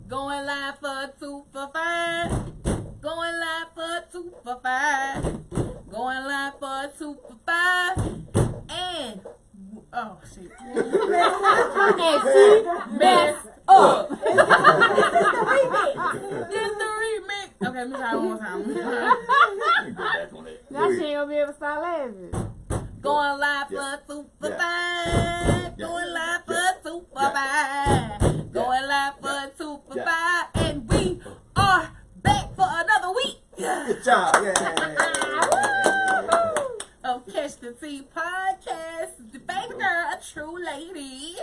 Going live for 2 for 5. Going live for 2 for 5. Going live for 2 for 5. And oh shit. And she messed up. This the remix. Okay, let me try one more time. Now she ain't gonna be able to stop laughing. Going live for 2 for 5. Going live for 2 for 5. Going live for 2 for 5. And we are back for another week. Good job. Of Catch the Tea podcast. The baby girl, a true lady.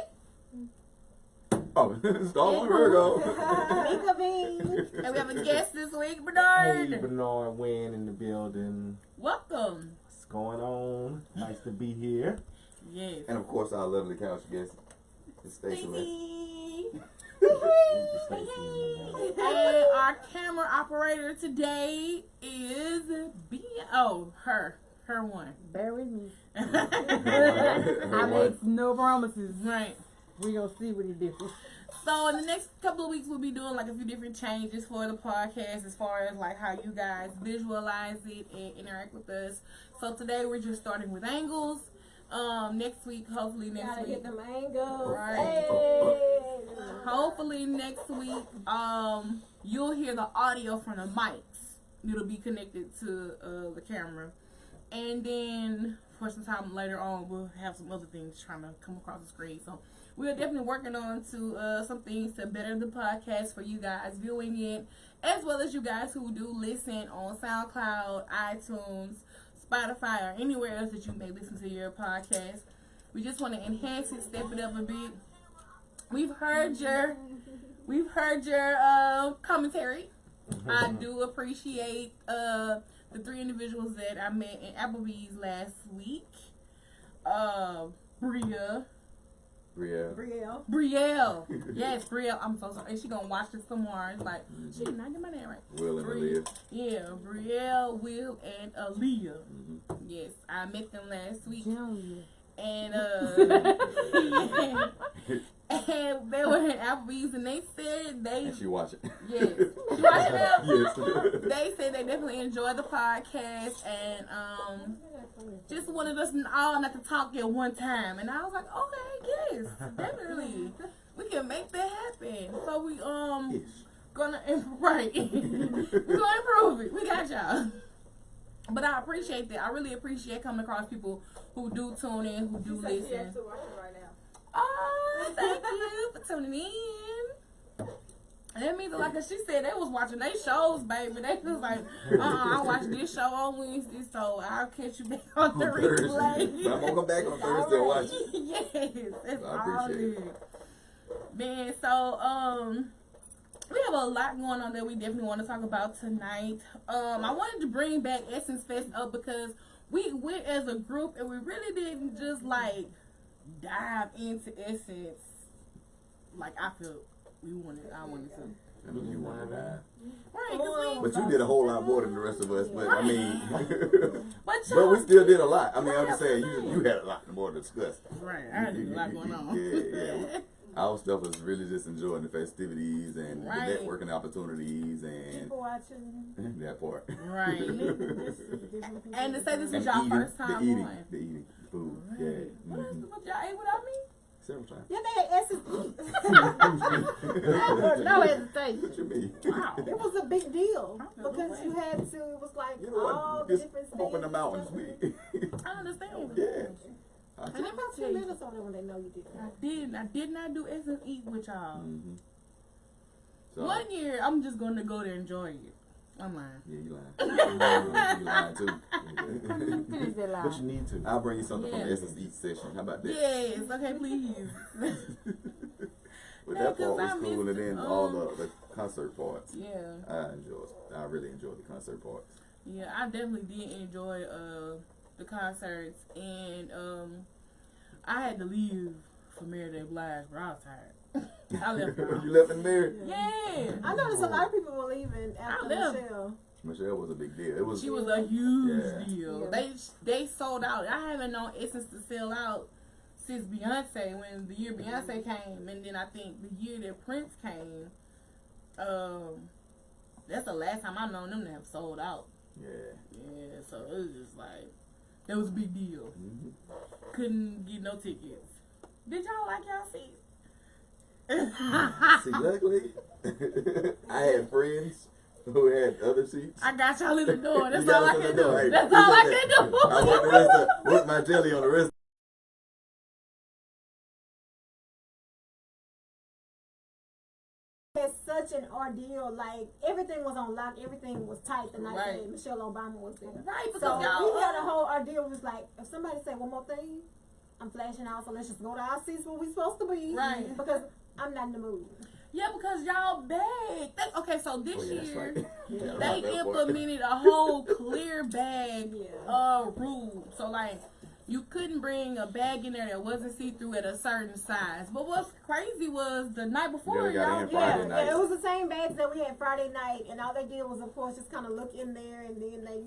Oh, start one. Here we go. And we have a guest this week, Hey, Bernard. Bernard Wynn in the building. Welcome. What's going on? Nice to be here. Yes. And of course, our lovely couch guest, Stacey. And our camera operator today is her one. Bear with me. I Right. make no promises. Right. We gonna see what he do. So in the next couple of weeks, we'll be doing like a few different changes for the podcast as far as like how you guys visualize it and interact with us. So today we're just starting with angles. Next week, hopefully next Gotta week. get them angles. Right. Hey. Hopefully next week, you'll hear the audio from the mics. It'll be connected to the camera. And then for some time later on, we'll have some other things trying to come across the screen. So we're definitely working on to some things to better the podcast for you guys viewing it, as well as you guys who do listen on SoundCloud, iTunes, Spotify, or anywhere else that you may listen to your podcast. We just want to enhance it, step it up a bit. We've heard your commentary. I do appreciate the 3 individuals that I met in Applebee's last week. Brielle. Yes, Brielle. I'm so sorry. And she gonna watch this tomorrow. It's like, she did not get my name right. Will and Aaliyah. Yeah, Brielle, Will, and Aaliyah. Yes, I met them last week. Junior. And and they were in Applebee's and they said they And she watch it. yes. You watching it? Yes. They said they definitely enjoyed the podcast and just wanted us all not to talk at one time. And I was like, okay, yes, definitely. We can make that happen. So we gonna right. We're gonna improve it. We got y'all. But I appreciate that. I really appreciate coming across people who do tune in, who do listen. Oh, thank you for tuning in. And that means, like she said, they was watching their shows, baby. They was like, I watched this show on Wednesday, so I'll catch you back on the replay. But I'm gonna come back on Thursday and watch it. Yes, that's I all appreciate good. Man, so we have a lot going on that we definitely want to talk about tonight. I wanted to bring back Essence Fest up because we went as a group and we really didn't just like dive into Essence like I wanted to. I mean, you wanted that. Right, 'cause But you did a whole lot more than the rest of us. But I mean, but but we still did a lot. I mean, I'm just saying, you had a lot more to discuss. right, I had a lot going on. Yeah. Our stuff was really just enjoying the festivities and Right. the networking opportunities and People watching. that part. Right. And to say this is And y'all eating, first time the eating, on. the eating, food. Right. Yeah. What else? What y'all ate without me? Several times. Yeah, they had Essence Eats. No hesitation. What you mean? Wow. It was a big deal I feel because the you way. had to. It was like You know all what? the Just different up in the stages. mountains. I understand. Yeah. And How let me about tell 2 you, minutes on it when they know you did that? I did not do Essence Eat with y'all. Mm-hmm. So, One year, I'm just going to go there and enjoy it. I'm lying. yeah, you lying. You lying too. Finish that But you line. need to. I'll bring you something Yeah. from the Essence Eat session. How about that? Yes, okay, please. But Yeah, that 'cause part I was cool, missed, and then all the concert parts. Yeah. I really enjoyed the concert parts. Yeah, I definitely did enjoy the concerts, and I had to leave for Mary J. Blige, but I was tired. I left her. You left in there. Yeah. I noticed a lot of people were leaving after left. Michelle. Michelle was a big deal. It was. She was a huge Yeah. deal. Yeah. They sold out. I haven't known Essence to sell out since Beyonce, when the year Beyonce came, and then I think the year that Prince came, That's the last time I known them to have sold out. Yeah. Yeah, so it was just like, that was a big deal. Mm-hmm. Couldn't get no tickets. Did y'all like y'all seats? See, luckily, I had friends who had other seats. I got y'all in the door. That's You got all I us in can the door. do. Hey, That's all I can do. I want the rest of, with my jelly on the rest. It's such an ordeal. Like everything was on lock. Everything was tight the night Right. that Michelle Obama was there. Right, because So y'all we had a whole ordeal. It was like, if somebody say one more thing, I'm flashing out. So let's just go to our seats where we supposed to be. Right. Because I'm not in the mood. Yeah, because y'all bag. Okay, so this Oh, yeah, that's year right. Yeah, they right, that part. implemented a whole clear bag Yeah. rule. So like you couldn't bring a bag in there that wasn't see through at a certain size. But what's crazy was the night before Yeah, they got y'all in Friday Yeah, night. yeah, it was the same bags that we had Friday night, and all they did was, of course, just kind of look in there, and then they,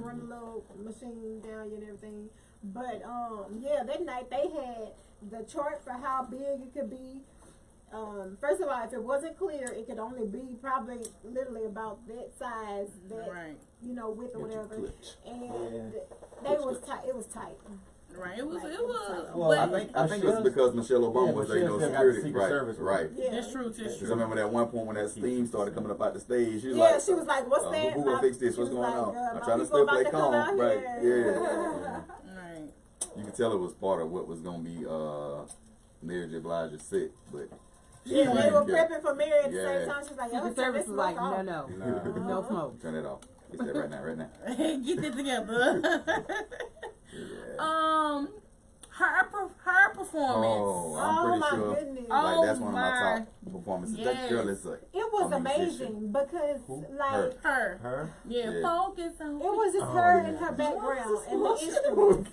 run the little machine down you and everything. But yeah, that night they had the chart for how big it could be. First of all, if it wasn't clear, it could only be probably literally about that size, that right. width or whatever. Glitch. And they was tight. It was tight. Right. It was Well, but I think it's because Michelle Obama Yeah, was there, Michelle still got security. Secret Right, Service. right. Yeah. it's true, it's Because I true. remember at one point when that steam started coming up out the stage, she was Yeah, like, she was like, "What's that? who gonna fix this? She What's was going like, on? I'm my trying to people still about play to come calm." out Right. here. Yeah. Right. You could tell it was part of what was going to be Mary J. Blige's set, but she Yeah, they were yeah. prepping for Mary at the Yeah. same time. She was like, "Yo, Secret turn Service this was like, smoke off." no, Nah. no smoke. Turn it off. It's that right now. Get it together. Yeah. Her performance. Oh, I'm Oh pretty my sure. goodness. Like that's one of my my. top performances. Yes. That girl is like It was a musician. amazing because, Who? like, Her. Her? Yeah, Yeah. focus on. it was just Oh, her yeah. and her background and the What's instruments.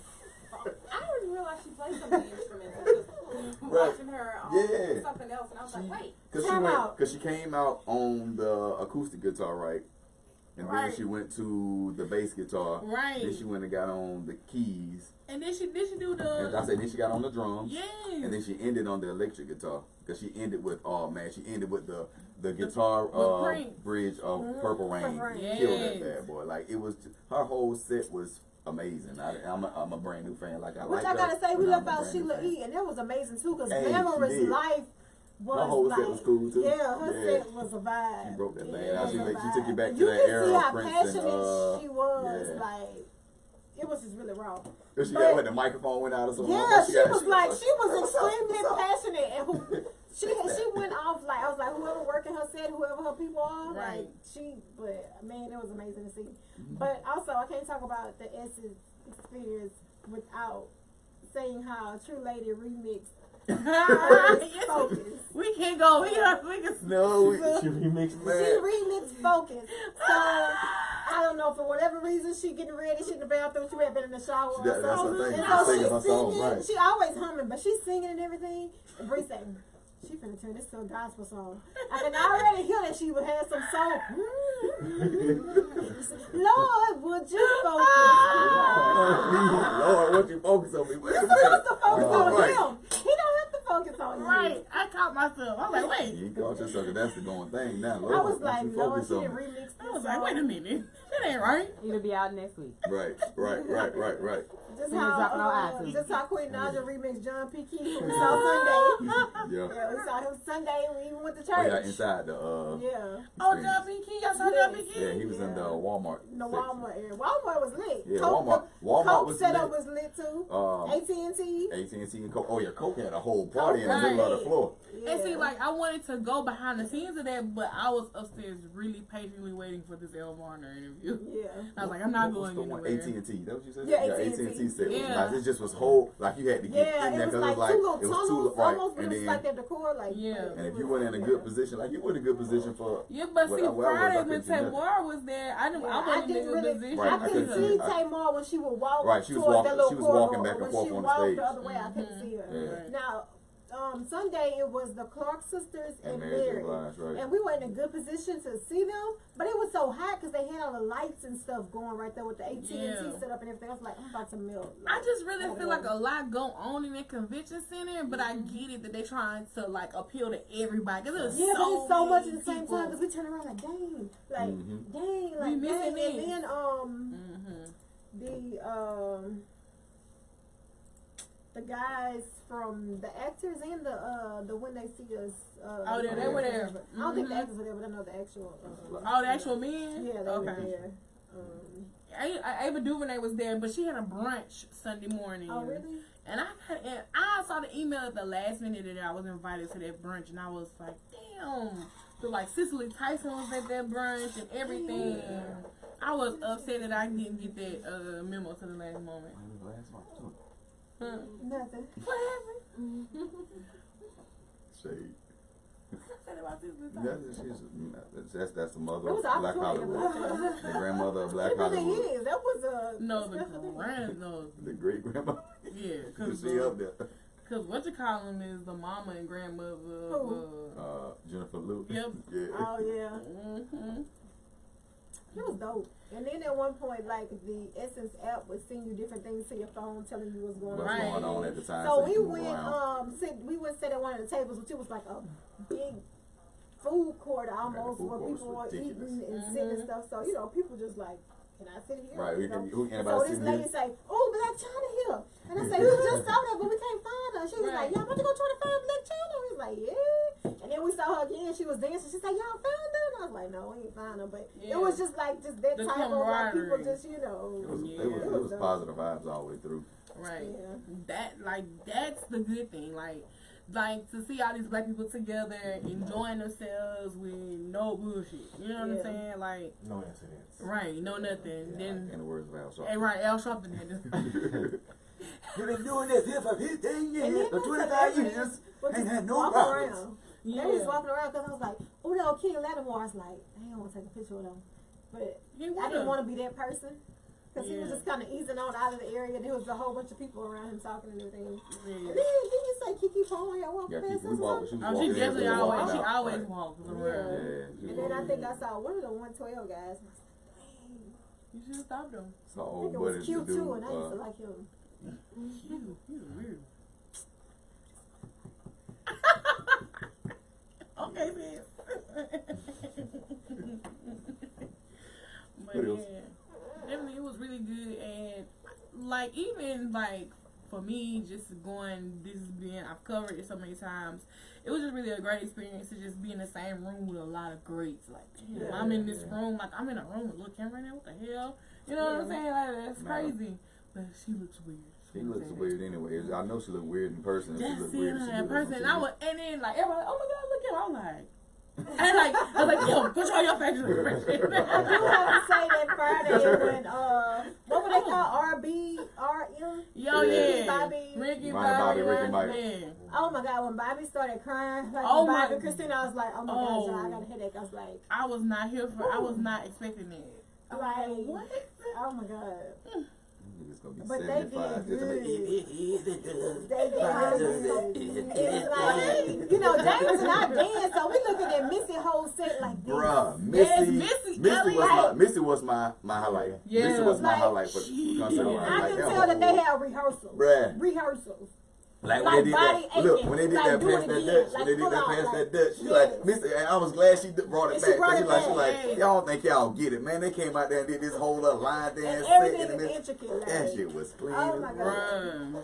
I didn't realize she played so many instruments. I was just watching her on Yeah. something else, and I was like, wait. Time out. Because she came out on the acoustic guitar, right? And then Right. she went to the bass guitar. Right. Then she went and got on the keys. And then she do And I the. said then she got on the drums. Yes. And then she ended on the electric guitar. Because she ended with, oh man, she ended with the guitar With Prince. bridge of Purple Rain. Purple Rain. Killed that Yes. bad boy. Like it was, her whole set was amazing. I'm a brand new fan. Like I Which like I gotta her, say, we but left I'm a out brand new Sheila fan. E. And that was amazing too because Hey, she Glamorous did. Life was Her whole like, set was cool too. yeah, her Yeah. set was a vibe. She broke that thing Yeah, out. She it was a took you vibe. back to You that could era see of how Prince passionate she was. yeah. Like, it was just really raw. If she But- got when the microphone went out or something. Yeah, she got- was what's up? extremely What's up? passionate, and she went off like I was like whoever working her set, whoever her people are, Right. like but man, it was amazing to see. But also, I can't talk about the Essence experience without saying how True Lady remix Yes. Focus. We can't go. We can. No, She remixed She man. remixed Focus. So I don't know, for whatever reason, she getting ready, she in the bathroom, she may have been in the shower or That's her something. thing. And She's so singing her she's song, singing, right. she always humming, but she's singing and everything. And Bree said, she finna turn this to a gospel song. I can already hear that she would have some soul. Lord, would you focus? Lord, what you focus on me? Wait a You're minute. supposed to focus on right. him. He don't have to focus on you. Right. I caught myself. I was like, wait. You caught yourself, that's the going thing now. Lord, I was why like, don't you Lord, focus she on didn't me? remix this I was song. like, wait a minute. That ain't right. It'll be out next week. Right. Just Fingers how, dropping on iTunes. just how Queen Naja remixed John P. Key, who we saw Sunday. Yeah. Yeah, we saw him Sunday. We even went to Oh, yeah, church. inside the Yeah, Oh, John P. Key. Y'all saw John P. Key? Yeah, he was in the Walmart. the section. Walmart area. Walmart was lit. Yeah, Coke, Walmart Coke was setup lit. was lit too. Um, AT&T. AT&T and Coke. Oh yeah, Coke had a whole party in the Right. middle of the floor. Yeah. And see, like, I wanted to go behind the scenes of that, but I was upstairs really patiently waiting for this El Varner interview. Yeah. I was like, I'm not What was going the one? anywhere. AT&T. That what you said? Yeah, AT&T set was Yeah. nice. It just was whole, like you had to get Yeah, in there it was because like two little it was tunnels right. almost, but And it was then, like that decor, like Yeah. and if you were in a good position, like you were in a good position for. Yeah, but see, Well, I Friday couldn't when see nothing. Tamar was there, I Yeah, wasn't in a good really, position. Right, I I couldn't couldn't see see- Tamar when she would walk Right, she was towards walking- that little she was corridor, walking back and when forth she on the walked stage. the other way, I couldn't see her. Yeah. Now, Sunday it was the Clark sisters and And Mary J. Mary. Blige, right. And we were in a good position to see them, but it was so hot because they had all the lights and stuff going right there with the AT&T Yeah. set up and everything. I was like, I'm about to melt. I just really feel like a lot go on in that convention center, but I get it that they trying to like appeal to everybody. Cause there's yeah, but it's so much many at the same people. time because we turn around like, dang, like, Mhm. dang, We like, missing dang. And it. then, Mhm. the guys from the actors and the When They See Us. Oh, yeah, they were there. I don't think the Mhm. actors were there, but I know the actual. Oh, the actual men. Yeah, they okay. were there. Ava DuVernay was there, but she had a brunch Sunday morning. Oh, really? And I saw the email at the last minute that I was invited to that brunch, and I was like, damn. So like Cicely Tyson was at that brunch and everything. I was upset that I didn't get that memo to the last moment. Huh? Nothing. What happened? Shade. What I said about Cicely Tyson? That's the mother It of was Black opportunity. Hollywood. The grandmother of Black It really Hollywood. is. That was a. No, no. The great grandma. Yeah, You cause see up there. Cause what you call him is the mama and grandmother. Jennifer Lewis. Yep. Yeah. Oh yeah, Mm-hmm. it was dope. And then at one point, like the Essence app would send you different things to your phone, telling you what's going What's on. Right. going on at the time? So you we can move went, around. we went sit at one of the tables, which it was like a big food court almost, food where court was people were ridiculous. eating and sitting and stuff. So people just like, can I sit here? Right, You know? who And anybody so this sitting lady here? say, "Oh, Black China here," and I say, "We just saw that, but we can't find her." She was Right. like, "Y'all want to go try to find Black China?" We was like, "Yeah." And then we saw her again. She was dancing. She's like, "Y'all found her?" And I was like, "No, we ain't found her." But Yeah. it was just like that The type of like people camaraderie. just It was, Yeah. it was positive vibes all the way through. Right. Yeah. That's the good thing. Like to see all these black people together enjoying themselves with no bullshit. You know what I'm Yeah. saying? Like, No incidents. right, no nothing. In Then, the words of Al Sharpton. hey, right, Al Sharpton did this. You've been doing this here for 15 And years, then for the 25 celebrities years, were ain't had no walking problems. around. Yeah. They was walking around because I was like, "Oh, no, King Lattimore." I was like, "I don't want to take a picture with him," but He I didn't would've. want to be that person because he was Yeah. just kind of easing on out of the area. And there was a whole bunch of people around him talking and everything. And Yeah. then didn't you say Kiki Palmer had walked Yeah, past we us or walked. something? She was Oh, she walking in, definitely we was always, walking she out. always Right. walks around. Yeah, she was And then I walking think in. I saw one of the 112 guys. And I was like, "Dang." You should have stopped him. So I old think it buddy was cute to do. too, and I used to like him. He's weird. Okay, sis. But What else? yeah, definitely it was really good, and like even like for me, just going this is being I've covered it so many times. It was just really a great experience to just be in the same room with a lot of greats. Like, damn, Yeah. I'm in this room, like I'm in a room with Lil' Cameron now. What the hell? You know what I'm saying? Like that's No. crazy. But she looks weird. She looks weird anyway. I know she looked weird in person. She Just looked seeing weird her she in looked person, on and I TV. was, and then like everybody, like, oh my god, look at her. I'm like, I was like, yo, control your facial I expression. do have to say that Friday when what would they call RM? Yo, Ricky yeah, Bobby. Ricky Bobby, Ricky Bobby, Mike. yeah. Oh my God, when Bobby started crying, like Oh Bobby my- Christina, I was like, oh my Oh. God, y'all, I got a headache. I was like, I was not here for. I was not expecting that. I was Like, like, what? oh my God. It's gonna be But they 75. did Just like, good. They did really good. It's like, you know, James and I danced, so we looking at Missy whole set like this. Bruh, Yes, Missy Elliott. Missy was my highlight. Yeah. Missy was my Like, highlight for the concert. I Like, can that tell that they whole- had rehearsals. Bruh. Rehearsals. Like Like when they did body that, look, aching, when they did like that doing past it that again, Dutch, like when they did full that out, past like, that Dutch, she yes. like, Missy, and I was glad she brought it And she back. brought Cause it she like, back. y'all don't think y'all get it, man. They came out there and did this whole little line dance And set everything in the is middle. intricate. Like, That shit was clean. Oh as my fuck. God. Bruh.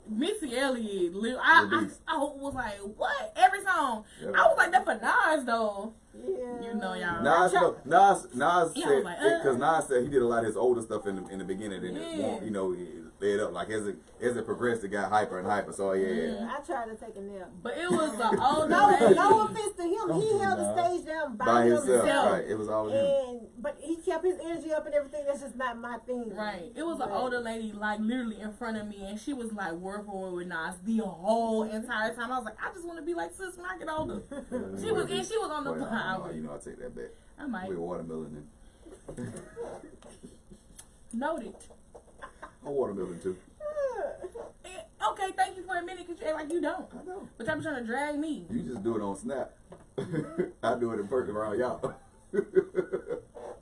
Missy Elliott, The I beast. was like, what? Every song. Yep. I was like, that for Nas though. Yeah. You know, y'all. Nas Yeah, said, I was like, because Nas said he did a lot of his older stuff in the beginning, and it Yeah. won't, you know, he led up like as it progressed, it got hyper and hyper. So yeah, I tried to take a nap. But it was an older No, lady. no offense to him. He held the stage down by himself, himself. right? It was all him. But he kept his energy up and everything. That's just not my thing. Right. It was an But- older lady, like literally in front of me, and she was like word for word with Nas the whole entire time. I was like, I just want to be like sis when I get older. She was on the Well, power. you know, I take that back. I might. With watermelon and Noted. watermelon too. Okay, okay, thank you for a minute, because you act like you don't. I know. But y'all be trying to drag me. You just do it on Snap. I do it in person around y'all.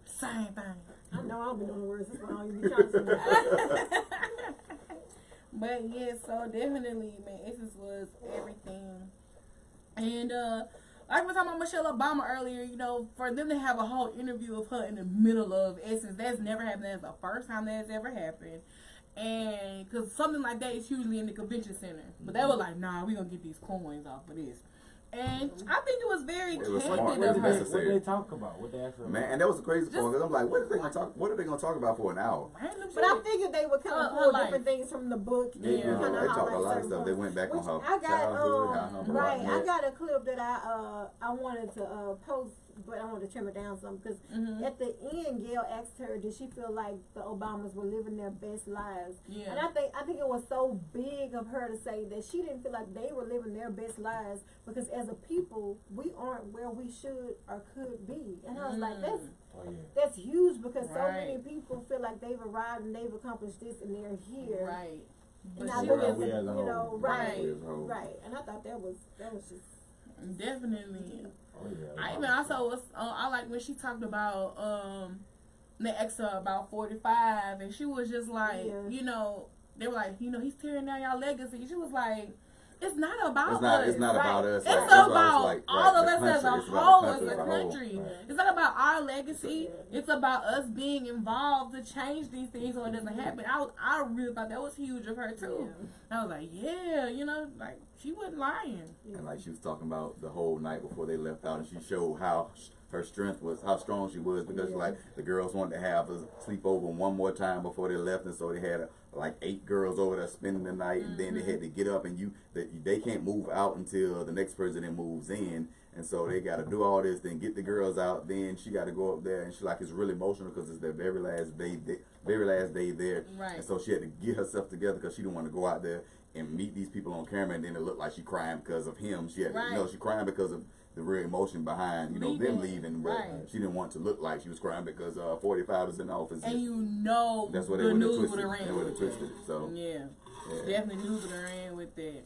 Same thing. I know I don't be doing the words. That's why I don't be trying to say But yeah, so definitely, man, Essence was everything. And like we were talking about Michelle Obama earlier, you know, for them to have a whole interview of her in the middle of Essence, that's never happened. That's the first time that's ever happened. And because something like that is usually in the convention center, but they were like, "Nah, we gonna get these coins off of this." And I think it was very It was smart. candid It of was her. necessary. What they talk about? What they actually Man, and that was the crazy part, because I'm like, what are they gonna talk about for an hour? Random But I shit. figured they would kind Her of pull life. different things from the book. They, you Yeah. know, kinda they talked a highlight lot of certain stuff. They points. went back on Which her I got, childhood, how her right. Barack I met. got a clip that I wanted to post, but I wanted to trim it down some because Mhm. at the end, Gail asked her, "Did she feel like the Obamas were living their best lives?" Yeah. And I think it was so big of her to say that she didn't feel like they were living their best lives because as a people, we aren't where we should or could be. And I was like, Oh yeah. that's huge because so many Right. people feel like they've arrived and they've accomplished this and they're here. Right. And But I she look was at we as a you know, whole. right, We as a whole. right. And I thought that was just definitely. Oh yeah. I even also was I like when she talked about they asked her about 45 and she was just like, Yeah. you know, they were like, you know, he's tearing down y'all legacy. She was like, it's not about It's not. us. It's not Right. about us. It's Like, that's why I was about like, all right, of the us as a country. It's about whole, the as a country as a whole. country. Right. It's not about our legacy. It's about us being involved to change these things so it doesn't happen. I really thought that was huge of her too. I was like, yeah, you know, like she wasn't lying. And like she was talking about the whole night before they left out, and she showed how her strength was, how strong she was, because like the girls wanted to have a sleepover one more time before they left, and so they had like 8 girls over there spending the night, and then they had to get up, and they can't move out until the next president moves in, and so they got to do all this, then get the girls out, then she got to go up there, and she like it's really emotional because it's their very last day there, Right. and so she had to get herself together because she didn't want to go out there and meet these people on camera, and then it looked like she crying because of him. She had, Right. you know, she crying because of the real emotion behind, you know, them leaving, but Right. she didn't want to look like she was crying because 45 is in office. And you know That's what the they would have news twisted. would have ran. They would have twisted it. So Yeah. yeah. Definitely news would have ran with that.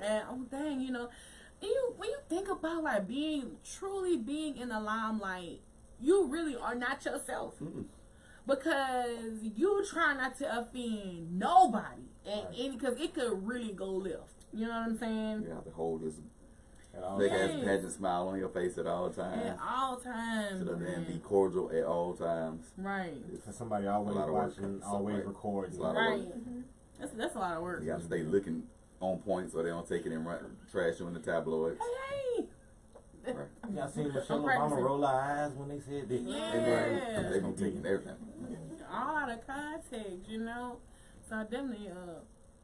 And oh dang, you know, when you think about like truly being in the limelight, you really are not yourself. Mm-mm. Because you try not to offend nobody, and because it could really go left. You know what I'm saying? You have to hold this Oh, big ass Yes. pageant smile on your face at all At times. all times. So that man. and be cordial at all times. Right. Because somebody always A lot of work. watching, So, always right. recording. It's a lot of Right. work. That's a lot of work. You got to stay looking on point so they don't take it and trash you in the tabloids. Hey. Right. Y'all seen Michelle I'm Obama practicing. roll her eyes when they said that? Yeah. They be taking everything. All out of context, you know. So I definitely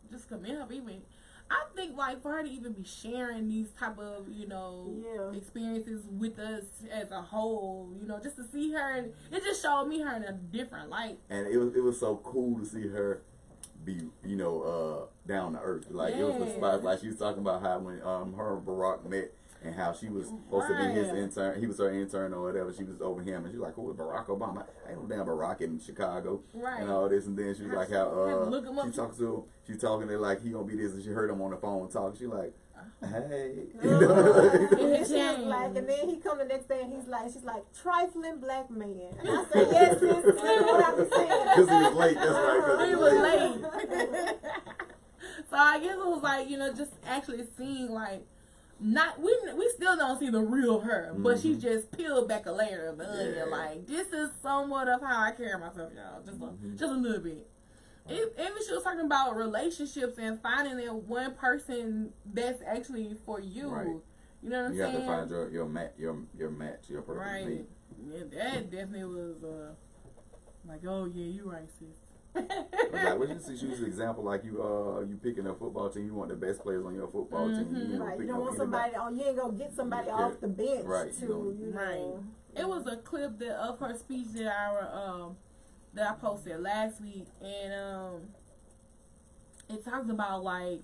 just commend her. Even I think like for her to even be sharing these type of Yeah. experiences with us as a whole, you know, just to see her, and it just showed me her in a different light. And it was so cool to see her be, down to earth. Like it was the Yeah. spot, like she was talking about how when her and Barack met and how she was supposed to be his Right. intern, he was her intern or whatever. She was over him, and she was like, "Who was Barack Obama? I ain't no damn Barack in Chicago." Right. And all this, and then she was like, Had to look him "How up. she talks to him? She's talking to like he gonna be this," and she heard him on the phone talk. She like, "Hey," In And the she was chain. like, and then he come the next day and she's like, trifling black man. And I said, yes, sis, this is what I'm saying. because he was late. That's right. 'Cause He was late. So I guess it was like, just actually seeing like we still don't see the real her, but she just peeled back a layer of the onion. Yeah. Like this is somewhat of how I carry myself, y'all. Just a little bit. Even she was talking about relationships and finding that one person that's actually for you. Right. You know what I'm You saying? have to find your match, your perfect Right. mate. Yeah, that definitely was like, oh yeah, you right, sis. Like, what you see? She was an example. Like you picking a football team. You want the best players on your football team. You Right, you pick don't no want anybody. somebody, you ain't gonna get somebody Yeah. off the bench Right, to, you Right. It was a clip of her speech that I posted last week, and it talks about like,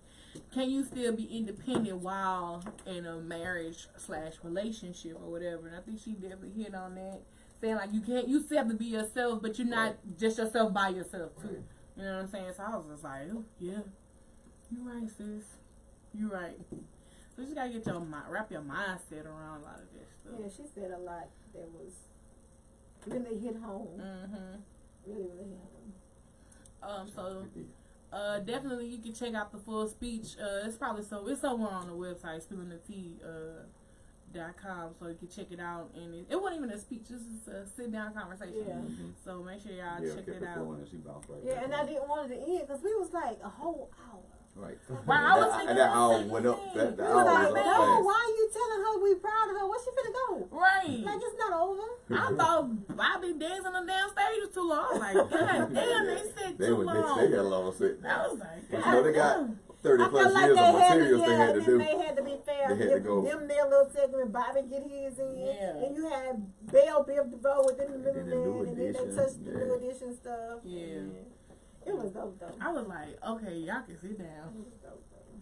can you still be independent while in a marriage / relationship or whatever? And I think she definitely hit on that, saying like you still have to be yourself, but you're not just yourself by yourself too. Right. You know what I'm saying? So I was just like, oh, yeah. You right, sis. You right. So you just gotta get your wrap your mindset around a lot of this stuff. Yeah, she said a lot that was really hit home. Mm-hmm. Really hit home. So definitely you can check out the full speech. It's somewhere on the website, spillingthetea.com, so you can check it out. And it wasn't even a speech, this is a sit down conversation. Yeah. So make sure y'all Yeah, check kept it out. flowing and she bounced right Yeah, back and on. I didn't want it to end because we was like a whole hour. Right. Right, I was thinking and that the hour same went up. thing. That We hour were like, went up no, fast. why are you telling her we proud of her? Where she finna go? Right. Like, it's not over. I thought Bobby dancing on the damn stage was too long. I was like, God damn, they said They too were long. they got a long sit. I was like, You God know they got damn. 30 I plus felt like years they of had to, materials they had to do. They had to be fair. They had to go. Them their little segment, Bobby get his in. Yeah. Then you had Belle Biv DeVoe within the middle And then the new there, and then they edition, touched the yeah. new edition stuff. Yeah. It was dope though. I was like, okay, y'all can sit down. It was dope though.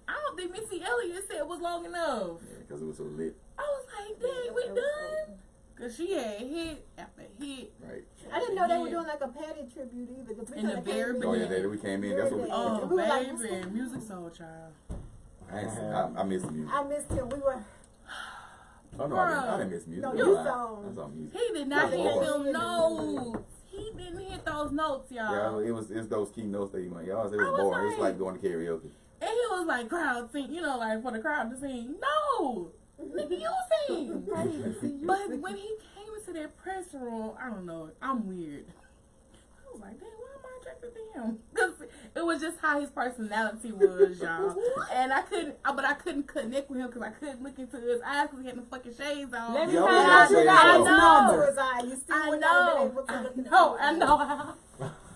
I don't think Missy Elliott said it was long enough. Yeah, because it was so lit. I was like, dang, we done? Because she had hit after hit. Right. I didn't know they were Yeah. doing like a Patty tribute either. 'Cause we In the kinda very came in- Oh yeah, we came in. That's what we. Oh, We were like, what's baby, going Music Soul Child. I miss the music. I missed him. We were. Oh no, I didn't miss music. No, I you saw saw. music. He did not Good hit Lord. them notes. He didn't hit those notes, y'all. Yeah, it's those key notes that you want. Y'all said it I was was boring. It's like- like going to karaoke. And he was like, crowd sing, like for the crowd to sing. No! Nigga, you sing! But when he came into that press room, I don't know, I'm weird. I was like, dang, why am I attracted to him? Because it was just how his personality was, y'all. And I couldn't connect with him because I couldn't look into his eyes because he had the fucking shades on. Let me Yeah, find I out was you gonna got say his that. number. His eye. You still I would not have been know, able to look in I know.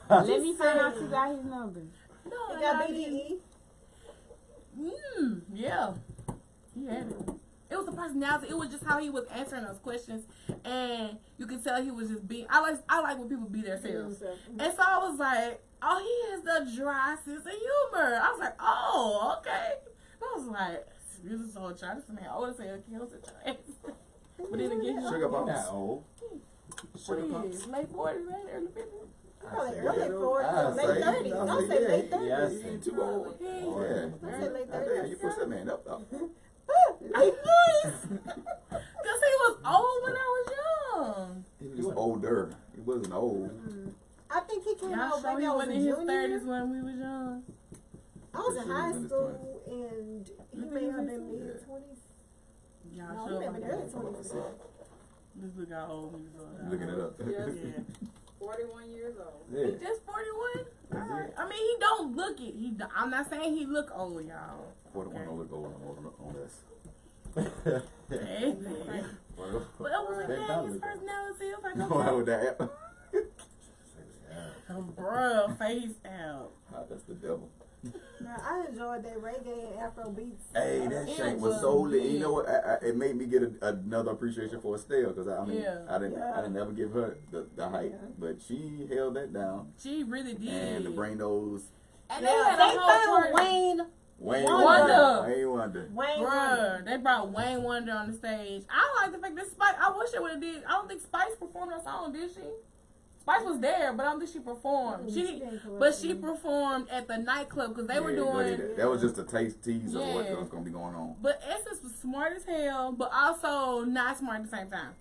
Let me find out you got his number. No, You got I didn't. BDE. Yeah. He had it. It was the personality. It was just how he was answering those questions, and you could tell he was just being. I like when people be themselves, and so I was like, oh, he has the dry sense of humor. I was like, oh, okay. I was like, this is so child. This man old as hell, kills it. But then again, Sugar You're Bones. not old. Sugar what Bones. is late 40s, man, early 50s? Probably I early say, 40s, I late say, 30s. I Don't say, say late yeah, 30s. Yes. He ain't too old. Yeah. Yeah. I said late Damn, 30s. you push that man up though. Late 40s. Because he was old when I was young. He was older. He wasn't old. I think he came Y'all out sure maybe he I was wasn't a in his junior. 30s when we was young? I was in Pretty sure high he was in his school and he may have been mid 20s. Y'all No, sure he may have been early wasn't. 20s. This look how old we was. I'm looking it up. Yeah. 41 years old. Yeah. He just 41? That's Alright. it. I mean, he don't look it. I'm not saying he look old, y'all. 41 don't look old no more on this. Hey, Well, but it was They like, don't his look old. personality. It was like, no, okay. with that. Bruh, face out. That's the devil. Now, I enjoyed that reggae and Afro beats. Hey, that It shit was was so lit. lit. You know what? It made me get another appreciation for Estelle because I mean, Yeah. I didn't never give her the hype, but she held that down. She really did. And to bring those And Yeah, they had they a whole found party. Wayne. Wayne Wonder. Wayne Wonder. Wayne. Bruh, they brought Wayne Wonder on the stage. I like the fact that Spice, I wish they would have did, I don't think Spice performed her song, did she? Spice was there, but I don't think she performed. But she performed at the nightclub because they were Yeah, go doing. ahead. That was just a tease of what Yeah. was gonna be going on. But Essence was smart as hell, but also not smart at the same time.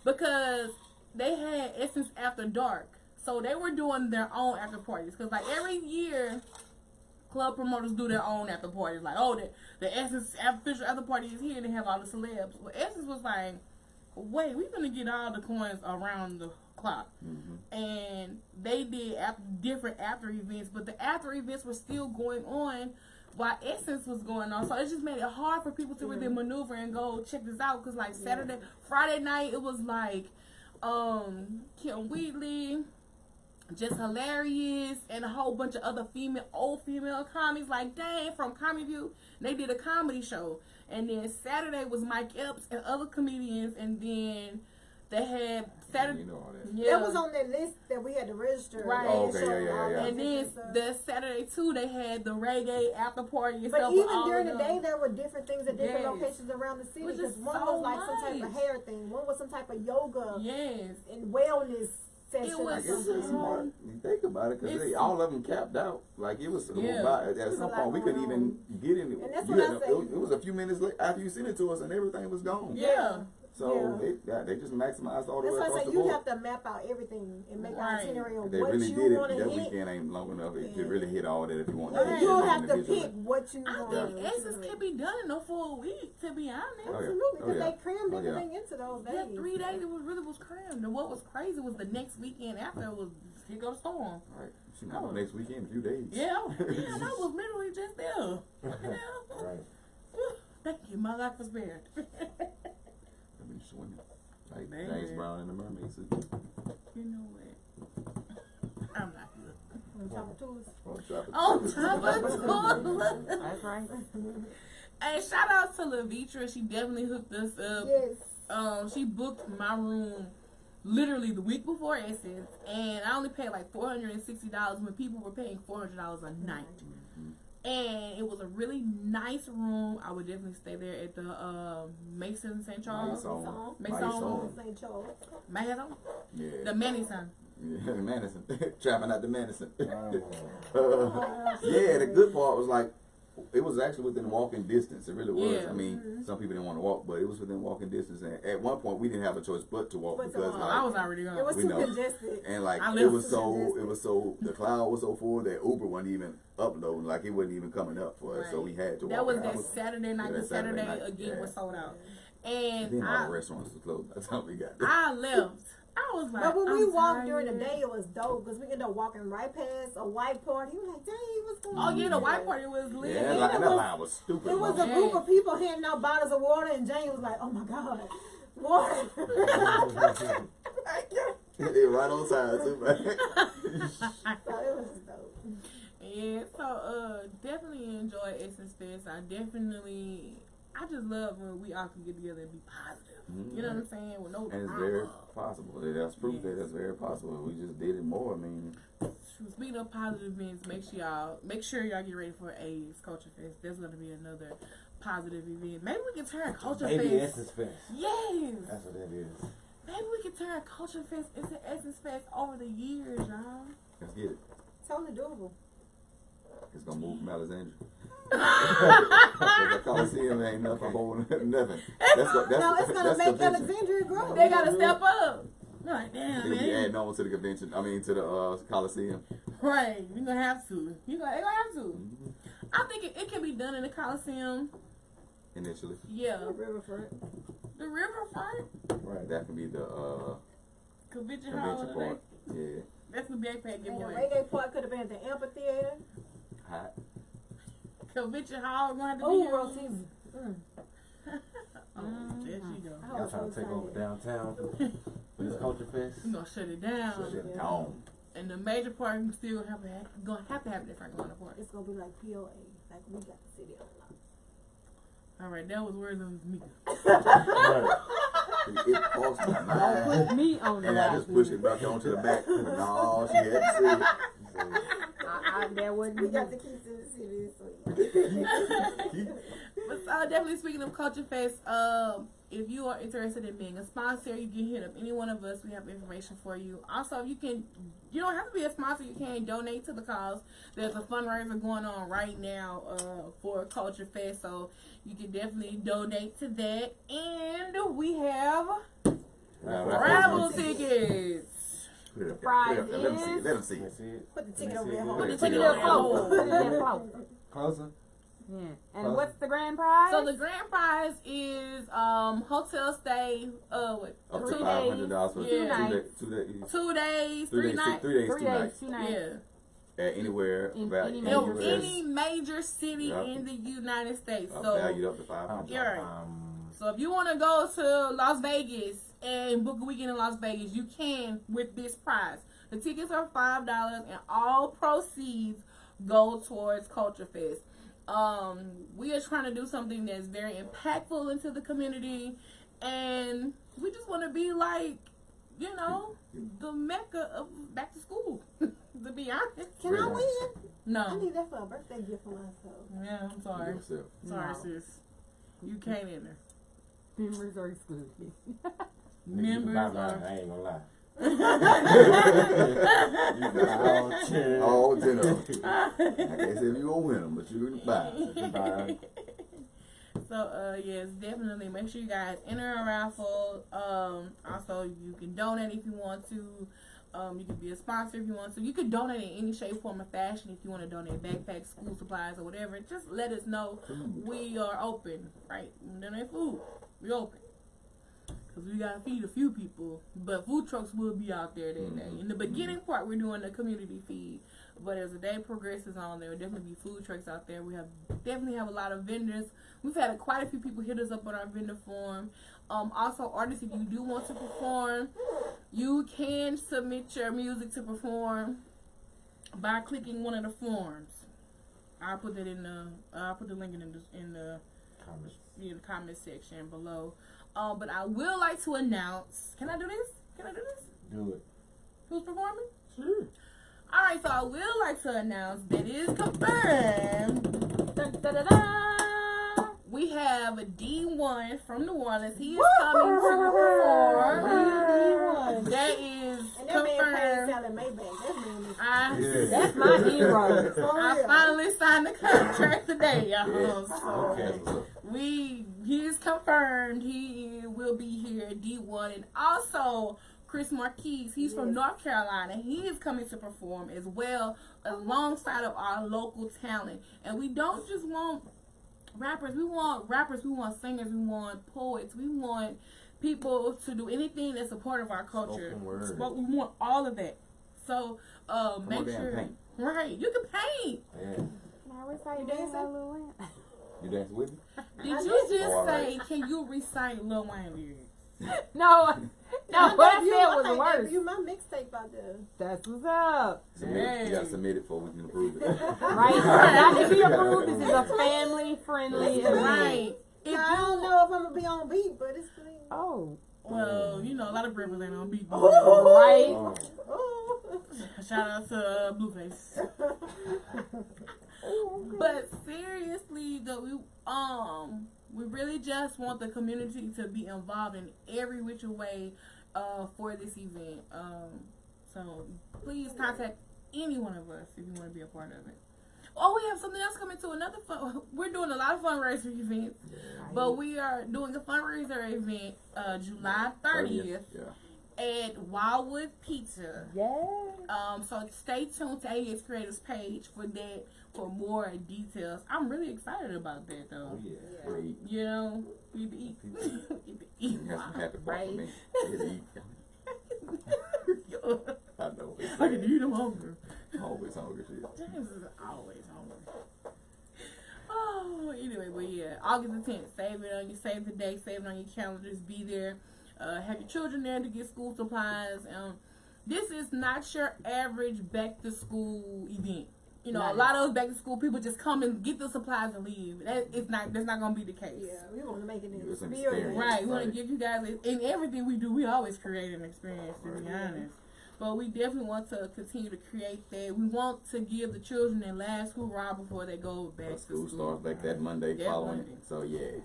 Because they had Essence After Dark. So they were doing their own after parties. Because, like, every year, club promoters do their own after parties. Like, oh, the Essence official after party is here and they have all the celebs. But Essence was like, wait, we gonna get all the coins around the clock. And they did different after events, but the after events were still going on while Essence was going on. So it just made it hard for people to really maneuver and go check this out. Because like Friday night, it was like Kim Wheatley, Just Hilarious, and a whole bunch of other old female comics like dang from Comedy View. They did a comedy show. And then Saturday was Mike Epps and other comedians, and then they had Saturday. You know all that. Yeah. That was on that list that we had to register. Right. They Oh, okay, showed yeah. all that And then stuff. the Saturday too, they had the reggae after party and But stuff. with even all during of the them. day, there were different things at different Yes. locations around the city. Which is Because one so was like some type nice. of hair thing, one was some type of yoga Yes. and wellness session. It was Like, it's just smart. You think about it, because It's- all of them capped out. Like, it was Yeah. at It's a some lot point we couldn't going even get in. And that's You what had I to- say. it was a few minutes after you sent it to us, and everything was gone. Yeah. So they just maximized all the That's way why I across say the you board. have to map out everything and make an Right. itinerary of If they what really you did it, want to that hit. weekend ain't long enough to Yeah. really hit all that if you want Right. to. You have to individually. pick what you I want. think Essence can be done in a full week, to be honest. Oh, yeah. Absolutely, because Oh, yeah. they crammed Oh, yeah. everything into those Yeah, days. 3 days it was really was crammed. And what was crazy was the next weekend after it was here go the storm. Right. She might next weekend, a few days. Yeah, I was literally just there. Yeah. Right. Thank you, my life was spared. I mean, swimming. Like Man. James Brown and the Mermaid suit. You know what? I'm not good. On top of tours. On top of tour. That's right. Hey, shout out to Lavitra. She definitely hooked us up. Yes. She booked my room literally the week before Essence, and I only paid like $460 when people were paying $400 a night. And it was a really nice room. I would definitely stay there at the Mason St. Charles. Mason. St. Charles. Mason? Yeah. The Manison. Yeah, Madison. Trapping out the Madison. Oh. Yeah, the good part was like, it was actually within walking distance. It really was. Yeah. I mean, some people didn't want to walk, but it was within walking distance. And at one point, we didn't have a choice but to walk But to because walk. like, I was already gone. It was We too know. congested. and like I it left was so congested. the cloud was so full that Uber wasn't even uploading. Like it wasn't even coming up for us. So we had to walk. That was out. that Saturday night. Yeah, The that Saturday Saturday night, again yeah. was sold out. And Then all I the restaurants were closed by the time we got there. I left. I was like, But when we I'm walked during the tired. day, it was dope because we ended up walking right past a white party. We were like, dang, what's going Oh on? yeah, the white party was lit. Yeah, it like, and that was- line was stupid. It was long. a group of people handing out bottles of water, and Jane was like, oh my God, water. It right on time too, man. So it was just dope. Yeah, so definitely enjoy Essence Fest. I just love when we all can get together and be positive. You know what I'm saying? With no And it's drama. very possible. That's proof that it's very possible. We just did it more. I mean, Speaking of positive events, make sure y'all get ready for AIDS Culture Fest. There's gonna be another positive event. Maybe we can turn Culture Baby Fest. Essence Fest. Yes. That's what that is. Maybe we can turn Culture Fest into Essence Fest over the years, y'all. let's get it. Totally doable. It's gonna move from Alexandria. The Coliseum ain't nothing holding nothing. That's No, it's gonna that's make convention. Alexandria grow. They gotta step up. You're like, damn, They be man. adding on to the convention. I mean, to the Coliseum. Right. You're gonna have to. They're gonna have to. I think it can be done in the Coliseum. Initially, Yeah. Riverfront. The riverfront. Right. that can be the Convention hall. convention part. Yeah, That's the backpack And the giveaway. reggae part could have been at the amphitheater. hot. Convention hall gonna have to Oh, be Rosie's. Oh, there she go. I Y'all was trying to so take over excited. downtown for this Culture Fest? We're gonna shut it down. Shut it Yeah. Down. And the major part we still gonna have to have it at Franklin Park. It's gonna be like POA. Like we got the city on lock. All right, that was words of Mika. Right. It cost me Don't mine. put me on the And I just pushed it back onto the back. But no, she had to see it. There wasn't. We got the keys to the city this week. But definitely speaking of Culture Fest, if you are interested in being a sponsor, you can hit up any one of us. We have information for you. Also, you don't have to be a sponsor. You can donate to the cause. There's a fundraiser going on right now for Culture Fest, so you can definitely donate to that. And we have raffle tickets. Put it up Prize there. Let them see it. Let them see You it. see it? Put the ticket Let over me there. see it. Hold Put it. the ticket Put it over close. there. Put it close. Closer? Yeah. And what's the grand prize? So the grand prize is hotel stay. What? Up to 2 $500 for days. Two Yeah. nights. 2 days. 2 days, 3 3 days. nights. 3 days, 3 2 days, nights. 2 nights. Yeah. At anywhere In value. any In major any major city Yep. in the United States. So, Valued up to $500. You're right. So if you want to go to Las Vegas and book a weekend in Las Vegas, you can with this prize. The tickets are $5 and all proceeds go towards Culture Fest. We are trying to do something that's very impactful into the community, and we just want to be like, the mecca of back to school. To be honest, Can I win? I no. need that for a birthday gift for myself. Yeah, I'm sorry. Yourself. Sorry, No. sis. You can't enter. Memories are excluded. Members I are. ain't gonna lie. All 10 of them. I can't say if you gonna win them, but you're gonna buy. So, yes, definitely make sure you guys enter a raffle. Also, you can donate if you want to. You can be a sponsor if you want to. You can donate in any shape, form, or fashion if you want to donate backpacks, school supplies, or whatever. Just let us know. We are open, right? We donate food. We open. Because we got to feed a few people. But food trucks will be out there that day. In the beginning part, we're doing the community feed. But as the day progresses on, there will definitely be food trucks out there. We definitely have a lot of vendors. We've had quite a few people hit us up on our vendor form. Also, artists, if you do want to perform, you can submit your music to perform by clicking one of the forms. I'll put that in the. I'll put the link in the comment section below. But I will like to announce. Can I do this? Do it. Who's performing? Sure. All right, so I will like to announce that it is confirmed. Dun, da, da, da. We have a D1 from New Orleans. He is coming to perform. That is And that man paid confirmed. Sally Maybach. That man is That's my hero. for I real. finally signed the contract today, y'all. So Okay. he is confirmed. He will be here at D1, and also Chris Marquise. He's from North Carolina. He is coming to perform as well, alongside of our local talent. And we don't just want rappers. We want singers. We want poets. We want people to do anything that's a part of our culture. Spoken word. We want all of that. So make on down, sure. paint. Right, you can paint. Yeah. Can I recite You that, dancing? Lil Wayne? You dance with me? Did you just Oh, all say, can you recite Lil Wayne lyrics? No, what I said was I worse. gave you my mixtape out there. That's what's up. You gotta submit it before we can approve it. Right? Not to be approved. This is a family-friendly event. Right. If I don't you, know if I'm gonna be on beat, but it's clean. Oh, well, you know, a lot of rappers ain't on beat. right. Oh. Oh. Shout out to Blueface. But seriously, though, we really just want the community to be involved in every which way for this event. So please contact any one of us if you want to be a part of it. Oh, we have something else coming to another fun. We're doing a lot of fundraiser events, but we are doing a fundraiser event July 30th at Wildwood Pizza. Yeah. So stay tuned to AX Creators page for that, for more details. I'm really excited about that though. Oh, yeah. Wait, You know, we need to eat. We need to eat. you have some happy part for me. You eat. I know. It's I can eat them hungry. always hungry shit. James is always hungry. Oh, anyway, but yeah, August the 10th. Save the day, save it on your calendars. Be there. Have your children there to get school supplies. This is not your average back to school event. You know, a lot of those back to school people just come and get the supplies and leave. That's not gonna be the case. Yeah, we want to make it It's an an experience. experience. Right, we want to Right. give you guys, in everything we do, we always create an experience, to be honest. But we definitely want to continue to create that. We want to give the children their last school ride before they go back to School school. starts back that Monday That following. Monday. So yeah,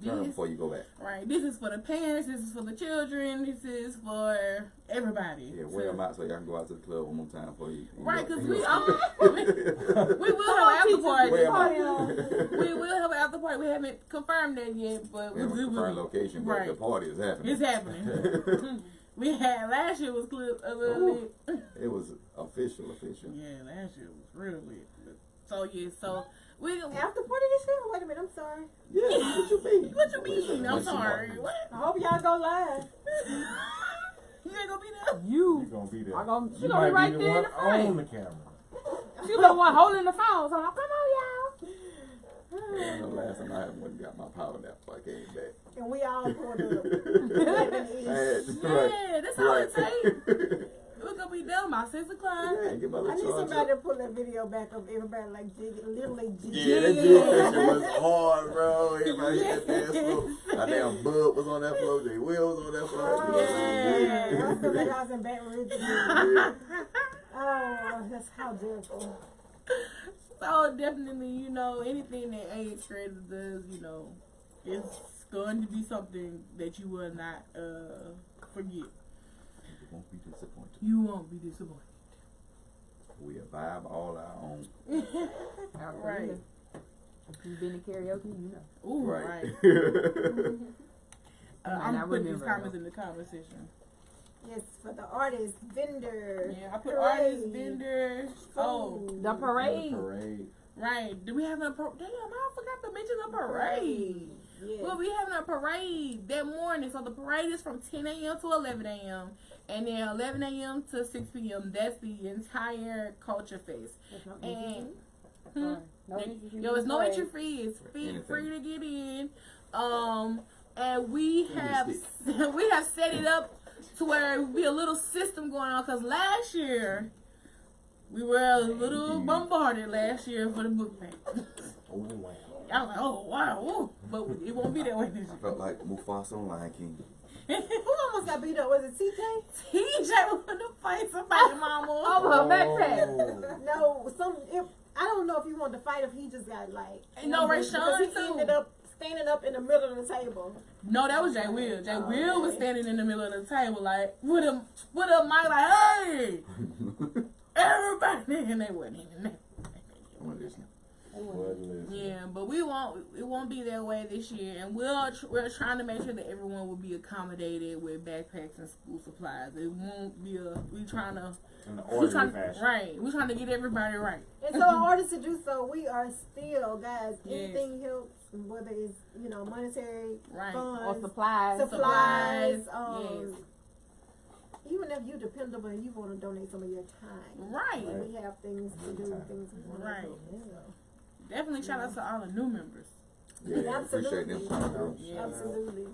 turn This, before you go back. right, this is for the parents, this is for the children, this is for everybody. Yeah, wear them out so y'all can go out to the club one more time for you. Right, because we we will have an after party. Wear 'em out. We will have an after party. We haven't confirmed that yet, but We haven't confirmed location, but Right. the party is happening. It's happening. We had last year was a little lit. It was official. Yeah, last year was real lit. So yeah, so we. After party this year? Wait a minute, I'm sorry. Yeah, what you mean? What you mean? I'm Once a sorry. month. What? I hope y'all go live. You ain't gonna be there? You. You gonna be there. She You gonna might be right be the there in one the front. on the camera. She the one holding the phone. So I'm like, come on, y'all. Yeah, the last time I went and got my power nap before I came back. And we all pulled up. Yeah, that's all it takes. We're gonna be done by 6 o'clock. Yeah, get my I little need charge somebody up. to pull that video back of everybody like jigging, literally jigging. Yeah, that jig session was hard, bro. Everybody hit that dance floor. My damn Bud was on that floor. J. Will was on that floor. Yeah, I'm from the house in Baton Rouge. Yeah. Oh, that's how beautiful. So definitely, you know, anything that AX Creators does, you know, it's going to be something that you will not forget. You won't be disappointed. You won't be disappointed. We a vibe all our own. Right. If you've been to karaoke, you know. Ooh, Right. right. I I'm putting these remember comments in the comment section. Yes, for the artist, vendor. Yeah, I put parade, artists, vendors. Oh, food. The parade. Parade. right. Do we have a parade? Damn, I forgot to mention the parade. Yes. We'll be having a parade that morning. So the parade is from 10 a.m. to 11 a.m. And then 11 a.m. to 6 p.m. That's the entire Culture Fest. There's no And entry fee. No entry fee. yo, it's no Parade. entry fee. It's Anything. free to get in. And we have Stick. we have set it up to where it will be a little system going on. Cause last year we were a little bombarded last year for the book bank. Oh, wow. I was like, oh wow, ooh. But it won't be that way this I felt like Mufasa on Lion King. year. Who almost got beat up? Was it TJ? TJ was gonna fight somebody, mama. Over her backpack. No, I don't know if he wanted to fight if he just got like. And no, Ray because Sean he too. ended up standing up in the middle of the table. No, that was Jay Will. Jay Will was standing in the middle of the table, like with a mic, like, hey, everybody, and they wasn't even there. I'm gonna listen. Yeah, but it won't be that way this year, and we're trying to make sure that everyone will be accommodated with backpacks and school supplies. It won't be we're trying to get everybody right. And so, in order to do so, we are still, guys. Yes. Anything helps, whether it's monetary, Right. Or funds, supplies. supplies. Yes. Even if you're dependable and you want to donate some of your time, Right. we have things to do, things we want Right. to do. Definitely shout out to all the new members. Yeah, appreciate them. Yeah. Absolutely.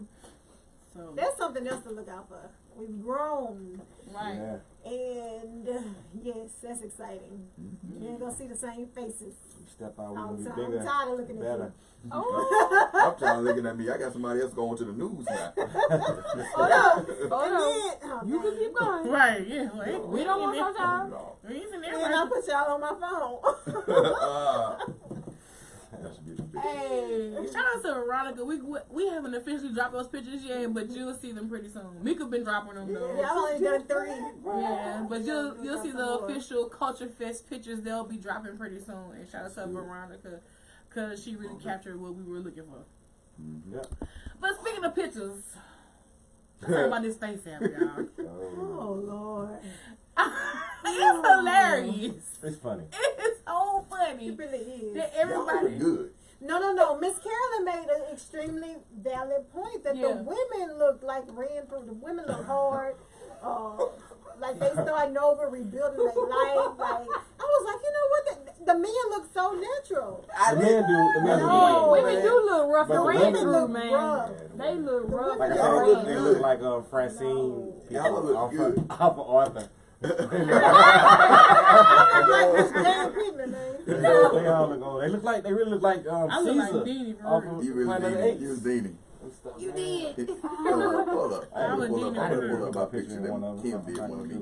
So That's something else to look out for. We've grown, right. Yeah. and yes, that's exciting. You ain't gonna see the same faces Step out, all we're the gonna be time. bigger. I'm tired of looking at Better. you. I'm trying to looking at me. I got somebody else going to the news now. Hold on. Oh, And then, you can keep going. Right, yeah. Like, We don't want your job. No. We ain't in there, and I right? put y'all on my phone. That's beautiful. Hey. Shout out to Veronica. We haven't officially dropped those pictures yet, but you'll see them pretty soon. Mika been dropping them though. Y'all only done 3. Yeah, but you'll see the official Culture Fest pictures. They'll be dropping pretty soon. And shout out to Veronica, cause she really captured what we were looking for. Yep. But speaking of pictures, let's talk about this face app, y'all. Oh Lord. It's hilarious. It's funny. It's so funny It really is. that Y'all look everybody. good. No. Miss Carolyn made an extremely valid point that Yeah. the women look like ran through. The women look hard. Like they starting over, rebuilding their life. Like I was like, you know what? The men look so natural. The men do. The men No. do. Women do look rough But to the read women through, look man. rough. They look rough. Like I to said, read they through. look like Francine. Y'all look good. Off of Arthur. They repeating it, man. They all look old. They really look like I look like Caesar. Deanie for Off real. of You really Planet of the Deanie. Apes. You was Deanie. You did. Hold up. I I'm a had to pull Deanie up, I had to for pull up my picture picture in that one of them. Kim did one of me.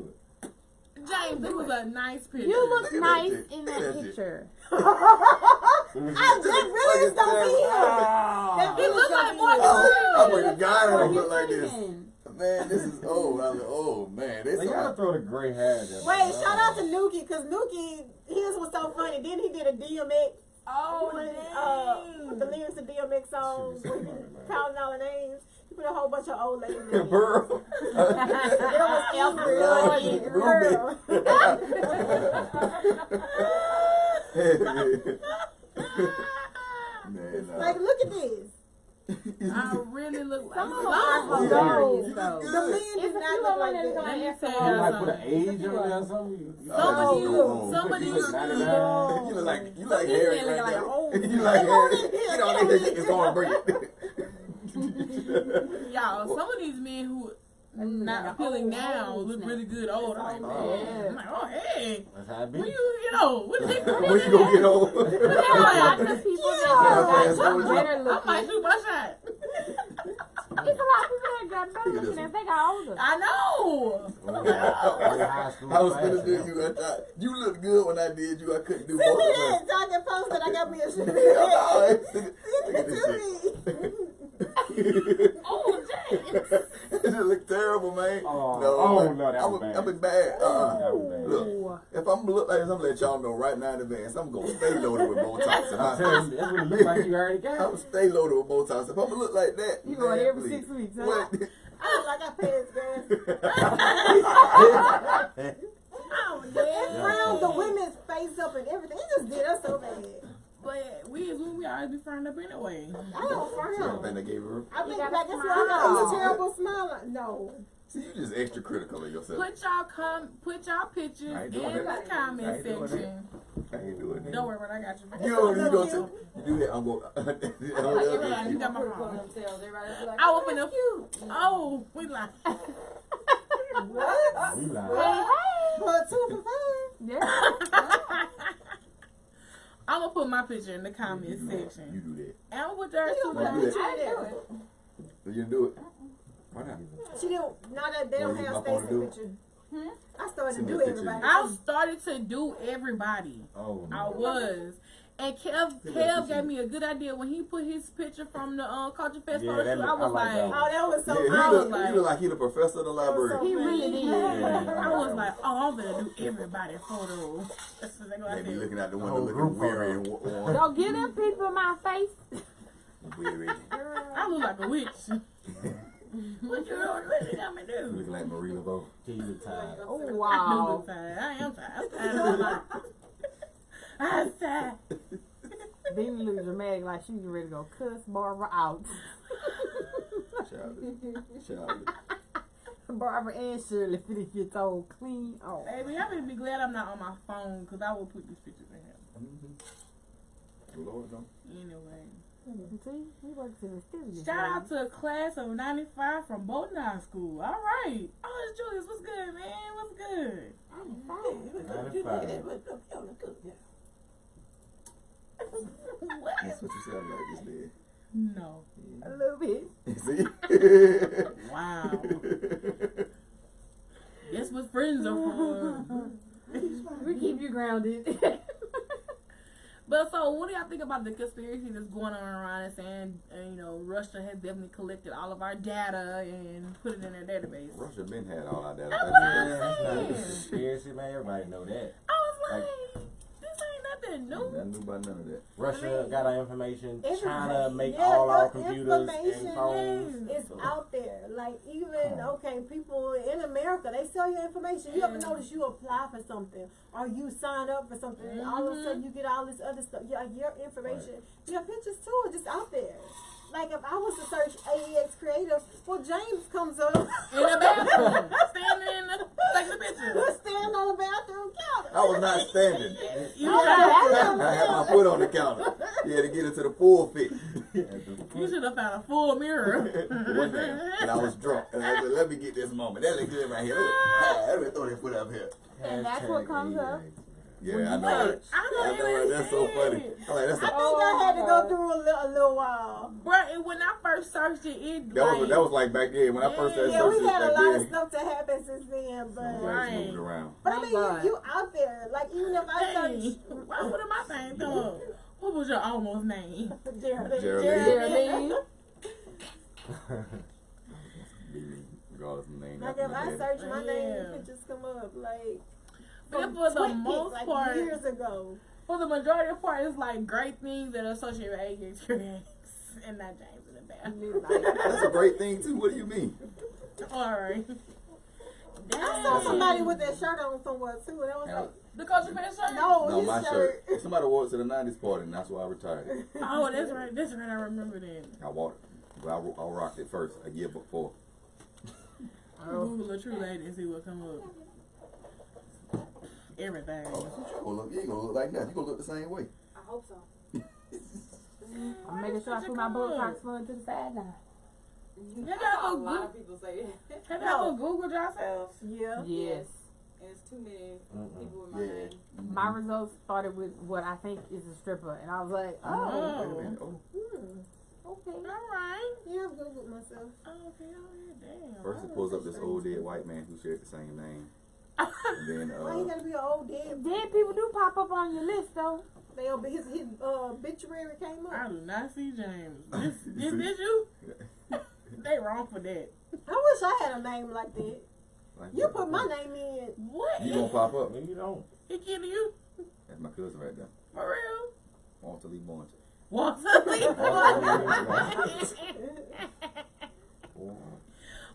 James, it was a nice picture. You look Look at that nice shit. in Look at that that shit. picture. I just really just don't be here. He look like more I'm like a guy that don't look like this. Man. Man, this is old. I'm like, oh man, this They gotta throw the gray hair there. Wait, shout out to Nuki, because Nuki, his was so funny. Then he did a DMX. Oh, With the lyrics of DMX songs, where he counting all the names. He put a whole bunch of old ladies in there. Burl. There was Elf Girl, Man, Like, look at this. I really look like Some of them some. are hilarious, though. The men It's did a not few look of like them that that. like Let me tell extra you You like something. put an age on there or something? Some of these you look like Harry men right look like there. an old You like Harry. You know they it's going to bring it. y'all, some of these men who not appealing now look really good old. I'm like, man, I'm like, oh hey, That's how it be. when you know, when you When you gonna get old? I know people that got better I might looking. shoot my shot. It's a lot of people that got better looking as they got older. I know. I was gonna do you a shot. You looked good when I did you. I couldn't do Send both me of them. that so I can post it. I got me a shit. Look Send at it this to shit. me. Oh, It just look terrible, man. Oh, no, no, that was bad. That was bad. That was bad. Look, if I'm gonna look like this, I'm gonna let y'all know right now in advance. I'm gonna stay loaded with Botox. I'm telling you, that's what it look like you already I'm got. gonna stay loaded with Botox. If I'm gonna look like that, You man, going every please. 6 weeks, huh? What? I look like I passed gas. Oh, Yeah. it round the women's face up and everything. It just did us so bad. But we always be frying up anyway. I don't I frown. think they gave her. I think gotta like that's why I smile. got this terrible smile. No. See, you just extra critical of yourself. Put y'all pictures I in ain't doing the that. I comment ain't doing section. I ain't doing that. Don't worry about it, I got you. You know, you go to you do that. I'm going. Everybody, you got my Put phone. themselves. Everybody's like, I open up. Oh, we like. What? We lied. For 2 for $5? Yeah. I'm gonna put my picture in the comment You section. do that. And I'm gonna put yours too. Why you do that? I didn't do it. You didn't do it. Why not? She didn't. Now that they don't Well, you have up on Stacy to do? picture. Hmm? I started to Send me do a picture. everybody. I started to do everybody. Oh, I no. was. And Kev gave me a good idea when he put his picture from the Culture Fest Yeah, photo that shoot. I look- I was like like, that one. Oh, that was so Yeah, I he was look, like- he look like he the professor of the library. He really did. I was like, oh, I'm gonna do everybody photo. That's exactly what I They be did. looking out the The window whole looking group weary photo. and worn. Don't give them people my face. Weary. I look like a witch. What you got me do? Looking like Marie Laveau. Till you look tired. Oh, I do wow. look tired. I am tired. I'm tired of my life. I'm tired. Then you look dramatic like she's ready to go cuss Barbara out. Child. Barbara and Shirley finna get told clean off. Baby, I'm gonna be glad I'm not on my phone because I will put these pictures in here. Lord, no. Anyway. See, he works in the studio. Shout out to a class of 95 from Bolton High School. All right. Oh, it's Julius. What's good, man? What's good? 95. What? That's what you sound like just did. No. A little bit. See? Wow. That's what friends are for. We keep you grounded. But so, what do y'all think about the conspiracy that's going on around us? And Russia has definitely collected all of our data and put it in their database. Russia been had all our data. That's That's what the I'm thing. That's not a saying. conspiracy, man. Everybody know that. I was like, this ain't nothing new. Nothing new about none of that. Russia got our information. Everybody- China make yeah, all our your computers information and phones. It's out there. Like, even, okay, people in America, they sell your information. You ever notice you apply for something or you sign up for something and all of a sudden you get all this other stuff. Like, your information, your pictures too are just out there. Like, if I was to search AEX Creatives, well, James comes up. In the bathroom. Standing in the, taking the picture. Stand on the bathroom counter. I was not standing. You I had my foot on the counter. You had to get into the full fit. should have found a full mirror. One day, and I was drunk. And I said, let me get this moment. That look good right here. Look. Let me throw that foot up here. And that's what comes up. Yeah, I know it. I know it. That's so funny. I'm like, that's I a, think I had to go through a little while. Bruh, when I first searched it, that was like back then when I first started Yeah, we searching had a back lot of then. stuff to happen since then, but Right. Moving around. but I Thank mean, God. you out there. Like, even if I Hey, search why would my thing come up? What was your almost name? Geraldine. Geraldine. Geraldine. Regardless of the name. Like, after if my I daddy. search my name, Yeah. pictures come up. Like, But from for the Twit most Pic, part, years ago. for the majority of part, it's like great things that are associated with AEX experience and not James in the bathroom. That's a great thing too. What do you mean? Alright. I saw somebody with that shirt on somewhere too, and I was like, The Culture Fest shirt? no, No, his my shirt. shirt. Somebody wore it to the '90s party, and that's why I retired. Oh, that's right. That's right. I remember that. I wore it. Well, I rocked it first a year before. Google a true lady and see what come up. Everything. Oh, you ain't gonna look like nothing. You gonna look the same way. I hope so. I'm making sure I put my Botox fund to the side now. A lot of people say that. Have y'all Googled yourselves? Yeah. Yes. And it's too many people with my Yeah. name. My results started with what I think is a stripper, and I was like, Wait a oh, minute. Oh, okay. Alright. Yeah, I've Googled myself. Okay, damn. first it pulls up this old dead white man who shared the same name, and then Why you gotta be an old dead? Dead people do pop up on your list, though. They'll be his obituary came I up. do not see James. This you? They wrong for that. I wish I had a name like that. Like, You put my name in. What? You gonna pop up? Maybe you don't. He kidding you? That's my cousin right there. For real? Walter Lee Barnes. What's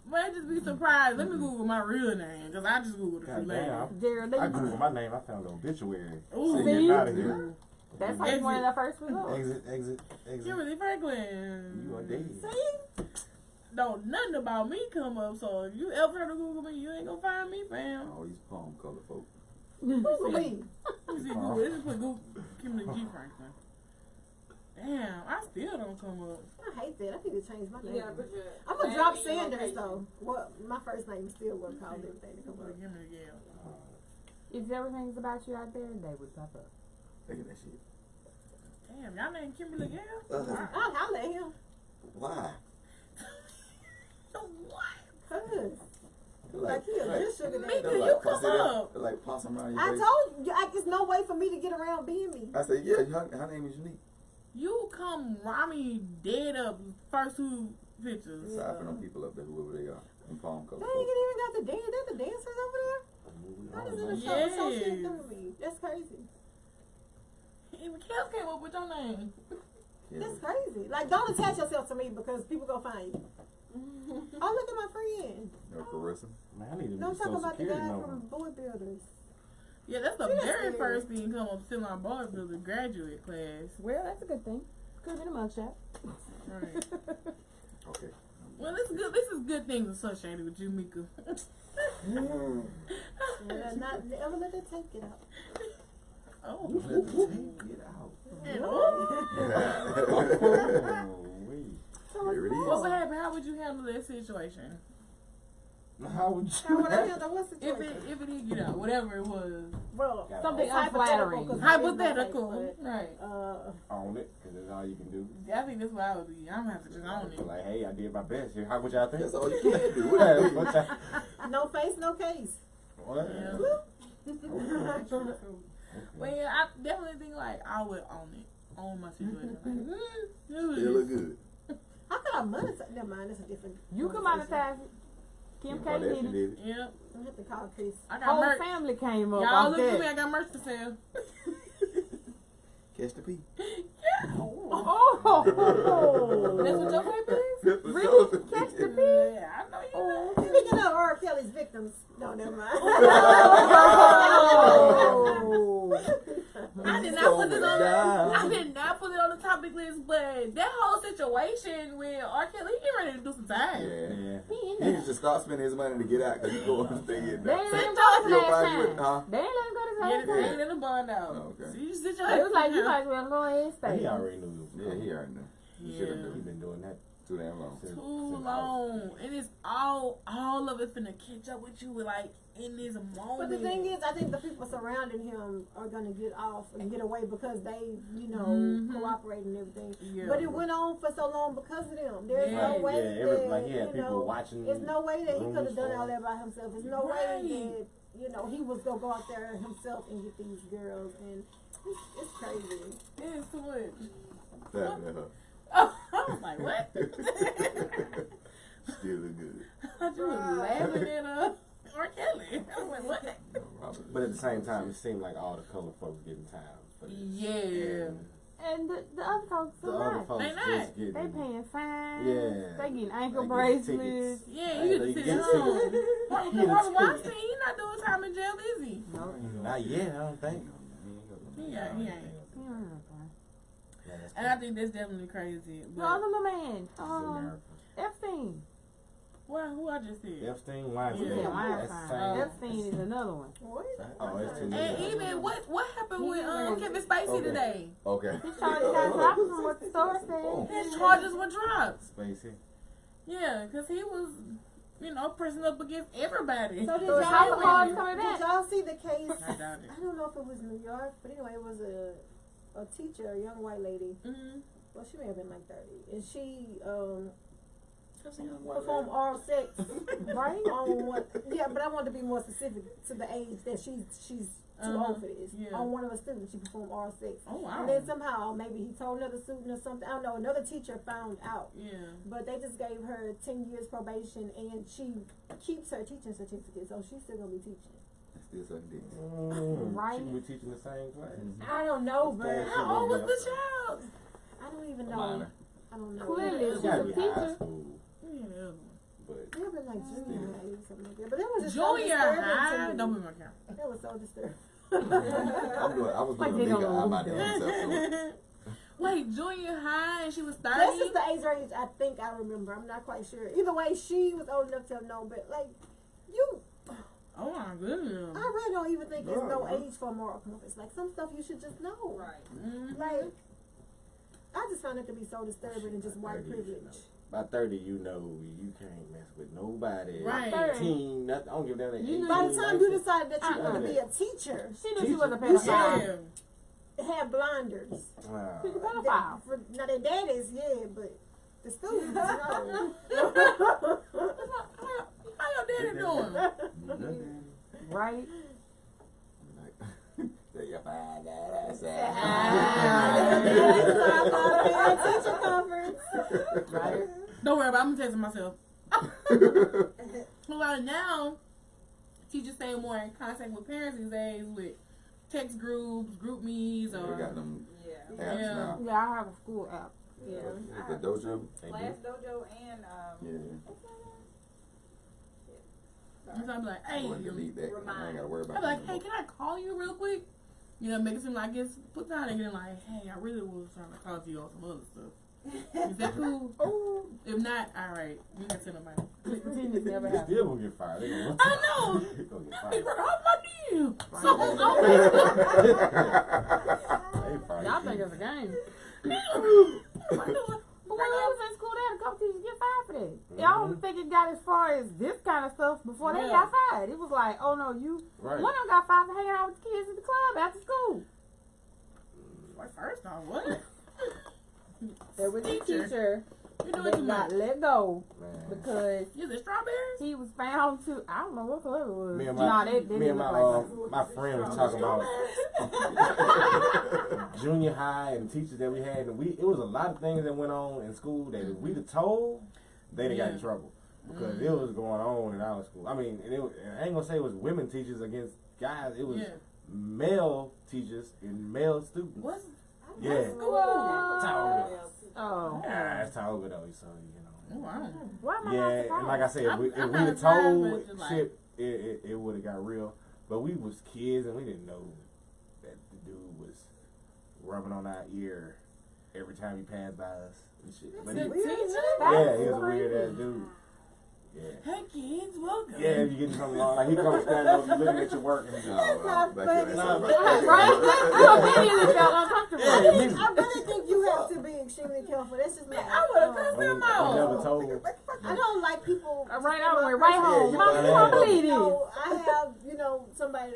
Might just be surprised. Let me Google my real name, because I just Googled a few God names. damn. Geraldine. I Googled my name. I found the obituary. Ooh, So see? getting out of here. That's like one of the first results. Exit. Kimberly Franklin. You are dead. See? Don't nothing about me come up, so if you ever try to Google me, you ain't gonna find me, fam. All these palm color folk. Google me. Let me see Google. Let's put Google Kimberly G. Franklin. Damn, I still don't come up. I hate that. I need to change my name. Yeah, but I'm gonna drop Sanders though. Well, my first name still won't call everything to come up. Kimberly Gale. If everything's about you out there, they would pop up. Look at that shit. Damn, y'all named Kimberly Gale? I'll holler at him. Why? What? Cause like he a good sugar Me daddy. too. You come up. Like possum around your I face. told you, there's no way for me to get around being me. I said, yeah, her name is unique. You come Rami dead up first two pictures. Aside from them people up there, whoever they are, in palm color They folk. ain't even got the dance. They're the dancers over there. How does it Yes. associate them with me? That's crazy. Even Kev came up with your name. Yeah. That's crazy. Like, don't attach yourself to me because people go find you. Oh, look at my friend. No, Carissa. Man, I need to Don't do talk social about the security guy number. from Boy Builders. Yeah, that's the That's very scary. first thing come up still in our bodybuilder graduate class. Well, that's a good thing. Could have been a mugshot. Right. Okay. Well, this is good. This is good things associated with you, Mika. Not ever let that tape get out. Oh. Let the tape get out. And oh. Here it What would is. happen? How would you handle that situation? How would How would I you? handle what If situation? it did get out, whatever it was. Well, Something it's hypothetical, unflattering. 'cause Hypothetical. it's not Right. fake, but, Own it, because that's all you can do. I think that's what I would do. I'm gonna have to just own it. Like, hey, I did my best here. How would y'all think? That's all you can do. What What you y'all- do? no face, no case. What? Yeah. Well, yeah, I definitely think like I would own it, own my situation. Like, It look good. How could I monetize? Never mind, that's a different. You can conversation. monetize it. Kim K Kardashian did it. did it. Yep. I have to call Chris. I got Whole merch. family came up Y'all off look at me. I that. got merch to sell. Catch the pee. Oh! That's what your paper is? Really? Catch the pee? Yeah, I know you. Speaking of R. Kelly's victims, no, never mind. I did not put it on. I did not put it on the topic list, but that whole situation with R. Kelly, he getting ready to do some time. Yeah. Yeah. He needs to stop spending his money to get out because he going to stay in They there. ain't let him go his You'll last find you time. huh? They ain't let him go his Yeah, last they time. ain't in the bond out. Oh, okay. So you sit your It was like, you ass might as well go ahead and stay. He already knew. Yeah, he already knew. He should have Yeah. knew. He been doing that Too damn long. since. too since long. And it's all of it's finna catch up with you like in this moment. But the thing is, I think the people surrounding him are gonna get off and get away because they, cooperate and everything. Yeah. But it went on for so long because of them. There's Yeah. no way Yeah, that, like he had people know, watching. there's no way that he could have rooms done for all him. that by himself. There's no Right. way that, he was gonna go out there himself and get these girls, and it's crazy. It's too much. Laughing at her. Oh, I was like, what? Still look good. I thought you was laughing at R. Kelly. I was like, what? No problem. But at the same time, it seemed like all the color folks getting time for this. Yeah. And the other folks The are other not. folks They not. just getting. They paying fines. Yeah. They getting ankle They getting bracelets. tickets. Yeah, you They get to sit get at home. tickets. Harvey Weinstein, he not doing time in jail, is he? Not yet, I don't think. He ain't. Yeah. And I think that's definitely crazy. The But, other little man, America. Epstein. well, who I just said? Epstein, Weinstein. Yeah, That's the Weinstein. same. Epstein is another one. What? Oh, it's too And many. even what happened He with was- Kevin Spacey Okay. today? Okay. His charges got dropped from what the store Oh. said. His charges were dropped. Spacey. Yeah, because he was, pressing up against everybody. So did So how the y'all, cards did coming back? y'all see the case? I doubt it. I don't know if it was New York, but anyway, it was a teacher, a young white lady. Mm-hmm. Well, she may have been like 30, and she performed oral sex Right? on what? Yeah, but I want to be more specific to the age that she's too old for this. Yeah. On one of the students, she performed oral sex. Oh wow. And then somehow, maybe he told another student or something. I don't know. Another teacher found out. Yeah. But they just gave her 10 years probation, and she keeps her teaching certificate, so she's still gonna be teaching. Still sucking dick. Right. She be teaching the same class. I don't know, but How old was the child? I don't even know. Minor. I don't know. Clearly, It's she's gotta a be high teacher. school, Yeah. but It would been like junior high or something like that. But that was just so Junior disturbing high. to me. Don't be my camera. That was so disturbing. I was Like doing they a nigga don't eye my know. damn self. So Wait, junior high and she was 30? That's just the age range I think I remember. I'm not quite sure. Either way, she was old enough to have known, but like, you, Oh my goodness. I really don't even think there's no Yeah. age for moral compass. Like, some stuff you should just know. Right. Mhm. Like, I just found it to be so disturbing and just white privilege. by 30, you know you can't mess with nobody. Right. 18, nothing. I don't give a damn. You know- By the time you decided that you Uh-uh. wanted to be a teacher, She knew she was a You pedophile. Yeah. have blinders. She's a pedophile. Now their daddies, yeah, but the students, no. How your daddy doing? Right? Say you find that ass Teacher conference. Right. Don't worry about it, I'm texting myself. Well, now, teachers stay more in contact with parents these days with text groups, group me's, We or... got them Yeah. apps Yeah. now. Yeah, I have a school app. Yeah. The dojo. Class Dojo and Yeah. So I'm like, I hey, want to delete that. I ain't gotta worry about I'm like, that hey, no can I call you real quick? You know, make it seem like it's put down and get like, hey, I really was trying to talk to you on some other stuff. Is that cool? Oh, If not, alright, you can send them money. Christine never They happened. still gonna get fired. They gonna, I know. they gonna get I need fired. to off my deal. So, They fired. Y'all think it's a game. I'm But when I was in school, they had a couple teachers get fired for that. Y'all don't think it got as far as this kind of stuff before they Yeah. got fired. It was like, oh no, Right. one of them got fired for hanging out with the kids at the club after school. like, first off, what? There was a teacher You doing that too got much. let go Man. because Is it strawberries? he was found to, I don't know what color it was. Me and Nah, my, they me didn't and look my, like my friend was talking about junior high and teachers that we had, and it was a lot of things that went on in school that if we'd have told, they'd have got in trouble because it was going on in our school. I mean, and I ain't gonna say it was women teachers against guys. It was Yeah. male teachers and male students. What's Yeah. What? Tauga. Oh. Yeah, that's Tauga though. So you know. Oh, wow. Why am I Yeah, not and like I said, if I'm we'd not have surprised, told but it's like- shit, it would have got real. But we was kids and we didn't know that the dude was rubbing on our ear every time he passed by us and shit. But he, Teacher? yeah, he was a weird ass dude. Yeah. Hey, kids, welcome. Yeah, if you get something wrong, like he comes standing over, you looking at your work and No, not back funny. your ass Nah, up. but- Right? I immediately felt uncomfortable. I really think you have to be extremely careful. That's just my. I would have cussed we him never out. told. I don't like people. Right on, went right home. Yeah, Mom, you you don't believe You this. know, I have, somebody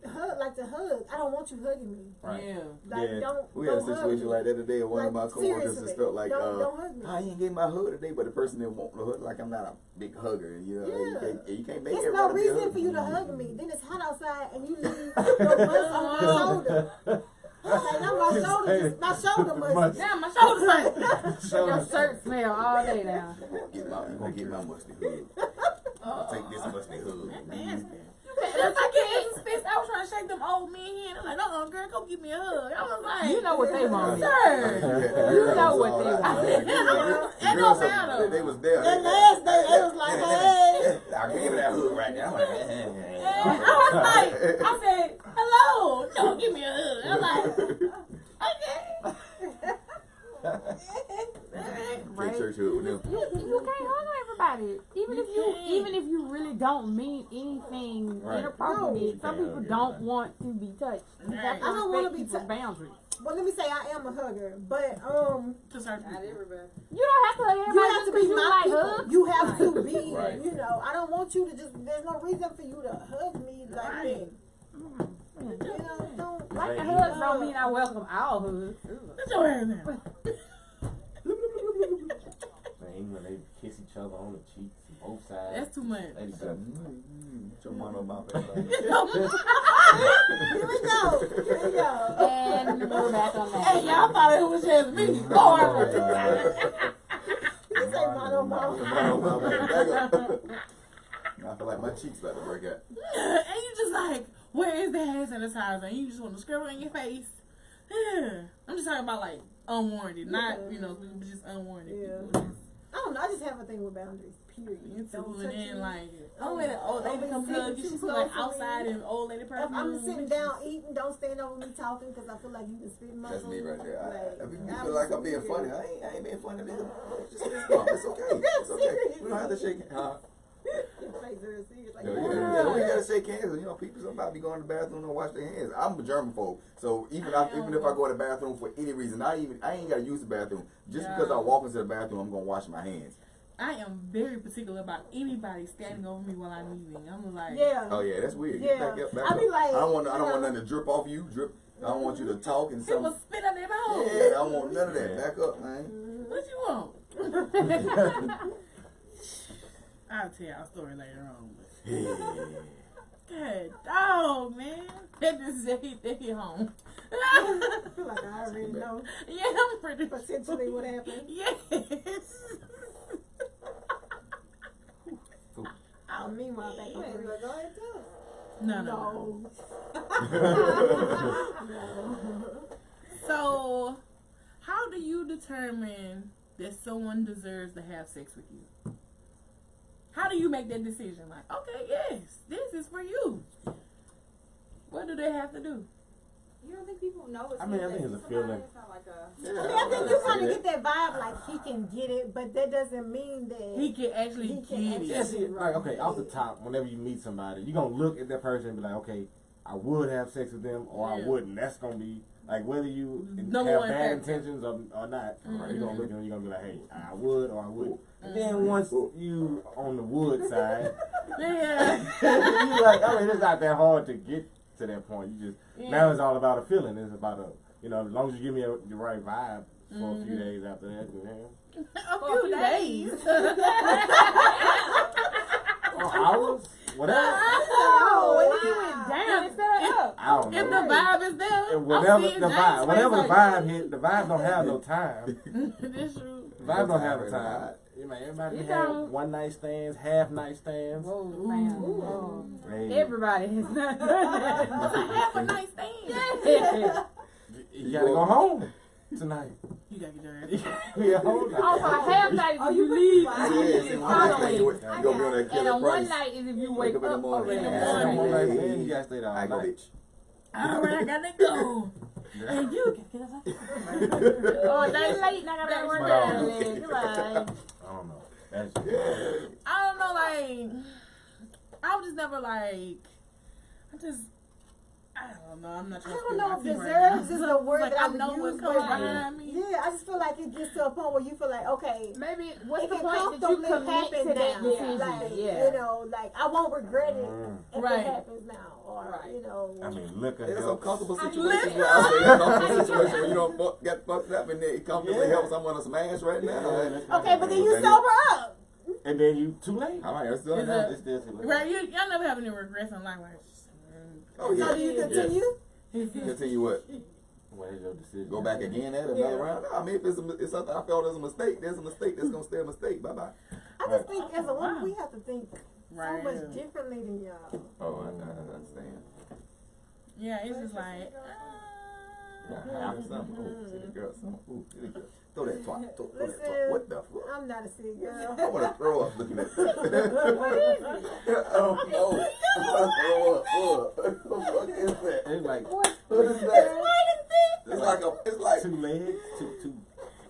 that like to hug. I don't want you hugging me. Right. Yeah. Like, Yeah. don't. We had a don't hug situation me. like that today. One of my Like, coworkers seriously, just felt like, don't hug me. I ain't getting my hug today, but the person didn't want the hug. Like, I'm not a big hugger, you know. Yeah. You can't make There's no everybody be a reason hugger. for you to hug me. Then it's hot outside and you leave your bust on my shoulder. Like, now my shoulder must. Damn, my shoulders hurt. Your shirt smell all day now. I get my musty hug. I'll take this musty hug. Nasty. That's like getting spits. I was trying to shake them old men here. They're like, no, girl, come give me a hug. I was like, You know what they want. sir. You know what they want. It don't matter. They was there. The last day, they was like, hey. I gave her that hug right now. I'm like, And I was like, I said, hello. No, give me a hug. I'm like, okay. Take church hood with them. You can't hug everybody. Even if you really don't mean anything Right. inappropriate, some No. people don't want to be touched. You have to I don't wanna respect be people's touched. boundaries. Well, let me say I am a hugger, but To certain Not people. everybody. You don't have to hug you everybody have just to because be you my like people. hugs. You have to be, Right. I don't want you to just. There's no reason for you to hug me like that. Don't. Like the hugs don't mean I welcome all hugs. Get your hands down. Man, when they kiss each other on the cheeks, both sides. That's too much. They Shut your mama mouth. Here we go. And we're back on that. Hey, y'all thought it was just me. Horrible. You say mono mouth. I feel like my cheeks about to break out. And you just like, where is the hand sanitizer? And you just want to scrub it in your face. I'm just talking about like unwarranted, not just unwarranted. Yeah. People. I don't know. I just have a thing with boundaries. Period. You Don't two touch and then me. like, let the old lady come hug you. She's like outside in old lady If perfume. I'm sitting down eating, don't stand over me talking because I feel like you can spit in my That's me food. right there. Like, I feel like I'm being funny. I ain't being funny. Nigga. Just it's okay. It's okay. We don't have to shake hands. Like, very serious. Like, Yeah, we gotta shake hands. People somebody be going to the bathroom and wash their hands. I'm a germaphobe, so even if I go to the bathroom for any reason, I ain't gotta use the bathroom. Just because I walk into the bathroom, I'm gonna wash my hands. I am very particular about anybody standing over me while I'm eating. I'm like, yeah. Oh yeah, that's weird. Yeah. Back up. I be like, I don't want nothing to drip off you. I don't want you to talk and people something. spit on their mouth. Yeah, I don't want none of that. Back up, man. What you want? I'll tell y'all a story later on. Good dog, man. That just they home. I feel like I already know Yeah, I'm pretty potentially what happened. Yes. Meanwhile, back on three. No. So, how do you determine that someone deserves to have sex with you? How do you make that decision? Like, okay, yes, this is for you. What do they have to do? You don't think people know it's I mean, I think it's a feeling. It's not like a... I think you kind of get that vibe like he can get it, but that doesn't mean that He can actually He get can it. actually- Yeah, see, like, okay, off the top, whenever you meet somebody, you're going to look at that person and be like, okay, I would have sex with them or I Yeah. wouldn't. That's going to be, like, whether you Number have one bad factor. intentions or not, you're going to look at them, you're going to be like, hey, I would or I wouldn't. And Mm-hmm. then once you on the wood side, Yeah. you're like, I mean, it's not that hard to get to that point. You just, Yeah. now it's all about a feeling. It's about as long as you give me the right vibe for a few days after that, A few days. or hours, whatever. Oh, when you went down instead of up. I don't know. If the vibe is there, And whatever I'm seeing the James vibe, face whatever the like, vibe hit, the vibe don't have no time. That's true. The vibe don't have no time. Everybody You can have don't. one night stands, half night stands. Whoa, man. Whoa. Hey, Everybody has not done that. What's a half a night stand? you gotta go home tonight. You gotta get your ass. We at home. Also, a half night is if you leave. Yeah, see, one night stand, you gonna be on that And killer on one price. night is if you Wake wake up in the up morning. already. Yeah. One Right. night stand, you gotta stay there all I go, night. bitch. All right, I gotta go. And you can get us. Oh, they late, and I gotta run down. Goodbye. I don't know. That's I don't know, like, I was just never like, I don't know, I'm not I trying to don't know if spit my tea right deserves now. is the word Like, that I I would know use, what's but coming like, behind me. yeah, I just feel like it gets to a point where you feel like, okay, Maybe what's it the can point that you comfortably commit happen to that now. decision? Like, Yeah. like I won't regret it if Right. it happens now, or I mean, liquor There's some helps. comfortable I situations live- where I say that comfortable situation where you don't get fucked up and it comfortably Yeah. help someone to smash right now. Okay, but then you sober up. And then you too late. All right, let's do it Is now. it- It's still too late. Right, y'all never have any regrets in life, like, Oh So yeah. do you continue? Continue what? What is your decision? Go back again at it another round? I mean, if it's something I felt is a mistake, there's a mistake that's gonna stay a mistake. Bye bye. I just think as a woman we have to think so Right. much differently than y'all. Oh, I understand. yeah, it's just like, Half of something. Ooh, see the girl. Ooh, see the girl. Throw that twat. Throw that Listen. twat. What the fuck? I'm not a city girl. I want to throw up looking at that. I don't know. I want to throw up. What the fuck is that? It's like What is that? It's like two legs, two.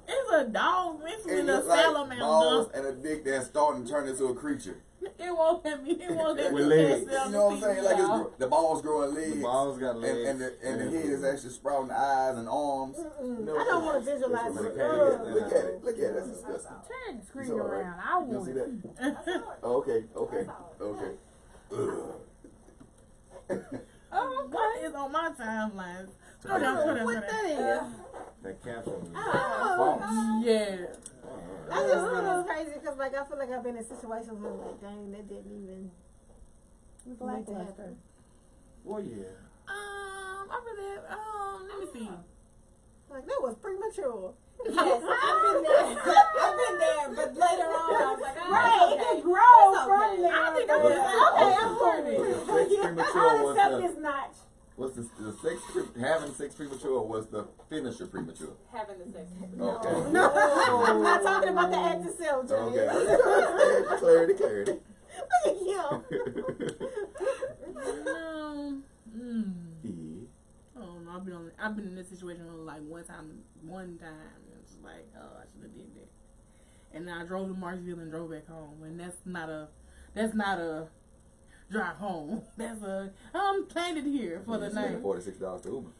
it's a dog mixed with a it's like salamander. balls and a dick that's starting to turn into a creature. It won't let me. It won't let With me. legs. cast it on You know what I'm the saying? TV, Like y'all. the balls growing legs. The balls got legs. And the head is actually sprouting eyes and arms. I don't want to visualize Look it. at it. Look at it. Look at it. That's disgusting. Turn the screen It's all right. around. I You don't want see it. that? Oh, okay. Oh, what is on my timeline? Scroll down. That capsule. Oh. Yeah. I just think it's crazy because, like, I feel like I've been in situations where, like, dang, that didn't even need to happen. Well, yeah. I really, let me see. Like, that was premature. Yes, I've been there, but later on I was like, oh, Right, okay. it grows It's from okay. there. I think I'm Okay, just- I'm for it. Sex premature I'll was accept the this notch. was having sex premature was the finisher premature. Having the sex. Okay. No, I'm not talking about the act itself, Jay. Okay. Clarity. Look at him. No. Yeah. Oh no, I've been in this situation like one time, and it's just like, oh, I should have did that. And then I drove to Marshville and drove back home, and that's not a drive home. That's I'm planted here for the night. $46 for Uber.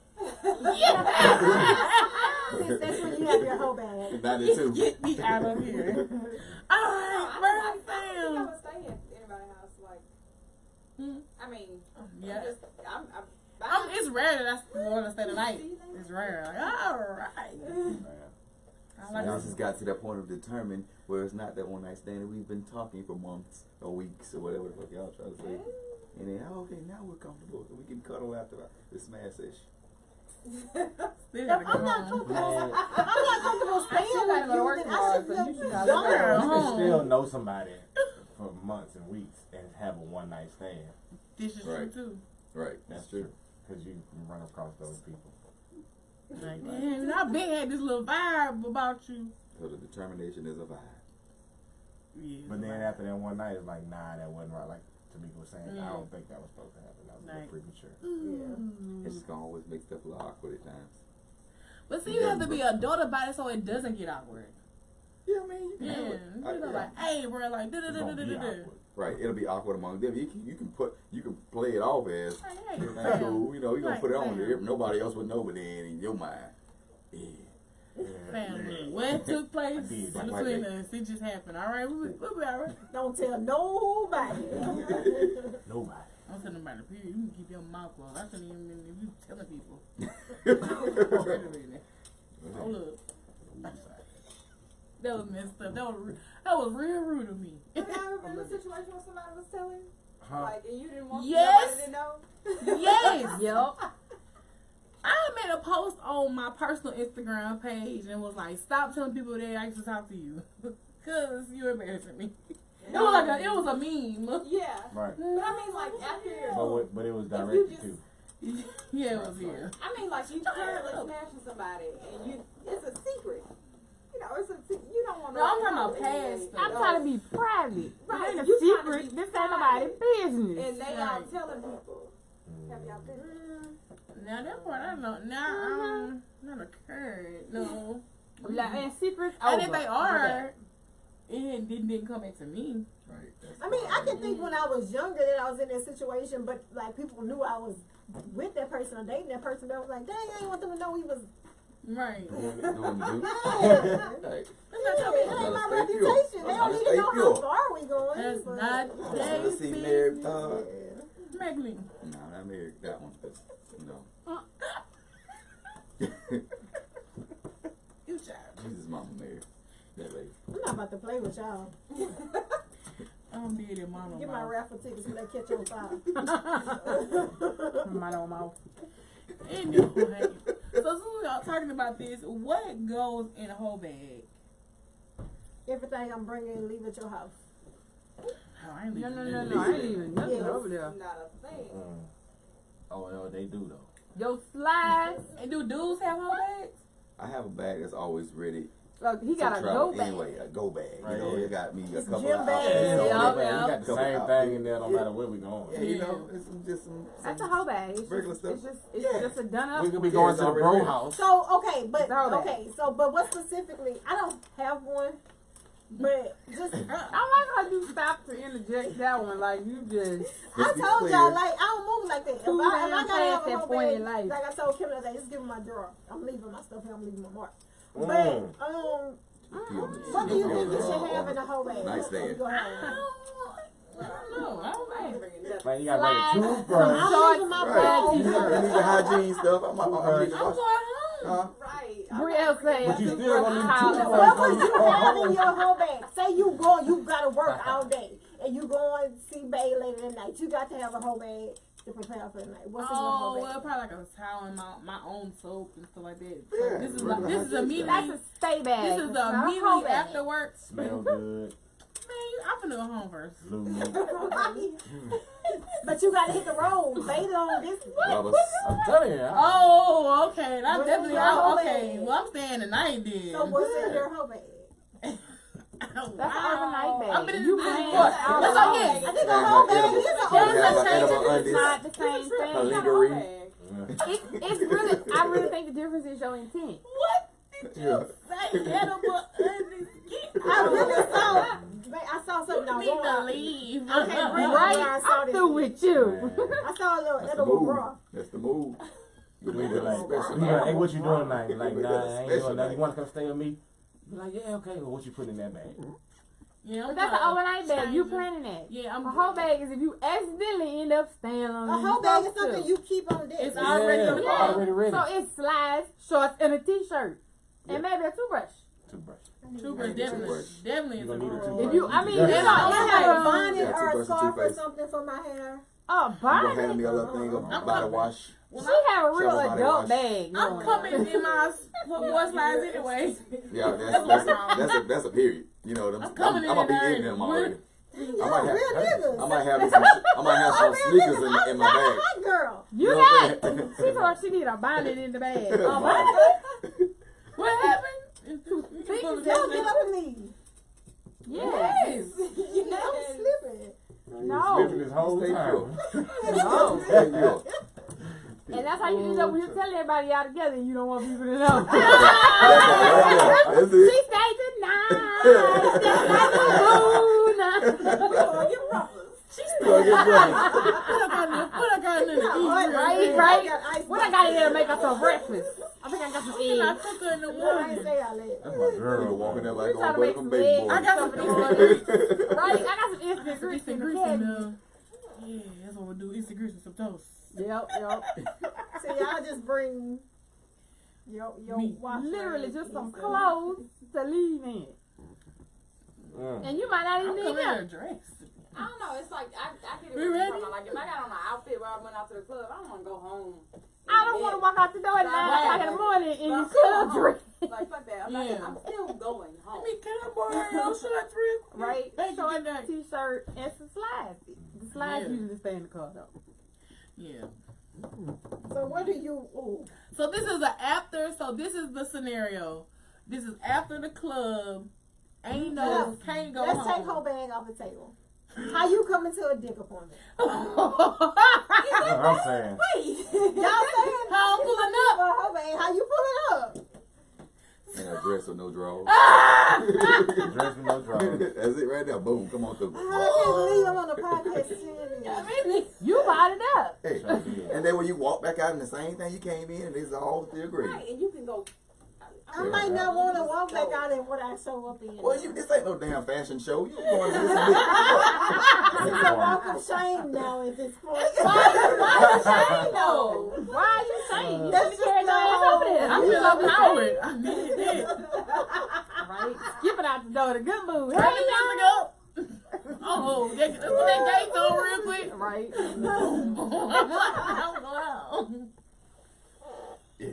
That's when you have your whole bag. 92. Get me out of here. All right, I Bird think I Fam. would stay at anybody's house. Like, I mean, Yeah. I'm It's rare that I want to stay the night. It's rare. Like, all right. I like Now it. it's just got to that point of determined where it's not that one night stand and we've been talking for months or weeks or whatever the fuck y'all try to say. And then, okay, now we're comfortable. So we can cuddle after the smash session. They gotta go I'm not home. comfortable. I'm not comfortable staying with gotta go to you. work Then tomorrow, I should so you should just not go. go. You can home. still know somebody for months and weeks and have a one night stand. This is true Right. too. Right. That's true. Because you can run across those people. Like, damn, I've been had this little vibe about you. So the determination is a vibe. Yeah. But then after that one night, it's like, nah, that wasn't right. Like Tamika was saying, I Mm. don't think that was supposed to happen. That was a Right. little premature. It's just gonna always make stuff a little awkward at times. But see, you have to be adult about it so it doesn't get awkward. Yeah, I mean, you can Yeah, handle it. you know, like, hey, bro, like, It's gonna be da-da-da-da-da-da. awkward. Right, it'll be awkward among them. You can play it off as Like, hey, that's fam. cool. You know, you're gonna Right, put it on fam. there. Nobody else would know, but then in your mind, yeah. Family. What took place I did that. between us, it just happened. All right, we'll be all right. Don't tell nobody. Nobody. I'm telling nobody, period. You can keep your mouth closed. I shouldn't even been if you telling people. Wait a minute. Hold up. That was messed up. That was real rude of me. Have you ever been in a situation where somebody was telling? Huh? Like, and you didn't want Yes. nobody to know? Yes. Yep. I made a post on my personal Instagram page and was like, "Stop telling people that I used to talk to you, cause you're embarrassing me." It was a meme. Yeah. Right. But I mean, like, after But it was If you directed just- to. Yeah, it was here. I mean, like, you currently smashing somebody, and it's a secret. You know, you don't want to. No, I'm talking about past stuff. I'm trying to be private. Right, It ain't a you trying to secret. be This ain't private. nobody's business. And they Right. out telling people. Have y'all been? Now that part I don't know. Now not occurred. No. Like, and secrets And over. if they are, it didn't come back to me. Right. That's I mean, I fine. can think when I was younger that I was in that situation, but like people knew I was with that person or dating that person. That was like, dang, I didn't want them to know we was. Right. Doing the do. Yeah. Right. It ain't my Stay pure. reputation. They don't need to Stay know how pure. far we going. That's but- not Let's see, Daisy. married. Magdalene. No, not married. That one. That's, no. You child. Jesus, mama married. That lady. I'm not about to play with y'all. I don't be their mama. Get my raffle tickets when they catch you on fire. My own mouth. Anyway, so since we are talking about this, what goes in a whole bag? Everything I'm bringing and leave at your house. Oh, I ain't No, leaving no, that. no, no. I ain't even nothing Yes. over there. Not a thing. Oh, well, they do though. Yo, slides. And do dudes have whole bags? I have a bag that's always ready Look, he to got a travel go bag. anyway. A go bag. Right, You know, yeah. it got me a It's couple gym of bags. outfits. Yeah, You got yeah. the same thing in there no matter where we going. Yeah, you know, it's just some That's a whole bag. It's regular just, stuff. it's just a done up. We could be going to the already bro ready. house. So okay, but Throwback. but what specifically? I don't have one, but just I like how you stop to interject that one. Like you just. I Let's be told clear. y'all like I don't move like that. If Too I damn gotta past have a that whole point bag, in life. like I told Kim today, just give me my drawer. I'm leaving my stuff here. I'm leaving my mark. Mm. But what do you think you should have in a whole bag? Nice What you stand. gonna I have? don't know. I don't I ain't know. bringing nothing. Man, you got to bring a Slides. toothbrush. I'm leaving my Right. bag. You need the hygiene stuff. I need to I'm wash. going home. Huh? Right. Brielle said, But you still toothbrush gonna need towel, toothbrush. What would and you have in your whole bag? Say you gotta work all day, and you going to see Bay later at night. You got to have a whole bag to prepare for the night. What's in your Oh, whole well, bag? probably like a towel and my own soap and stuff like that. Yeah, This is regular this is hot immediately. That's a stay bag. This is It's not a whole immediately bag. after work. Smell good. Man, I'm gonna go home first. Lube. But you gotta hit the road. Bay on this. Rubbers. I'm telling you. Oh, okay. That's What's definitely in your whole okay. bag? Well, I'm staying the night then. So what's in your whole bag? Wow. That's an overnight bag. I've been in You this plan before. all That's along. like yes. I think a whole bag is a You whole have bag. an edible It's undies. not the same thing. Polygamy. It's really, I really think the difference is your intent. What did you Yeah. say? Edible undies. I really saw. I saw something You on need to Walmart. leave. I can't breathe. Right? I saw I'm this. through with you. I saw a little That's the edible move. bra. That's the move. You We do be that like, special we be like, hey, night. what you doing tonight? Like, We nah, do I that ain't special doing nothing. night. You want to come stay with me? Be like, yeah, okay. Well, what you put in that bag? Yeah, But that's an overnight bag. You planning that. Yeah, I'm A whole bag is if you accidentally end up staying on A whole bag is something you keep on deck. It's already Yeah, on the Yeah. already ready. So it's slides, shorts, and a t-shirt. Yeah. And maybe a toothbrush. Toothbrush. Toothbrush, Yeah, definitely. toothbrush. Definitely You is gonna need a a toothbrush. If you, I mean, Yeah. you I know, have a it's bonnet Yeah, or a toothbrush and scarf or toothpaste. something for my hair. a You gonna hand bonnet. me a little thing of I'm body coming. wash? Well, She have a real Shower body adult wash. bag. I'm going coming on. in my boy slides anyway. Yeah, that's a period. You know, I'm coming I'm gonna be in in there. them already. You're I might a real have nigga. I might have some sneakers in my bag. Hot girl. You know got. what I'm saying? She told her she need a bonnet in the bag. A Bonnet. bonnet? What happened? Don't get up and leave. Yes. I'm slipping. No. Living this whole Stay time. No. There you go. And that's how you end up when you tell everybody y'all together and you don't want people to know. That's She it. stayed the night. Just like a moon. Gonna get ready. What I got in the eat? Right. What I got in there to make us some breakfast? I think I got some Can I eggs. cook her in the I ain't morning? say all that. That's my Girl girl. walking there We like trying going to make to some baby eggs. boy. I got some Right. I got some instant Some grease in instant the grease in cabinet. there. Yeah, that's what we'll do. Instant grease and some toast. Yep. So y'all just bring your Me. wash. Literally just some clothes to leave in. And you might not I'm even need coming in a them. dress. I don't know. It's like I get it. We what you're ready? talking about. Like if I got on an outfit where I went out to the club, I don't want to go home. I don't want to walk out the door at 9 o'clock in the morning in your club dress. Like fuck that. Yeah. I'm still going home. Let me can I borrow your shorts real quick? Right? Thank you. Short Good night. t-shirt and some slides. The slides Yeah. usually stay in the car though. Yeah. So what do you? Ooh. So this is a after. So this is the scenario. This is after the club. Ain't no, can't go Let's home. take whole bag off the table. How you coming to a dick appointment? I'm saying. Wait, y'all saying How I'm pulling up? for a whole bag? How you pulling up? In a dress with no drawers. Dress with no drawers. That's it right there. Boom. Come on through. I can't believe I'm on the podcast saying this. You bought it up. Hey, and then when you walk back out in the same thing you came in, and it's all still great. Right, and you can go. I might not want to walk back out in what I show up in. Well, this ain't no damn fashion show. You going to this It's a walk of shame now at this point. Why you saying though? Why are you saying? You That's should carry just your ass over there. I feel empowered. I needed it. Right? Skipping out the door, the good mood. Hey, Hey, years ago. Oh, let's put that gate on real quick. right? I'm going out. Yeah.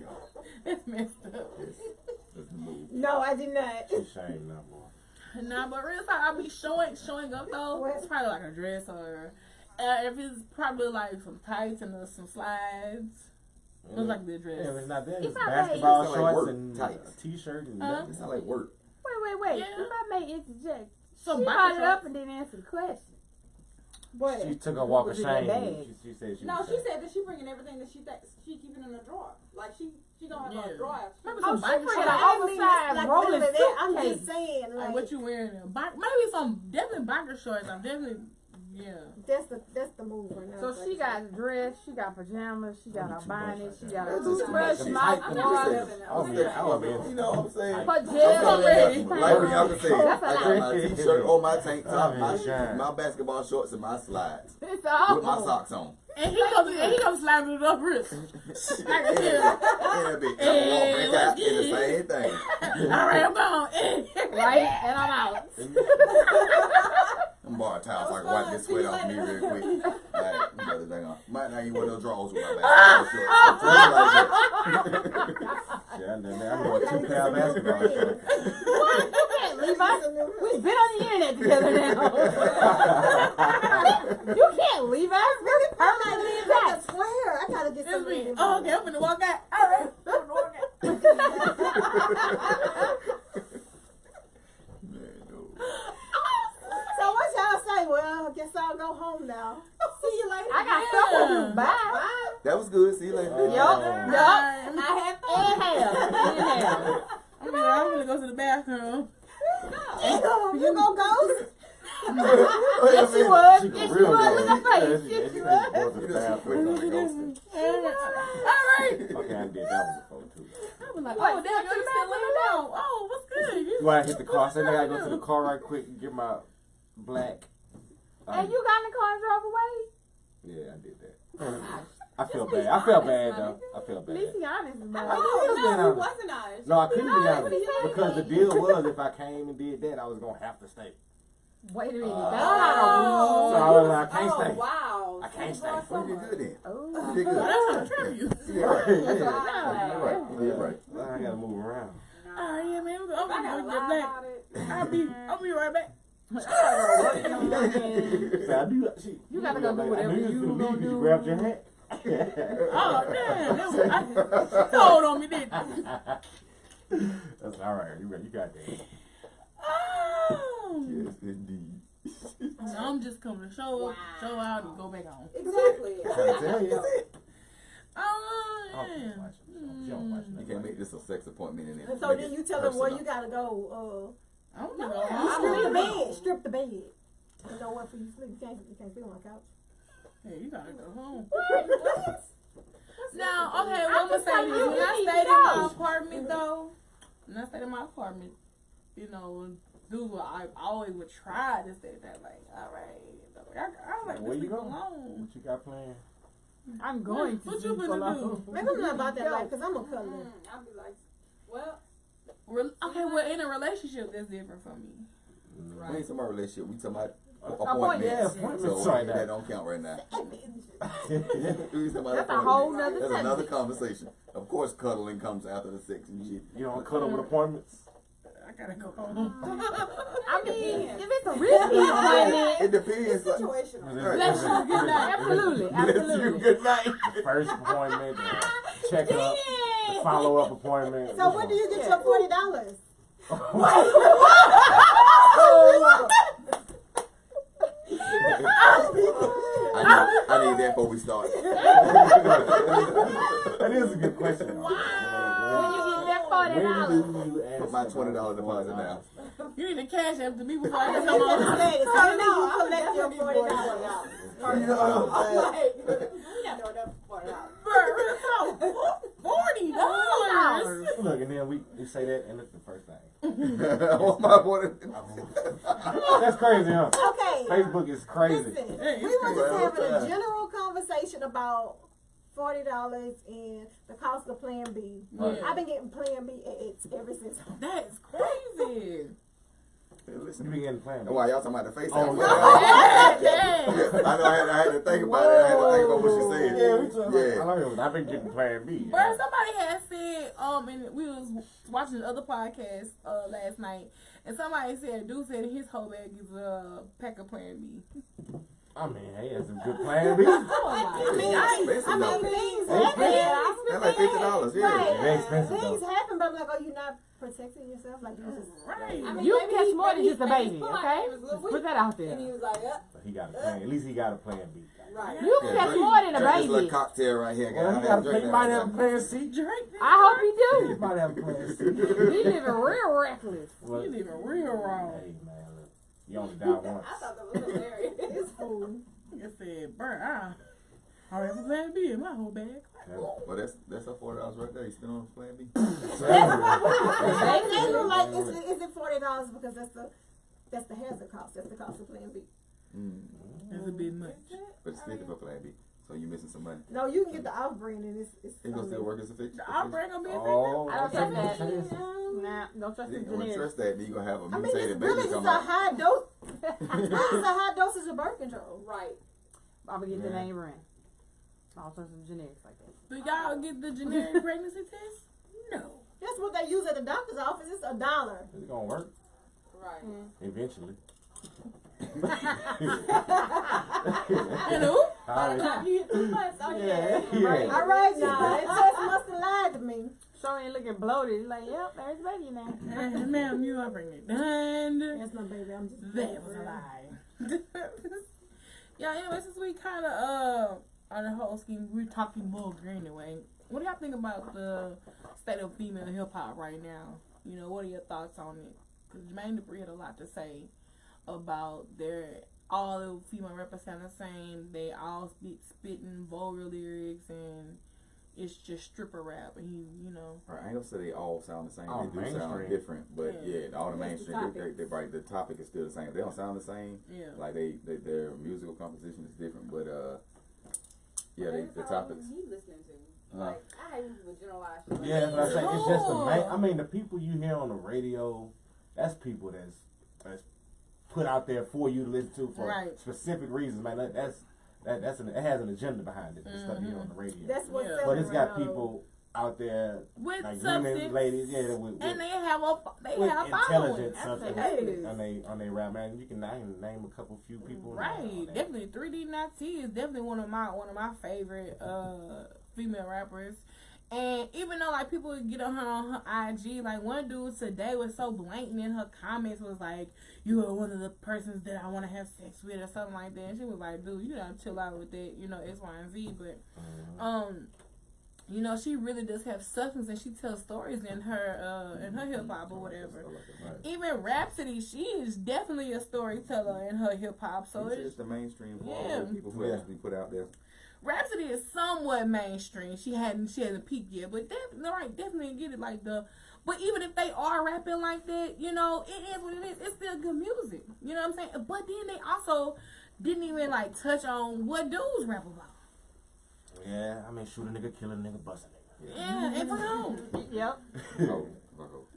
It's messed up. That's the move. No, I did not. She's shame now, boy. Nah, but real talk, I'll be showing up though. It's probably like a dress or if it's probably like some tights and some slides. It was like the dress. Yeah, if it's not there, If it's I basketball made- It's like shorts work and tights. a t-shirt and Huh? nothing. It's not like work. Wait. Yeah. If I may interject, Some she biker brought it up shorts. and didn't answer the question. But She took a walk of was in that shame. bag? She said she No, was she sad. said that she bringing everything that she keeping in a drawer. Like she don't have Yeah. a drawer. Maybe Oh, some she biker bringing shorts. an oversized like, rolling wait a minute, I'm suitcase. just saying, Like like, what you wearing? Maybe some definitely biker shorts. I'm definitely that's the move right now. So she got a dress, she got pajamas, she got a bonnet, she got a That's just toothbrush, too much. mouthwash, You know what I'm saying? pajamas. ready. Like when y'all can say, That's a I lot. got my t-shirt or my tank top, Oh, yeah. my basketball shorts, and my slides It's with my all. socks on. And he comes slamming it up wrist. Like a kid. And be walk back out in the same thing. All right, I'm gone. Right? And I'm out. I'm borrowing towels so I can wipe this sweat off me real quick. Like, brother, dang on. Might not even wear those drawers with my basketball shirt. Yeah, I know 2 pair of basketball shorts. What? You can't leave us. We've been on the internet together now. You can't leave us. Really permanently I attached. swear, I gotta get It's some. me. Oh, okay, I'm gonna walk out. All right, I'm gonna walk out. So what y'all say? Well, I guess I'll go home now. See you later. I got stuff to do. Bye. Bye. That was good. See you later. Yup. I had fun. Inhale. I'm gonna go to the bathroom. You gonna go? Yes, you would. She Yes, you real would. good. Look at her face. Yeah, Yes, she you said would. go to the bathroom. All right. Okay, I did that one before too. I was like, What, oh, damn, go to you the still bathroom laying down. Oh, what's good? You When I hit the car, I said I gotta go to the car right quick and get my black. And you got in the car and drove away? Yeah, I did that. I feel bad. I felt bad though. I felt At least bad. be honest about it. Oh, no, he wasn't honest. No, I couldn't be What honest he said. because the deal was if I came and did that, I was gonna have to stay. Wait a minute. Oh. That's not a So rule. I was like, I can't Oh, stay. wow. I can't stay. Well, you did good then. Oh. You did good. Oh, that's not true. You. You're right. Yeah, You're right. You're right. Well, I gotta move around. All right, yeah, man. I'm I gonna gotta get lie back. about it. I'll be right back. So I do. You gotta go do whatever I knew you was gonna gonna leave 'cause do. You grabbed your hat. Oh, damn. Told on me, didn't you? That's all right. You got that. Oh. Yes, indeed. No, I'm just coming to show out, and go back home. Exactly. I tell you. Oh, I don't yeah. watch it. She don't watch You nothing. can't make this a sex appointment in it. And so then you tell them where you gotta go. I don't know. Strip the bed. Strip the bed. You know what? For you sleep, you can't sleep on the couch. Hey, you gotta go home. What? Now, okay, I'm well, I'm gonna just say telling this. you, When I you need stayed to in my know. apartment, though, you know, dudes were, I always would try to say that, like, all right. I like Where to you sleep go? alone. What you got planned? I'm going to What you sleep gonna alone. do? Maybe I'm not about that life because I'm a cuddler. I'll be like, well, Okay, well, in a relationship, that's different for me. We ain't talking about relationship. We talking about Appointments. Yeah, appointments. appointments So right that now. don't count right now. We talking about That's a appointments. whole nother That's another subject. conversation. Of course, cuddling comes after the sex and shit. You don't cuddle with appointments? I gotta go home. I mean, if it's a risky appointment, It depends. Like, situational. Bless you, good night. absolutely, bless you. absolutely. Good night. First appointment, check up, follow up appointment. So when do you get your $40? I need that before we start. That is a good question. Though. When you get that $40, When do you ask Put my somebody $20 for deposit $40? now. You need to cash after me before I can Come come on. on, you collect your $40. You know what I'm saying? Like, we not doing that for $40. $40. Look, and then we say that, and that's the first thing. I want my $40. That's crazy, huh? Okay. Facebook is crazy. Listen, Hey, we it's were just crazy. having a general conversation about $40 and the cost of Plan B. Yeah. I've been getting Plan B ads ever since. That's crazy. Hey, You listen. be getting planned. Why y'all talking about the face? Oh, Yeah. I know I had to think about it. I had to think about what she said. Yeah, we talking Yeah. about. I've been getting Plan B. Bro, somebody had said, and we was watching the other podcast last night, and somebody said, dude said his whole bag is a pack of Plan B. I mean, hey, that's a good Plan B. Oh my Expensive, I mean, though. things Hey, happen. That's like $50, yeah. Right. Very expensive, Things though. happen, but I'm like, oh, you're not protecting yourself? Like, you just... Right. I mean, You maybe catch he- more than maybe just a he- maybe baby, he thought okay? he was a little Put weak. that out And he there. was like, He got a plan. At least he got a Plan B. right. You can catch more than a Drink this little baby. cocktail right here. Well, guys. he got a plan. He might have a Plan C. Drink I hope he He do. might have a Plan C. He living real reckless. Well, You living real wrong. Hey, man, look. You only die once. I thought that was hilarious. It's food. I said, burn, I already have a Plan B in my whole bag. Well, that's a $40 right there. You spend on Plan B. They look like, is it $40 because that's the hazard cost. That's the cost of Plan B. That's a bit much. But it's 50 for Plan B. So you missing some money. No, you can get the off-brand and it's It's gonna still work as a fix. I'll bring them in. Oh, I don't okay. trust that. Chance. Nah, don't trust the You don't generic. trust that, then you gonna have a I mean, mutated it's baby really just come a out. high dose. It's a high dosage of birth control. Right. I'm gonna get the Yeah. name brand. All sorts of generics like that. Do y'all get the generic pregnancy test? No. That's what they use at the doctor's office. It's $1. It's gonna work Right. eventually. You know? By the time you hit 2 months, oh Yeah, yeah. yeah. All right, now it just must have lied to me. So ain't looking bloated. Like, yep, there's the baby now. Ma'am, you are pregnant. And That's no baby. I'm just. that was a lie. Yeah, anyway, since we kind of, on the whole scheme, we're talking more anyway. What do y'all think about the state of female hip hop right now? You know, what are your thoughts on it? Because Jermaine Dupri had a lot to say about all the female rappers sound the same. They all spitting vulgar lyrics and it's just stripper rap. And he, you know. Right, I ain't gonna say they all sound the same. All They do sound mainstream. different, but Yeah. yeah, all the Just the mainstream. topic. They right. The topic is still the same. They don't sound the same. Yeah. Like their musical composition is different, but yeah, the topics. You listening to? Uh-huh. Like, I hate when people generalize shit. Yeah, that's what I say. It's just the Cool. I mean, the people you hear on the radio, that's people that's put out there for you to listen to for Right. specific reasons, man. It has an agenda behind it. The stuff you hear on the radio. That's what's Yeah. selling But it's got right now. people out there With like substance. women, ladies, yeah, with And they have a with have following. intelligent substance Absolutely. on they rap, man. I can name a couple few people. Right, on that. definitely 3D Nati is definitely one of my favorite female rappers. And even though like people get on her IG, like one dude today was so blatant in her comments was like, "You are one of the persons that I want to have sex with" or something like that. And she was like, "Dude, you gotta chill out with that, you know, X, Y, and Z." But you know, she really does have substance and she tells stories in her hip hop or whatever. Right. Even Rhapsody, she is definitely a storyteller in her hip hop. So It's it's the mainstream for Yeah. all the people who actually put out there. Rhapsody is somewhat mainstream. She hasn't peaked yet, but definitely get it like the. But even if they are rapping like that, you know, it is what it is. It's still good music. You know what I'm saying? But then they also didn't even like touch on what dudes rap about. Yeah, I mean, shoot a nigga, kill a nigga, bust a nigga. Yeah, and for who? Yep. Oh,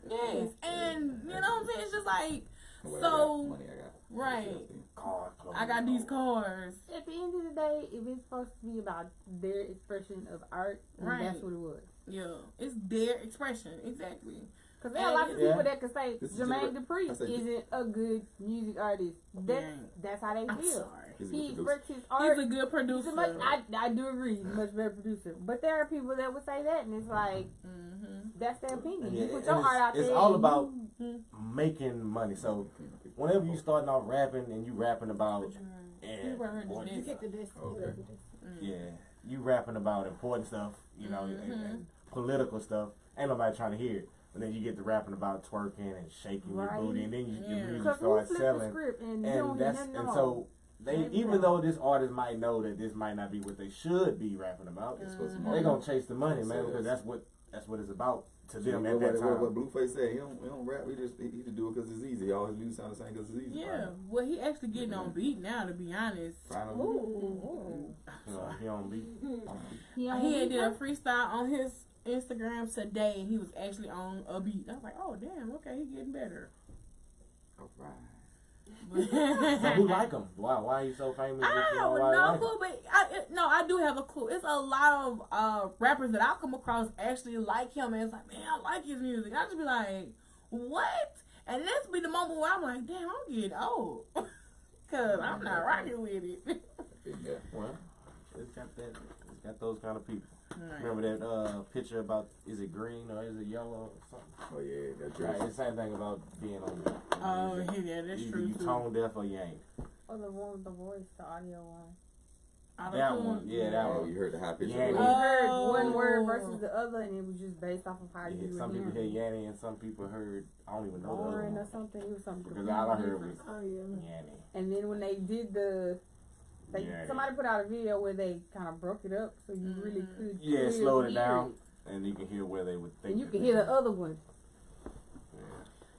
Yes, and you know what I'm saying? It's just like money so. I got. Right. Car, clothes, I got these cars. At the end of the day, if it's supposed to be about their expression of art, then Right. that's what it was. Yeah, it's their expression exactly. Because there are a lot of Yeah. people that can say This is Jermaine different. Dupri I said- isn't a good music artist. That's how they I'm feel. sorry. He's a He good producer. expresses his art. He's a good producer. He's a much, I do agree, he's a much better producer. But there are people that would say that, and it's like, that's their opinion. Yeah, You put and your art out there. it's all and about you- making money. So whenever you starting off rapping and you rapping about You were hurting important- this. Get the disc. Okay. yeah, you rapping about important stuff, you know, and political stuff. Ain't nobody trying to hear it. But then you get to rapping about twerking and shaking your Right. booty, and then your Yeah. music Because we starts flip the selling. script and you And don't hear that's nothing and at so all. they Every even time. though this artist might know that this might not be what they should be rapping about, It's supposed to they be gonna chase the money, man, So because that's what it's about to them at what, that what, what time. Blueface said, he don't rap. He just do it because it's easy. All his music sound the same because it's easy. Yeah, well, he actually getting on beat now, to be honest. Finally. Ooh. You know, he on beat. He on He had beat did a now? freestyle on his Instagram today, and he was actually on a beat. I was like, oh damn, okay, he getting better. All right. So who like him? Why he so famous? I You have know, why no like him? clue, but I do have a clue. It's a lot of rappers that I come across actually like him, and it's like, man, I like his music. I just be like, what? And this be the moment where I'm like, damn, I'm getting old, cause I'm not rocking with it. Yeah. Well, it's got that. It's got those kind of people. Right. Remember that picture about is it green or is it yellow or something? Oh yeah, that Right, dress. it's the same thing about being on. Oh music. yeah, that's Either true you too. tone deaf or you ain't. Oh, the one with the voice, the audio one. That one, yeah, that Oh, one. you heard the high pitch. Yeah. You Oh. heard one word versus the other, and it was just based off of how Yeah, you some were people hearing. heard Yanny and some people heard I don't even know the other Lauren or one. something. It was something. Because all I heard was Oh yeah. Yanny. And then when they did Yeah. somebody put out a video where they kind of broke it up, so you really could. Yeah, clearly slowed it hear down, and you can hear where they would think. And you that can they hear the were. other one.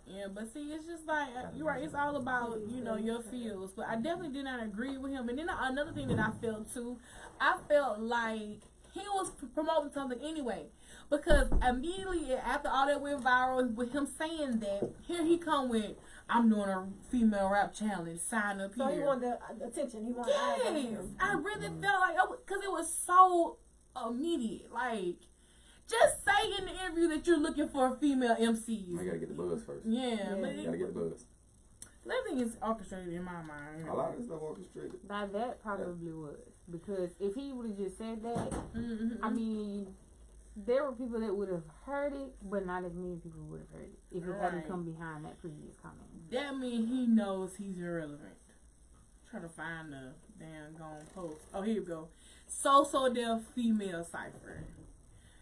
Yeah. Yeah, but see, it's just like you're right. It's all about your feels. But I definitely did not agree with him. And then another thing that I felt too, I felt like he was promoting something anyway, because immediately after all that went viral with him saying that, here he come with, I'm doing a female rap challenge. Sign up here. So he wanted the attention. He wanted eyes on Yes, him. I really felt like because it was so immediate. Like, just say in the interview that you're looking for a female MC. You gotta get the buzz first. Yeah, but You gotta get the buzz. everything is orchestrated in my mind. A lot of this stuff orchestrated. Now that probably was. Because if he would have just said that, I mean, there were people that would have heard it, but not as many people would have heard it if it hadn't come behind that previous comment. That means he knows he's irrelevant. Try to find the damn gone post. Oh, here you go. So their female cipher.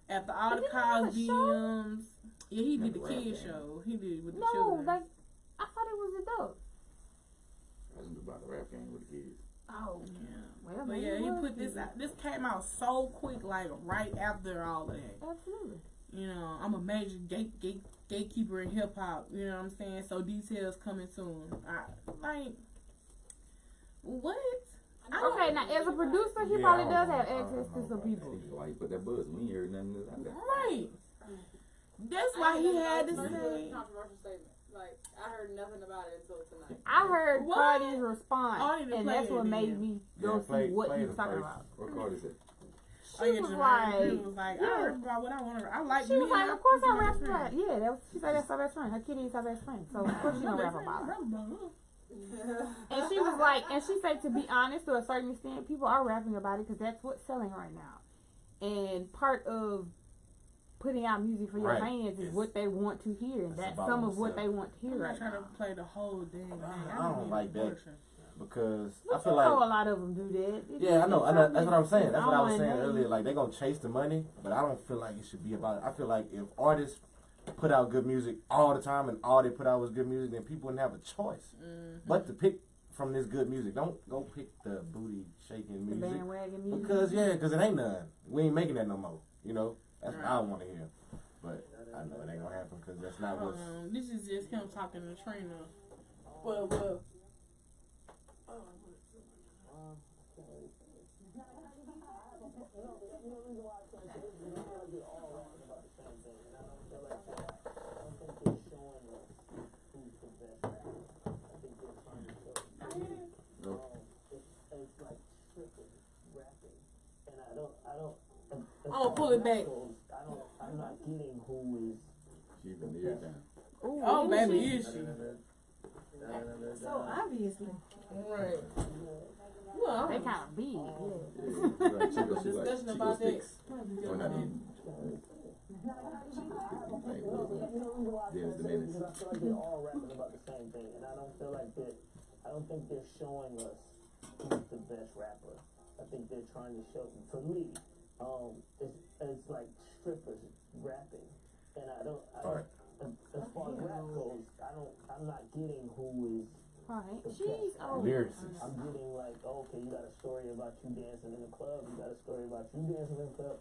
After all the Cosby DMs, yeah, he did the kid show. He did it with the No, children. like, I thought it was adults. That's about the rap game with the kids. Oh, Yeah. well, But maybe yeah, it he was put this out. This came out so quick, like right after all of that. Absolutely. I'm a major gatekeeper in hip hop. You know what I'm saying? So details coming soon. What? Okay, now as a producer, he probably does have access to some people. Why you put that buzz? We ain't heard nothing out there. Right. That's why he had to That's a say. controversial statement. Like, I heard nothing about it until tonight. I heard What? Cardi's response, I didn't and play that's it what then. made me go see what he was talking about. What card is it? She was like, he was like, I heard about what I want to. I like. she was me like, and of course my I rap friend. about it. Yeah, that was, she said that's her best friend. Her kitty is her best friend. So of course she gonna rap about her. And she was like, and she said, to be honest, to a certain extent, people are rapping about it because that's what's selling right now. And part of putting out music for your fans is what they want to hear, and that's some of what they want to hear I'm right not trying now. to play the whole damn thing. I don't like that. Because I But feel you know like, a lot of them do that. yeah, I know. That's what I'm saying. That's what I was saying and earlier. Like, they're going to chase the money, but I don't feel like it should be about it. I feel like if artists put out good music all the time and all they put out was good music, then people wouldn't have a choice but to pick from this good music. Don't go pick the booty shaking the music. bandwagon music. Because it ain't none. We ain't making that no more. You know? That's what I want to hear. But I know it ain't going to happen because that's not what's... This is just him talking to Trina. Well. I'm gonna pull it back. I'm not getting who is. She's been the ear down. Oh, baby, is she? So obviously. Right. Well, They kind of big. Yeah. Yeah, right. Chico discussion Chico about that. sticks. Or not even. Dennis the Menace. I feel like they're all rapping about the same thing, and I don't feel like that. I don't think they're showing us who's the best rapper. I think they're trying to show. For me, it's like strippers rapping, and I don't. As far as rap goes, I'm not getting who is. Right. She's Lyricist. I'm getting like, okay, you got a story about you dancing in the club. You got a story about you dancing in the club.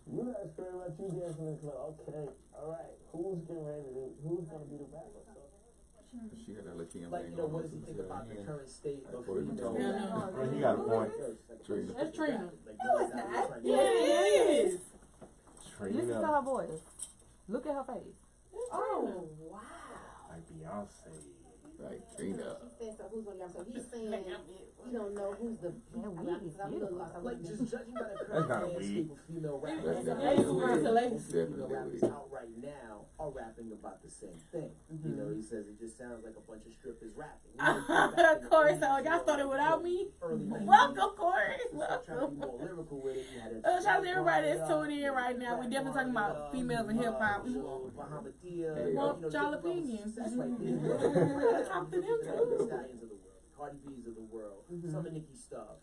You got a story about you dancing in the club. Okay, all right. Who's gonna be the rapper? So, She got that little Kim Like, thing you know, going what on does he since think about the then. current state of Before he female retired. rap? Well, he got a point. Trina. That's Trina. Like, no, it's not. Yeah, it is. Listen to Trina. her voice. Look at her face. Oh, wow. Like Beyonce. Like Trina. Saying so who's gonna so he's saying you don't know who's the That wig is beautiful. Like, just judging by the That's current not a landscape of female rap, That's definitely female definitely rappers weird. out right now are rapping about the same thing. You know, he says it just sounds like a bunch of strippers rapping. Corey, so y'all started without me. Welcome, Corey. Welcome. Shout out to everybody that's tuning in right now. We definitely talking about females in hip hop. We want y'all opinions. That's right there. Talk to them too. Stallions of the world, Cardi B's of the world, some of Nicki stuff.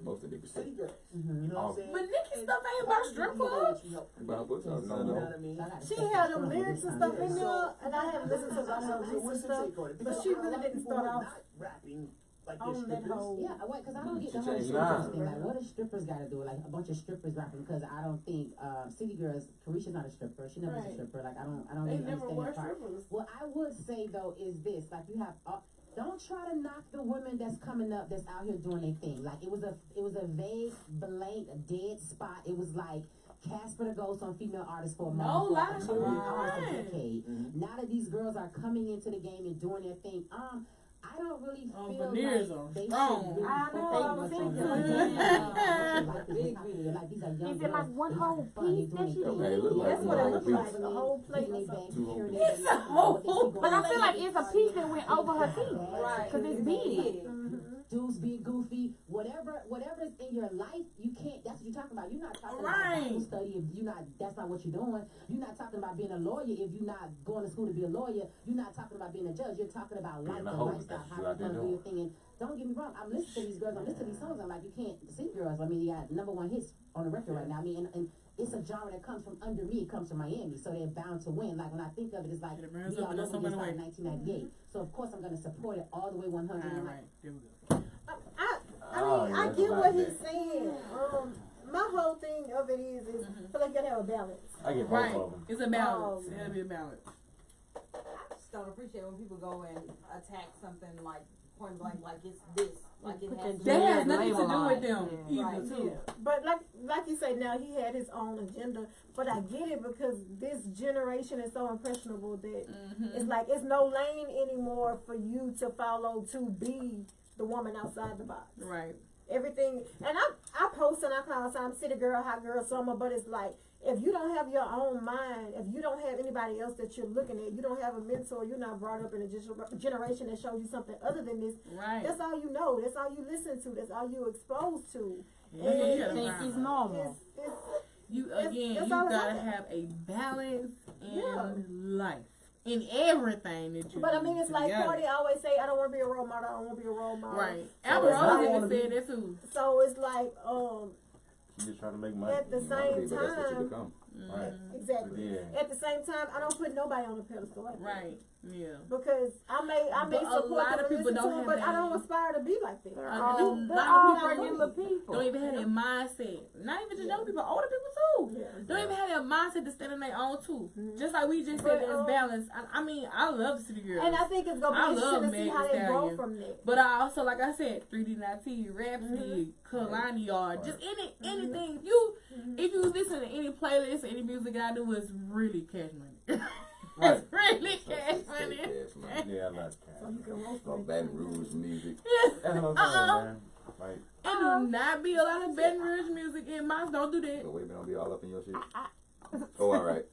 Most of the niggas. City girls. You know what I'm saying? But Nicki stuff ain't about strip clubs. About what's up? You know what I mean? She had them lyrics and stuff in there, and I haven't listened to a lot of her recent stuff, but she really didn't start off. Rapping Like on this that strippers. whole. Yeah, wait, because I don't get the Should whole change strippers that. thing. Like, what do strippers got to do? Like, a bunch of strippers rapping? Because I don't think City Girls. Carisha's not a stripper. She never was a Right. stripper. Like, I don't They really never understand were that part. strippers. What I would say though is this: like, you have. Don't try to knock the women that's coming up that's out here doing their thing. Like, it was a vague, blank, dead spot. It was like Casper the Ghost on female artists for a No moment, for lie, like almost a right. decade. Now that these girls are coming into the game and doing their thing, I don't really feel veneers like on they strong. should really I know, I was thinking. Is it like one whole piece that she Okay, it did? look like That's what it one looks whole like. piece. A whole plate or They something. It's a whole But I feel like it's a piece that went over her teeth. Right. Cause it's big. Dudes being goofy, whatever's in your life, you can't. That's what you're talking about. You're not talking Right. about Bible study if you're not. That's not what you're doing. You're not talking about being a lawyer if you're not going to school to be a lawyer. You're not talking about being a judge. You're talking about life Being a and host, lifestyle. that's How what you're I gonna do. do your thing. And don't get me wrong. I'm listening to these girls. I'm listening to these songs. I'm like, you can't see girls. I mean, you got #1 hits on the record right now. I mean, and it's a genre that comes from under me. It comes from Miami, so they're bound to win. Like when I think of it, it's like It we burns all up and know that's when they something started in away. 1998. So of course I'm gonna support it all the way 100. And like, Alright, there we go. I Oh, mean, yeah, I that's get a lot what of he's that. saying. My whole thing of it is I feel like you gotta have a balance. I get both Right. of them. It's a balance. It'll be a balance. I just don't appreciate when people go and attack something like point blank, like it's this, like it has. That Yeah, has nothing to label do on with it. them Yeah. either, Right. too. But like you say, now he had his own agenda. But I get it because this generation is so impressionable that it's like it's no lane anymore for you to follow to be the woman outside the box. Right. Everything, and I post and I call I'm City Girl, Hot Girl Summer, but it's like if you don't have your own mind, if you don't have anybody else that you're looking at, you don't have a mentor, you're not brought up in a generation that shows you something other than this. Right. That's all you know. That's all you listen to. That's all you're exposed to. Yeah, And you gotta Think find it's out. normal. You That's again, all you about gotta it. have a balance in Yeah. life, in everything that you. But I mean, do it's like together. Cardi always say, I don't want to be a role model. I don't want to be a role model. Right. So Amber it's Rose like- even said that too. So it's like, You just trying to make money. at the I believe same that's what you time, become. Right. exactly. Yeah. At the same time, I don't put nobody on a pedestal like that. Right. Yeah. Because I may But a support lot them of and people listen to don't them, have but I that. don't aspire to be like that. They're A all lot of regular people people. don't even have that mindset. Not even just young people, older people too. Yeah. Don't even have that mindset to stand on their own too. Just like we just But, said, there's balance. I mean, I love City Girls. And I think it's gonna I be love interesting to see Meg how Thee they grow Stallion. from that. But I also, like I said, 3D Nati, Rhapsody, Kalani, or just anything. If you listen to any playlist, any music I do, is really cash money. Right. It's really cash money. Yes, man. Yeah, I like that. You can roast Or them. Baton Rouge music. That's what I'm saying, man. Like, And do not be a lot of Baton Rouge music in mine. Don't do that. So wait, don't be all up in your shit. Oh, all right.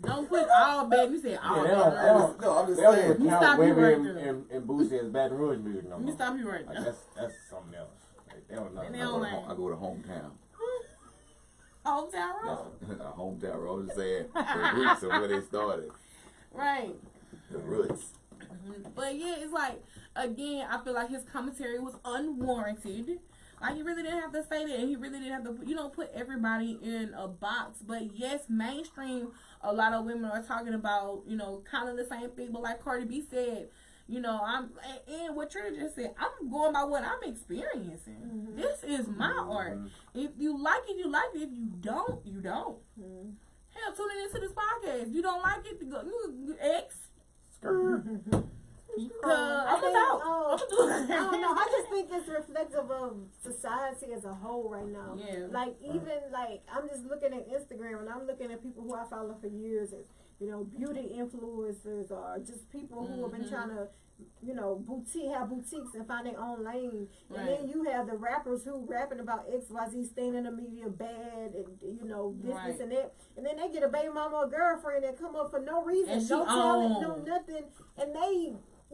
Don't put all Baton. You said all yeah, Baton Rouge. No, I'm just they don't saying. even You count stop you Webby right and, there. and Boosie as Baton Rouge music no Let me more. stop you right Like, now. that's something else. Like, they don't know. And they I don't go to like- I go to hometown. Hometown Road. That's a hometown road. I'm just saying the roots of where they started. Right. The roots. But yeah, it's like, again, I feel like his commentary was unwarranted. Like, he really didn't have to say that, and he really didn't have to, put everybody in a box. But yes, mainstream, a lot of women are talking about, kind of the same thing. But like Cardi B said, and what Trina just said, I'm going by what I'm experiencing. This is my art. If you like it, you like it. If you don't, you don't. Hell, tune into this podcast. If you don't like it, you X. I don't know. I just think it's reflective of society as a whole right now. Yeah. Like even like I'm just looking at Instagram and I'm looking at people who I follow for years as beauty influencers or just people who have been trying to have boutiques and find their own lane. Right. And then you have the rappers who rapping about XYZ staying in the media bad and this and that. And then they get a baby mama or girlfriend that come up for no reason, And she no talent, on. no nothing, and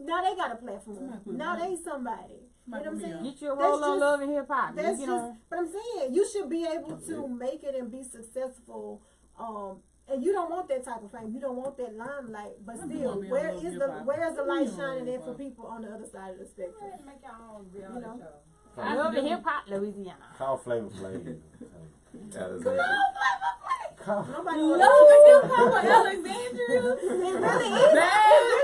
now they got a platform. Now they somebody. You know what I'm saying? Get your roll on love and hip hop. That's You just, know, but I'm saying you should be able to make it and be successful. And you don't want that type of fame. You don't want that limelight. But I'm still, gonna be where on is Love the Hip-Hop. where is the light I'm shining on at for Love people on the other side of the spectrum? Make your own reality You know? show. I love the hip hop Louisiana. Call Flavor Flav. That is it. Nobody Love and Hip Hop with Alexandria. It really is.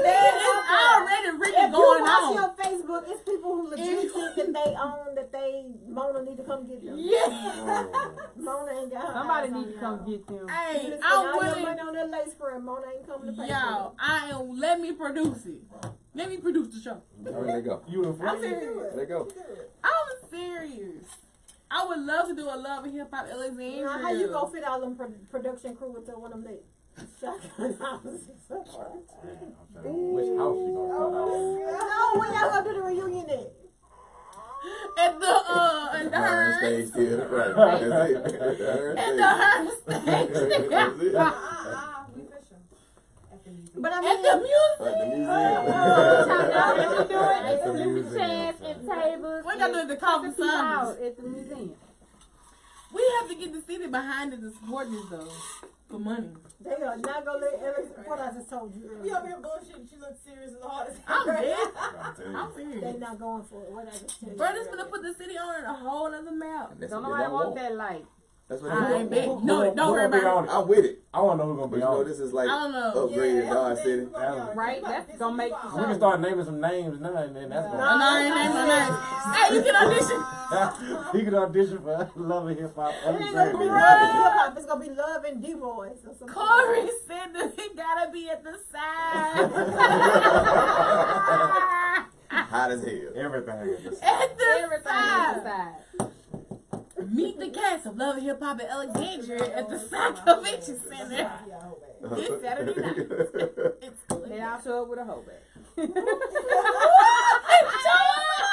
It's already really If you going watch on. your Facebook, it's people who legit think that they own that Mona need to come get them. Yeah. Mona ain't got her Somebody eyes on need to come y'all. get them. Hey, You spend I'm all your willing. money on that lace front. Mona ain't coming to pay Y'all, let me produce it. Let me produce the show. There they go. You in I'm front? serious. There they go. I'm serious. I would love to do a Love and Hip Hop Alexandria. Now, how you gonna fit all them production crew into one of them shotgun houses? Which house you gonna cut out? No, when y'all gonna do the reunion at? At the Hearn Hearn. Stage Theater. Right. That's it. At the Hearn stage. That's it. But I At mean, the music. At the museum. Y'all do it. It's the flipping museum. chairs and tables. We gotta do it at the Coffee People out Summit. at the museum. We have to get the city behind it to support this though. For money. they are not gonna let Alex. What I just told you We earlier. up here bullshitting. She looks serious and hard. I'm dead. Gotta tell you. I'm They serious. not going for it. What I just tell you. Bro, this gonna put the city on a whole other map. That's Don't what nobody they want want. that light. That's what I they ain't want. bet. No, don't worry about it. I'm with it. I wanna know who's gonna But be you know, on. this is like I don't know. upgraded Dodge City. Right? That's gonna make the We can start naming some names now, and then that's No, gonna. I ain't naming my name. Hey, you can audition. He can audition for Love and Hip Hop. It ain't gonna be Alexandria. Love and Hip Hop. It's gonna be Love and D-Boys or something. Corey said that he gotta be at the side. Hot as hell. Everything. At the everything side. inside. Meet the cast of Love and Hip Hop at Alexandria at the Side Convention Center. This Saturday night. It's Then I'll show up with a hoe bag.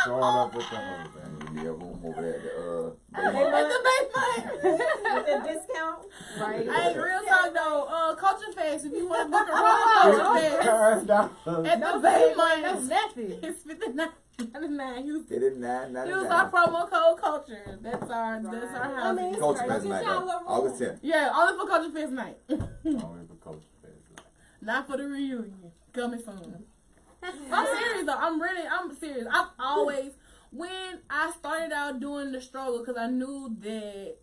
Showing up with the whole thing. Give me a room over there at the At the Baymont. With a discount. Right? Hey, real talk though, Culture Fest, if you want to book a room at Culture Fest, Turn down. at the That's Baymont, nothing. it's $59.99. They did $9.99. Use our promo code Culture. That's our house. I mean, Culture Fest night though. August 10th. Yeah, only for Culture Fest night. Only for Culture Fest. Not for the reunion. Coming soon. I'm serious though. I'm serious. I've always, when I started out doing the struggle, because I knew that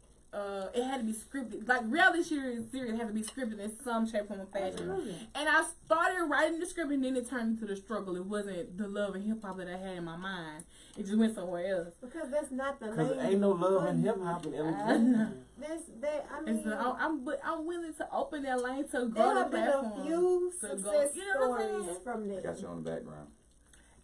it had to be scripted. Like reality series had to be scripted in some shape, form, or fashion. And I started writing the script, and then it turned into the struggle. It wasn't the Love and Hip Hop that I had in my mind. It just went somewhere else. Because that's not the Cause name. ain't no love in hip hop in Alexandria. I mean, And so I'm willing to open that lane to there grow the have been a platform. few to go- success you know what I'm stories saying? from there. Got you on the background.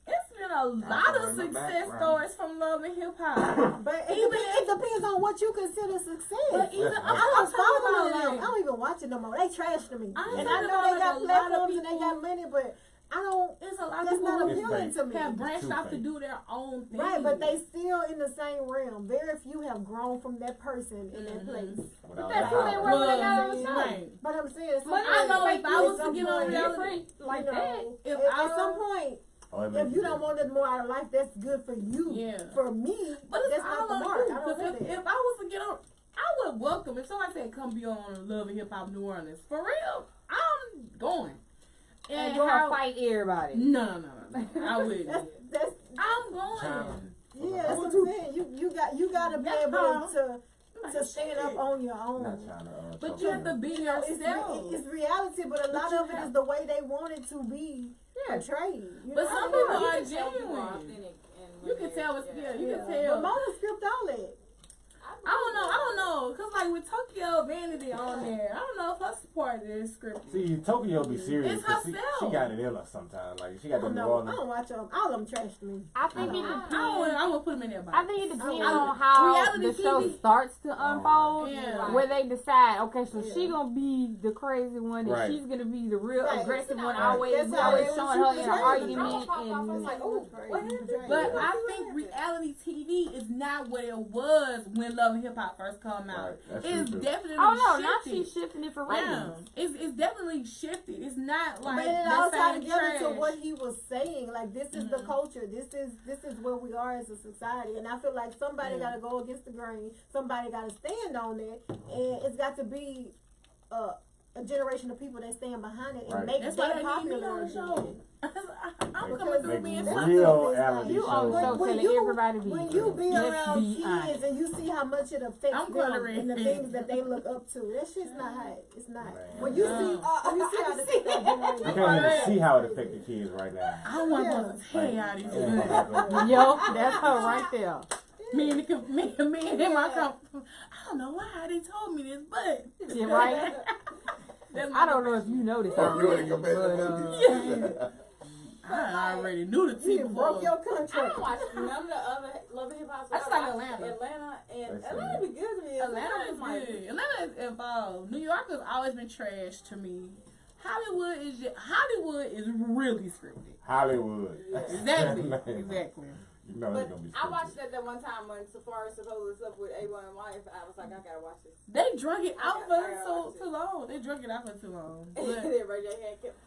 It's been a lot of success stories from Love and Hip Hop. But it, Even it depends on what you consider success. But even I don't follow talking them. about I don't even watch it no more. They trash to me. I'm And I talking know about they got like a lot of platforms and they people- got money, but I don't. It's a lot of That's people not who It's appealing fake. to me. have branched Too off to fake. do their own thing. Right, but they still in the same realm. Very few have grown from that person in that place. Without that's that who they house. were when they Well, got on the show. right. But I'm saying, But I know if I was to some get on point, reality, like you know, that. If at I- some point, Oh, it if makes you a don't want it more out of life, that's good for you. Yeah. For me, But it's that's not all the on mark. you. I don't Because do that. if I was to get on, I would welcome if somebody said come be on Love and Hip Hop New Orleans. For real, I'm going. And you're gonna fight everybody. No, I wouldn't. That's I'm going. yeah. That's what I'm saying. You gotta be able to stand up on your own. Not trying to. But you have to be It's, yourself. it's reality, but a lot of it is the way they want it to be Yeah. portrayed. You But know? some people are People genuine. authentic and You can tell it's yeah. You can But tell. Mona script all that. I don't know, cause like with Tokyo Vanity on there, I don't know if her part is scripted. See, Tokyo be serious. It's 'cause she herself. got it in her sometimes. Like she I got the don't New know. I Orleans. don't watch them. All of them trash to me. I think it I depends. don't put them in there. I think it depends I- on how reality the show TV. starts to unfold, Yeah. where they decide, okay, so she gonna be the crazy one, and Right. she's gonna be the real Right. aggressive one. Right. Always, That's we how always they showing was her in shooting an the argument, I was and like, oh, what happened? But I think reality TV is not what it was when Love and Hip Hop first come out. Right, that's It's true, too. definitely oh no, now shifted. she's shifting it for Yeah, ratings. it's definitely shifted. It's not like But it the all tied same together trash. to what he was saying. Like this is the culture. This is where we are as a society. And I feel like somebody got to go against the grain. Somebody got to stand on it, and it's got to be a generation of people that stand behind it and Right. make That's why that they need me popular on the show. again. I'm Because coming through they being make something. real It's like, reality You on the show when telling you- everybody be. When you be Let's around be honest. kids and you see how much it affects I'm them gonna and the read. things that they look up to, that shit's not how it's not. Man. When you see how it affects that generation. You can't even see how it affected kids right now. I want to tell y'all these good. Yo, that's her right there. Me and him, I don't know why they told me this, but Yeah, right? that's I don't know if you know this Oh, you already, ain't gonna but I already knew the You tea done broke before. your I contract. don't watch none of the other Love and Hip Hop. I just like Atlanta. And That's Atlanta be good to me. Atlanta is like, good. Atlanta is involved. New York has always been trash to me. Hollywood is really scripted. Hollywood. Exactly. Man, Exactly. You know But it's gonna be I watched scripted. that one time when Safari supposedly slept with A1 wife. I was like, I gotta watch this. They drug it out for I gotta watch too long. They drug it out for too long. And But then Ray J had kept.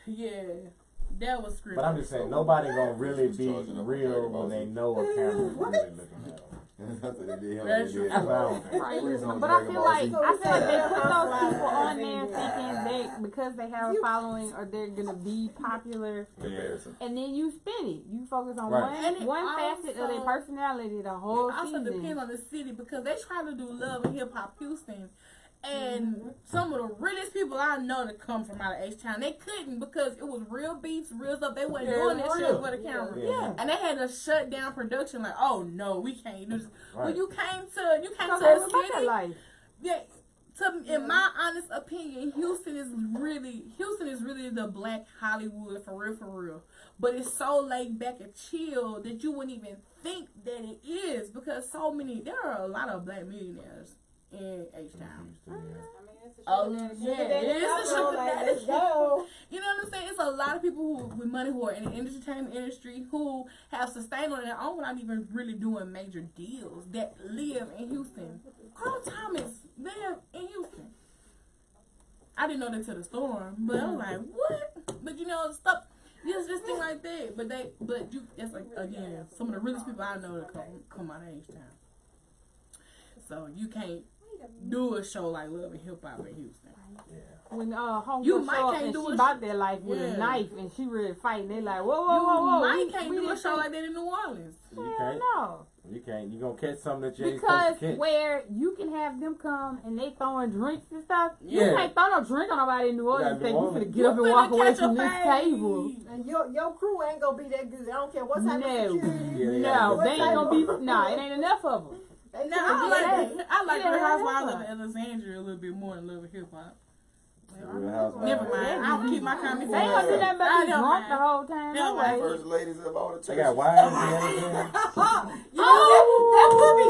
yeah, that was scripted. But I'm just saying, nobody gonna really be real when they know a camera's really looking at them. That's what they did. That's true. That's what I don't think. Right. Please don't But I Dragon feel Ball like Z. they put those people on there thinking they because they have a following or they're gonna be popular, Comparison. and then you spin it. You focus on Right. And it one facet of their also- personality the whole It also season. depends on the city because they try to do Love and Hip Hop Houston. And some of the realest people I know that come from out of H-Town, they couldn't because it was real beats, real stuff. They wasn't doing that shit real. for the camera. Yeah. And they had to shut down production like, oh no, we can't do this. When Right. you came to Because a they live that city, life. yeah, in my honest opinion, Houston is really the black Hollywood for real. But it's so laid back and chill that you wouldn't even think that it is because there are a lot of black millionaires in H-Town. I mean, it's a Oh show. yeah, it is a sugar daddy. Let's go. You know what I'm saying? It's a lot of people with money who are in the entertainment industry who have sustained on their own without even really doing major deals that live in Houston. Carl Thomas live in Houston. I didn't know that till the storm, but I was like, what? But you know, stuff. Just thing like that. That's like again, some of the realest people I know that come out of H-Town. So you can't do a show like Love and Hip Hop in Houston. When homegirl You might show up can't and do she a bought their life with Yeah. a knife and she really fighting, they like, whoa, You whoa. might can't do a didn't show think- like that in New Orleans. You Hell can't. no. You can't. You gonna catch something that you ain't Because supposed to catch. where you can have them come and they throwing drinks and stuff, you Yeah. can't throw no drink on nobody in New Orleans and New think you Orleans. finna get up and walk away from this table. And your crew ain't gonna be that good. I don't care what type No. of security. Yeah, they No, gotta they ain't gonna be, nah, it ain't enough of them. They No, can't I like Yeah. Real Housewives of Alexandria a little bit more than Love and Hip Hop. Real Housewives. Never mind. I'll keep my comments. They ain't gonna do nothing but I be don't drunk mind. the whole time. Don't No mind. way. First ladies of all the They churches. got wives and everything. That would be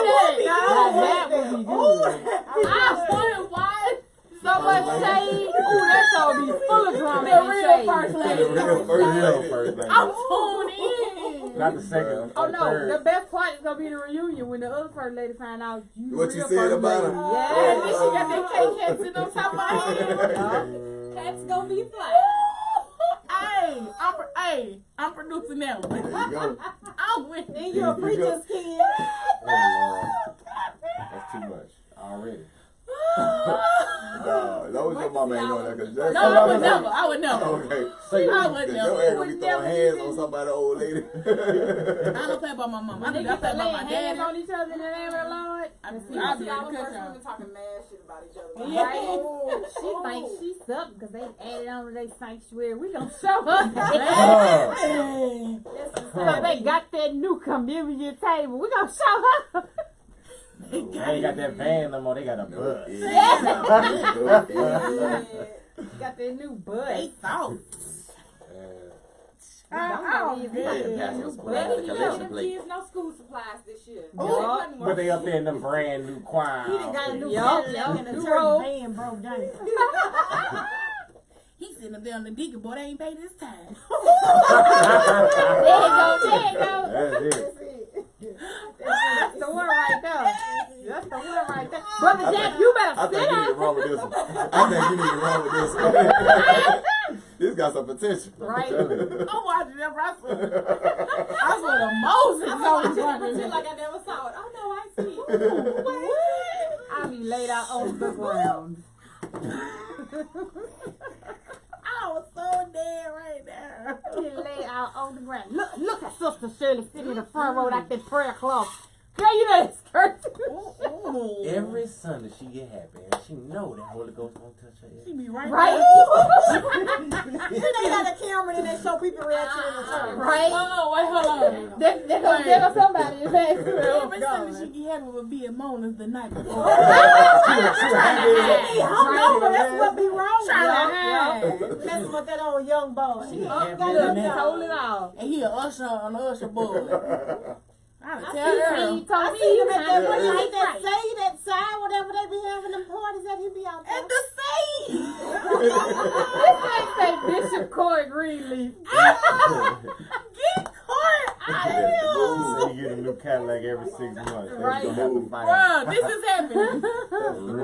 good. That would be good. I wanted one. So much shade. Ooh, that show be full of drama The and real shade. first lady. The real first Real lady. first lady. I'm tuned in. Not the second. Oh the no, third. the best part is gonna be the reunion when the other first lady find out you What real you said first about lady. her? Yeah, And then she got that cake hat sitting on top of my head. Cats gonna be fly. I'm producing that one. There you go. I'm with And it. you're a preacher's kid. Oh, Lord. That's too much already. No, that was your mama ain't doing that because No, I would never. I would never. Okay. Say I it. would Your never. ass gonna be throwing hands on somebody old lady. I don't play about my mom. I They do get play to about laying my hands daddy. on each other in the name of the Lord. I'll See, be all able the to cut first y'all. women talking mad shit about each other. Yeah. She thinks she's something because they added on to their sanctuary. We gonna show her. So they got that new communion table. We gonna show her. They ain't got that van no more. They got a bus. Got that new bus. They thought. I don't Yeah, believe that's new what's bus. going on. They The didn't collection give plate. kids no school supplies this year. Oh, But they up there in them brand new choir. He done got a new Yup, Cadillac and the new church robe. band broke down. He's sitting up there on the deacon, boy. They ain't paid this time. There you go. That's it. That's it. That's the one right there. That's the one right there. Brother Jack, you I better think sit you need to down. run with this one. I think you need to run with this one. This got some potential. Right. I'm watching that wrestling. I swear to Moses. I'm I was watching it watching pretend it. like I never saw it. Oh no, I see it. I be laid out on the ground. I was so dead right there. He lay out on the ground. Look at Sister Shirley sitting in the front row like that prayer cloth. Girl, you know it's cursed. Every Sunday she get happy and she know that Holy Ghost gonna touch her. She be right. Right? Then they got a camera and they show people reaction in the church. Right? Oh, wait, hold on. They gonna tell somebody. Every Sunday she get happy with being Mona's the night before. That's what be wrong. Trying Messing with that old young boy. She Oh, happy got with them that. Hold it off. And he a usher on the usher board. I He tell her. told I me see he him was at that, what trying is to it, that say, that side, whatever they be having them parties that he be out there. At the same. This man say Bishop Corey Greenleaf. Get caught out of here. He said he get a new Cadillac every 6 months. Right. They gonna have to fight. Bruh, this is happening.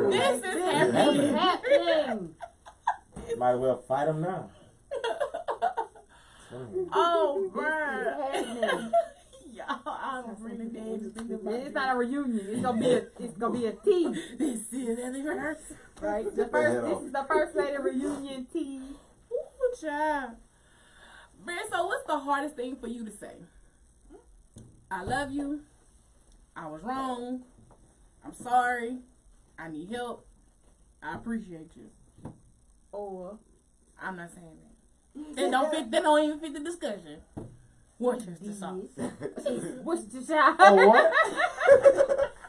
This is This happening. is happening. Might as well fight him now. Oh, This bruh. is happening. Y'all, I'm really dead to think about It's this. not a reunion. It's gonna be a tea, This is anniversary. right? This is the first lady reunion tea. Ooh, child. Man, so what's the hardest thing for you to say? I love you. I was wrong. I'm sorry. I need help. I appreciate you. Or I'm not saying that. They don't even fit the discussion. Worcester sauce. what's the shot? Oh, what?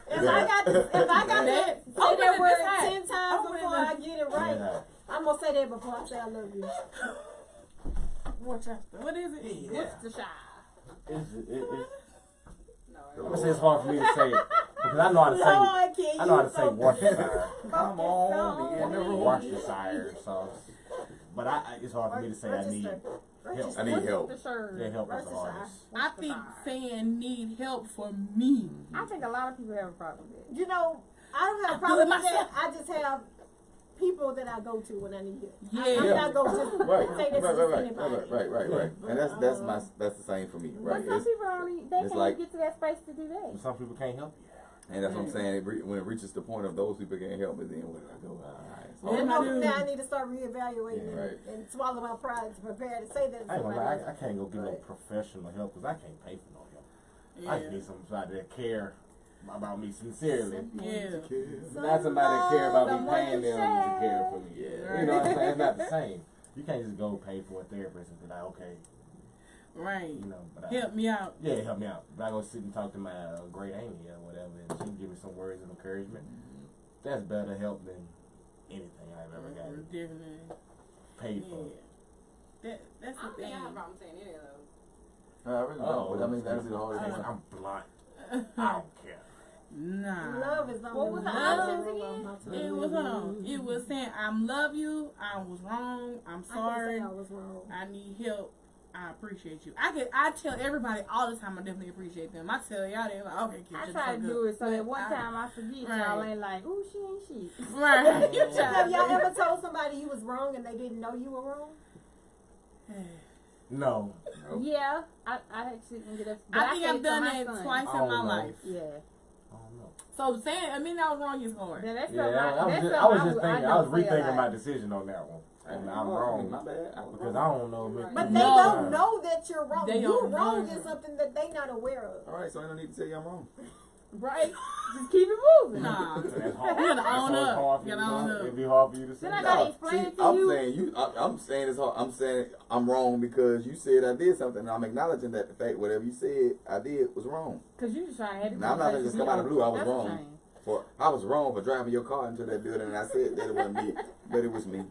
If I got to say that Open word it 10 times Open before it. I get it right, Yeah. I'm going to say that before I say I love you. Worcester. What is it? What's the shot? I'm gonna say it's hard for me to say it because I know how to say. I can't. I know how to say Worcestershire. Come on. Worcestershire sauce. But it's hard for me to say I need help. I need help. The shirt. Yeah, help is the hardest. I think saying need help for me. I think a lot of people have a problem with it. You know, I don't have a I do problem it with that. myself. I just have people that I go to when I need help. Yeah. I'm not going to just Right, say this to anybody. right. And that's the same for me, right? But some It's, people don't. They it's can't like- get to that space to do that. Some people can't help you. and that's what I'm saying. When it reaches the point of those people can't help me, then where do I go? And Yeah, know I do. now I need to start reevaluating Yeah, right. and swallow my pride to prepare to say that to I ain't gonna somebody lie, else. I can't go get no Right. professional help because I can't pay for no help. I Yeah. just need somebody that care about me sincerely. Yeah. Not somebody that care about me Someone paying to them to share. care for me. Yeah. You know what I'm saying? It's not the same. You can't just go pay for a therapist and be like, okay, Right. you know. But Help me out. yeah, help me out. But I go sit and talk to my great Amy or whatever, and she can give me some words of encouragement. That's better help than anything I've ever got Definitely. paid Yeah. for. That's I the don't think I have a thing. problem saying any of those. I really don't. But I mean, that's the hardest thing. I'm blunt. I don't care. Nah. Love is the What was the options again? It was it was saying I love you. I was wrong. I'm sorry. I was wrong. I need help. I appreciate you. I tell everybody all the time I definitely appreciate them. I tell y'all they like, okay, kid, I just try to fuck do up. it so that one But time I forget Right. y'all ain't like, ooh, she ain't she. Right. You Have try. y'all ever told somebody you was wrong and they didn't know you were wrong? No. Yeah, I actually ended up. but I think said I've to done my that son. twice I in don't my know. life. Yeah. I don't know. So saying I mean I was wrong is hard. Now, that's Yeah, something I was that's just, I something was just thinking, I don't was say a rethinking lot. my decision on that one. And I'm wrong. My bad. I was Because wrong. I don't know if But it- they No. don't know that you're wrong. They You don't wrong know. is something that they not aware of. All right, so I don't need to tell you I'm wrong. Right? Just keep it moving. Nah. That's hard. You gotta That's own so up. hard for You you gotta to own know. up. It'd be hard for you to say. Then I gotta explain it to I'm you. saying I'm saying it's hard. I'm saying I'm wrong because you said I did something. And I'm acknowledging that the fact whatever you said I did was wrong. Cause you just trying to have it. Now I'm not gonna just come out of the blue. I was That's a wrong. shame. I was wrong for driving your car into that building, and I said that it wasn't me, but it was me.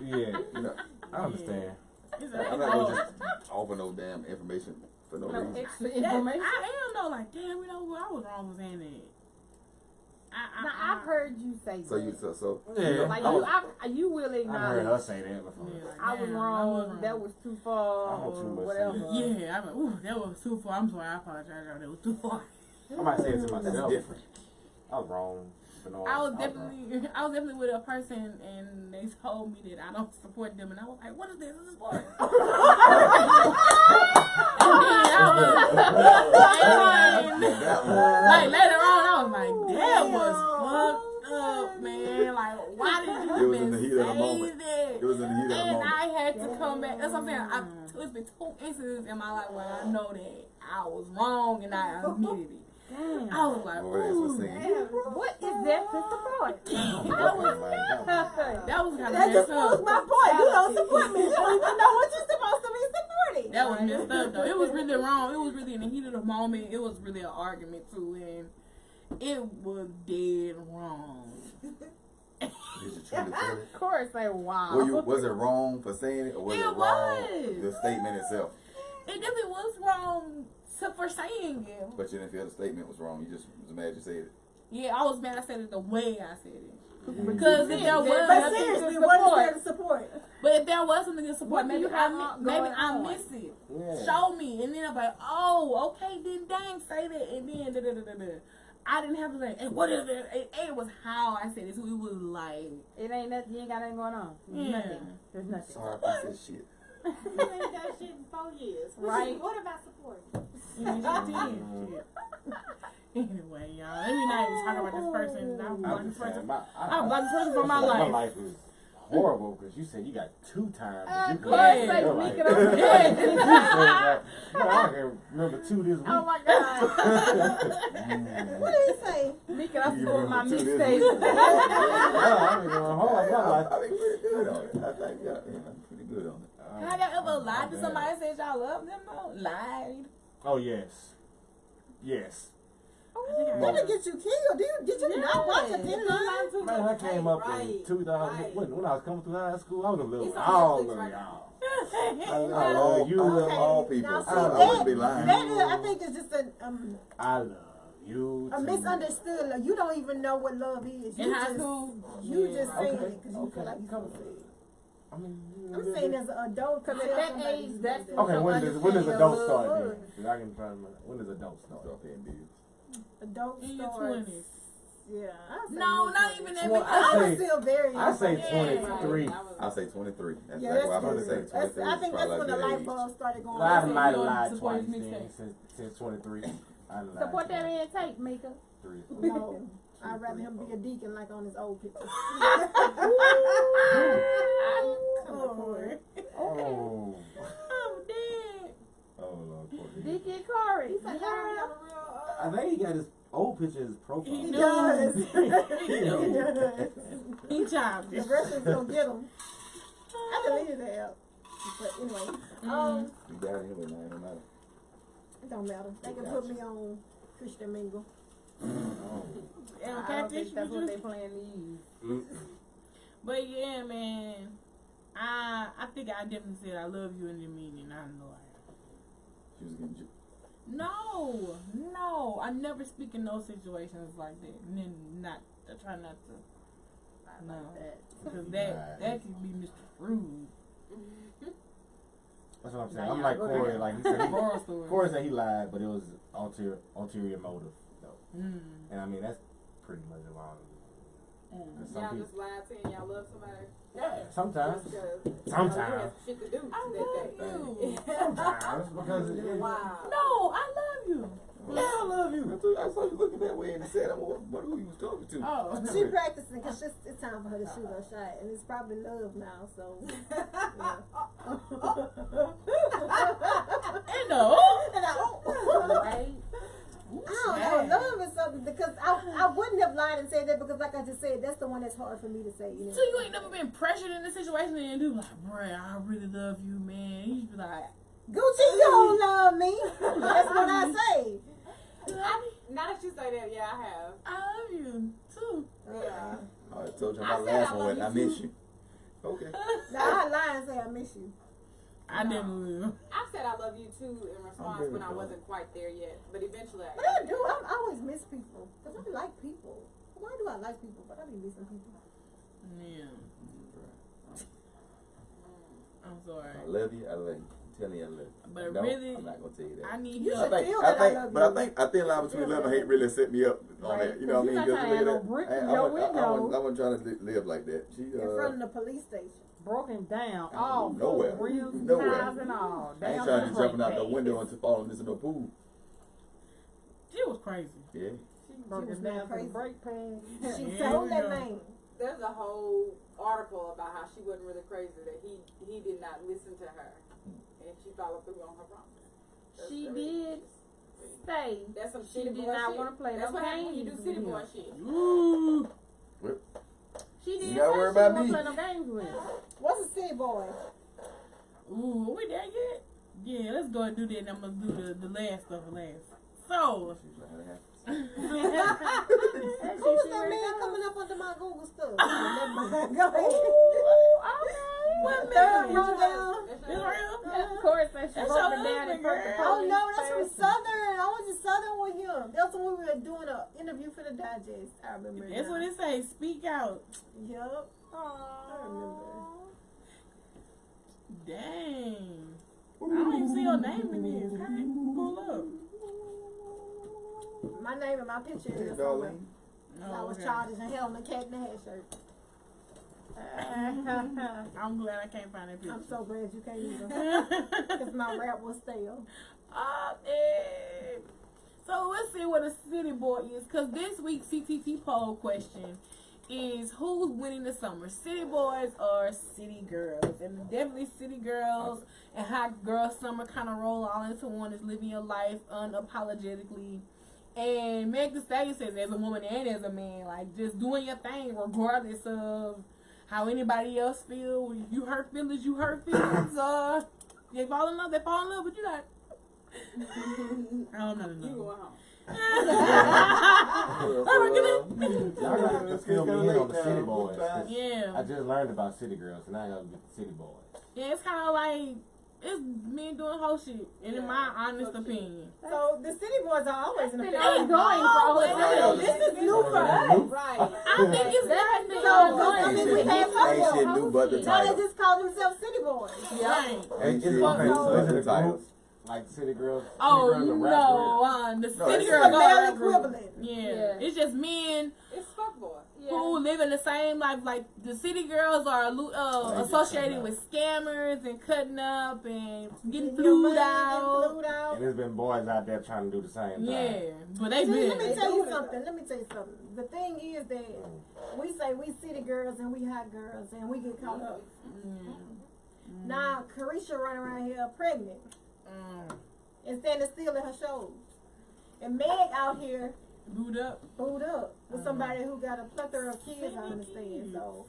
Yeah, You know, I understand. I'm not gonna just offer no damn information for no No reason. extra I information. am though like damn you know what I was wrong for saying that. Now I've heard you say So that. you so Yeah, Like I you will heard her acknowledge say that before. Yeah, like, I was damn, wrong. That was too far I was too or much whatever. saying. Yeah, I'm like, ooh, that was too far. I'm sorry, I apologize, y'all. That was too far. I might say it to that's myself. different. I was wrong. But no, I was wrong. definitely with a person, and they told me that I don't support them, and I was like, what is this? This is sport. Like later on, I was like, that was fucked up, man. Like, why did you It was in even the heat of the say moment. that? It was in the heat of the And moment. I had to come back. That's what I'm saying. It's been 2 instances in my life where I know that I was wrong and I admitted it. Damn. I was like, Boy, that's what's ooh. saying. What is that to support? That was kind of That messed just proves up. my point. You don't support me. You don't even know what you're supposed to be supporting. That was messed up though. It was really wrong. It was really in the heat of the moment. It was really an argument too, and it was dead wrong. Did you truly feel it? Of course, they wow. Was it wrong for saying it, or was It it wrong was. the statement itself? It definitely was wrong for saying it. But you didn't feel the statement was wrong. You just was mad you said it. Yeah, I was mad. I said it the way I said it. Because if there was But nothing seriously, to what is support, there to support? but if there was something to support, What do maybe you have maybe going I on? missed it. Yeah. Show me, and then I'm like, oh, okay, then dang, say that, and then da da da da da. I didn't have to say, and what is it? It was how I said it. So it was like, It ain't nothing. You ain't got nothing going on. There's Yeah. nothing. There's nothing. Sorry piece of shit. You ain't got shit in 4 years. Right. What about support? Anyway, y'all, let me not even talk about this person. I'm I'm blocking this just saying, person. my I'm blocking this person from my My life. life is horrible because you said you got 2 times. But you Of couldn't course, say they your weak life. it up. You said that, no, I can remember 2 this week. Oh my God. What did he say? Mika, I'm You doing my remember 2 this mixtape. week? I've been going hard my life. I think pretty good on it. I think I'm pretty good on it. Have y'all ever lied to somebody and said y'all love them though? Lied. Oh, yes. Yes. Did it get you killed? Did you not watch it? Didn't lie? Man, I came up in 2000. When I was coming through high school, I was a little all of y'all. I love you. All people. Now, I see, wouldn't be lying. that is, I think, it's just I love you. a too. misunderstood love. You don't even know what love is. In You high just, school? you Yeah. just saying Okay, it because you feel like you come supposed to. I mean, I'm saying as an adult, Because to at tell that somebody age, to that's do okay, that. when does understanding adult of start love. then? 'Cause I can try to remember. When does adult start? Start paying bills. Adult In your starts. 20s. Yeah. I say No, not mid-20s. even that. Well, Because I was still very. I say Yeah. 23. I say 23. That's Yeah, exactly what that's I'm going to good. say. 23 I think is that's probably when the a good light age. bulb started going I on. might have you lied support twice his then, mixtape. since 23. I lied Support that twice. red tape, Mika. 3. No, I'd rather him be a deacon like on his old picture. Corey. Oh. I'm dead. Oh, Lord. poor dude. Deacon Corey. He said, Yeah. I think he got his old picture as profile. He He do. does. He do. He does. He The childish. rest is gonna get him. I deleted the app. But anyway, You got it anyway, man. It don't matter. it don't matter. They can put me on Christian Mingle. And I don't catfish think that's with what you. they plan to use. But yeah, man. I think I definitely said I love you in the meaning. I know I have. She was getting you. No. I never speak in those situations like that. And then I try not to. No. Because that could be misconstrued. That's what I'm saying. I'm like Corey. Like he said, Moral story. Corey said he lied, but it was ulterior motive. Though. And I mean that's pretty much a lot. Some Y'all people, just lied saying y'all love somebody. yeah, sometimes. Just 'cause Sometimes. you have shit to do I that day. love you. Sometimes because Wow. No, I love you. Yeah, I love you. I saw you looking that way and he said, what who you was talking to? Oh. She practicing because it's time for her to shoot her shot, and it's probably love now. So. And no. Right? I don't know. Love is something because I wouldn't have lied and said that because, like I just said, that's the one that's hard for me to say. You know. So you ain't never been pressured in this situation and do like, bruh, I really love you, man. You just be like, Gucci, you don't love me. That's what I say. Now that you say that, yeah, I have. I love you too. Yeah. I told you I my said last I one love when I you miss too. you. Okay. Now I lie and say I miss you. I definitely will. I said I love you too in response very when I proud. wasn't quite there yet, but eventually But I do. I always miss people because I like people. Why do I like people? But I be missing people. Yeah. I'm sorry. I love you. I love you. I'm telling you I love you. But No, really, I'm not gonna tell you that. I need You help. should feel that I love you. I think line between love and hate really set me up on that. You know what I mean? You're not trying to have no Just brick I- in I your wasn't- window. I wasn't trying to live like that. She In front of the police station. Broken down. All Nowhere. real Nowhere. tiles and all. I ain't Damn, trying to that's jumping out the right. window into falling into no pool. She was crazy. Yeah. She Broke was it down going to the crazy. brake pad. She Here told we that go. man. There's a whole article about how she wasn't really crazy, that he did not listen to her, and she followed through on her promise. She did say That's some she city did boy not shit. want to play That's no what happens when you games do city with boy him. shit. Ooh. She did You say gotta she worry didn't about want me. to play no games with him. What's a city boy? Ooh, we there yet? Yeah, let's go and do that, and I'm gonna do the last stuff last. So, Who's that man coming up under my Google stuff? Go ahead. what Third man? rundown. It's real? Of course, that she That's broke your it down husband, and put the girl. Oh police no, that's from first. Southern. I went to Southern with him. That's when we were doing an interview for the digest. I remember. That's what it say. Speak out. Yup. I remember. Dang. I don't even see your name in this. How did you pull up? My name and my picture Hey, is somewhere. darling. I was okay. childish and hell in the cat in the hat shirt. I'm glad I can't find that picture. I'm so glad you can't either. Because my rap was stale. So let's see what a city boy is. Because this week's CTT poll question is who's winning the summer, city boys or city girls? And definitely city girls and hot girl summer kind of roll all into one is living your life unapologetically. And Meg Thee Stallion says as a woman and as a man, like just doing your thing regardless of how anybody else feel. When you hurt feelings, you hurt feelings. They fall in love, but you not. I don't know. You going home. Y'all gotta fill me in on the city boys. Yeah. I just learned about city girls, and now I gotta get the city boys. Yeah, it's kind of like it's men doing whole shit, and in my honest opinion. So the city boys are always in the Been picture. ongoing for a Always. whole This is new for us. Right. I think it's That's been been I ongoing. mean, we had Ain't shit new but the Now title. they just call themselves city boys. Right. Ain't shit It's new okay, so but is it the a title. group? Like city girls? City Oh girls are rap no, the No, city it's girls a are male rap group. equivalent. Yeah, it's just men It's fuckboy. who live in the same life. Like the city girls are associated with scammers and cutting up and getting flued out. And there's been boys out there trying to do the same thing. Yeah, but they See, been. let me tell you something. The thing is that we say we city girls and we hot girls and we get caught up. Now, Carisha running around here pregnant and standing still at her shows. And Meg out here Booed up. with somebody who got a plethora of kids, I understand. So,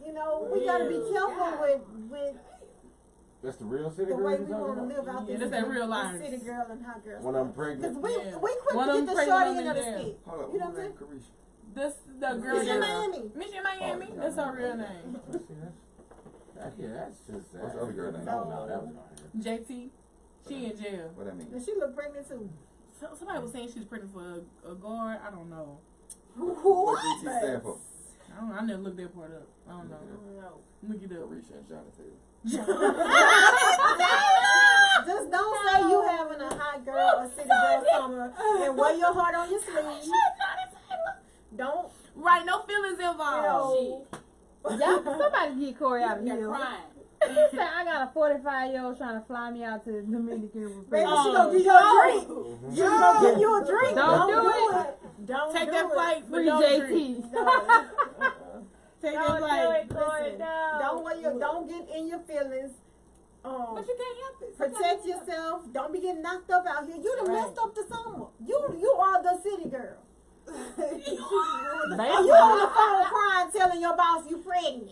you know, we gotta be careful with That's the real city the girls way you we talking want to about? live out Yeah, this that's that real life. city girl and hot girl. When I'm Because pregnant. we Yeah. quick One to of get them the shorty pregnant end of the on stick. Hold up, You know who's what I'm that? saying? Carisha? This the girl. Miss in Miami. Mission Miami. That's her real name. That's just. What's the other girl name? No, that was not her. JT. She in jail. What that mean? And she look pregnant too. Somebody was saying she was pregnant for a guard. I don't know. What GT stand for? I don't know. I never looked that part up. I don't know. No. Look it up. Carisha and Jonathan. Just don't say you having a hot girl or city girl summer and wear your heart on your sleeve. Don't, Right, no feelings you involved. know. Y'all, somebody get Corey out of You're here. crying. He said, I got a 45-year-old trying to fly me out to the Dominican Baby, Republic. she gonna give you a drink. She gonna give you a drink. Don't do it. Don't Take do that it. flight, but Free don't drink. JT. Take Don't that do flight. it, Corey, Listen, no. don't get in your feelings. But you can't help it. Protect yourself. Don't be getting knocked up out here. You done messed up the summer. You are the city girl. You on the phone crying, telling your boss you pregnant.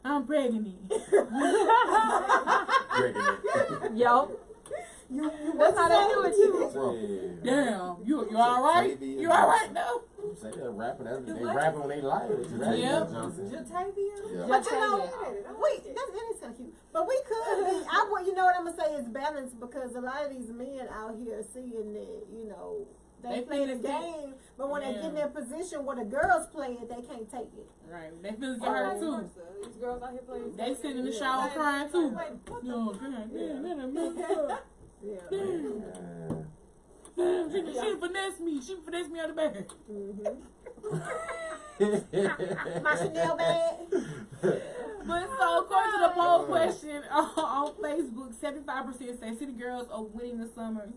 I'm pregnant. Yo, that's how they do it too. Damn, you all right? You all right now? Say they're rapping. They rapping when they lie. Yeah. But you Yeah. know, that is kind of cute. But we could be. You know what I'm gonna say is balance because a lot of these men out here seeing that they play the game, but when they get in their position where the girls play it, they can't take it. Right, they feel get hurt too. These girls out here playing. They sit in the shower crying too. Yo, God, damn, she finessed me. She finessed me out of the bag. My Chanel bag. But so according to the poll question on Facebook, 75% say city girls are winning the summer.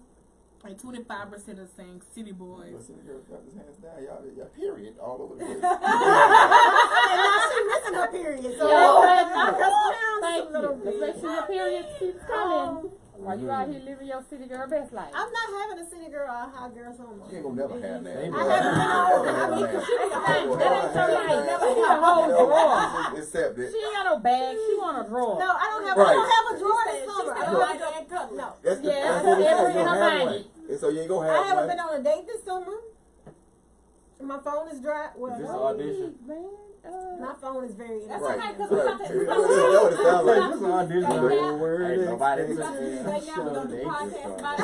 And 25% are saying city boys. But city girls got their hands down. Y'all period all over the place. And now she missing her period. So Thank you. The sexual period keeps coming. While you out here living your city girl best life. I'm not having a city girl or a hot girl hormone. You ain't gonna never have that. I haven't been on. That ain't your life. She need a whole drawer. Except that. She ain't got no bag. She want a drawer. No, I don't have. Right. I don't have a drawer this summer. I don't have no. That's the, Yeah, that's what it every says. You don't in her have body. one. And so you ain't gonna I have haven't one. been on a date this summer. My phone is dry. Well, Is this an audition? my phone is very. That's Right. okay, because Right. we got That's to. what it sounds like. This is an audition. Ain't Ain't nobody Right now, we're gonna do podcast about it.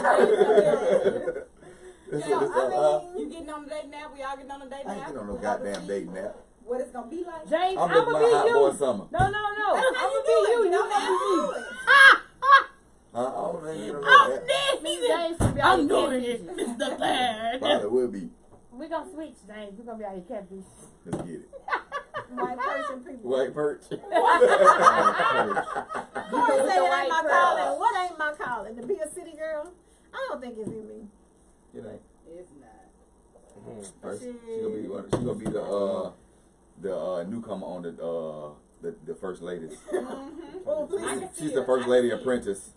That's So, what it sounds like. you getting on a date now? We all getting on a date I ain't now? getting on no goddamn date now. What it's gonna be like? James, I'm I'ma living my be hot boy you. summer. No. I'ma be you. You gonna be me. I don't think you know I'm that. nasty. James gonna be out I'm here doing catfish. it. Mr. Bad. Probably will be. We gonna switch, James. We gonna be out here catfish. Let's get it. White person people. White perch. Corey say it ain't my calling. What ain't my calling? To be a city girl? I don't think it's in me. It ain't. It's not. First, she gonna be the newcomer on the first lady. Oh, please. She's the first lady apprentice.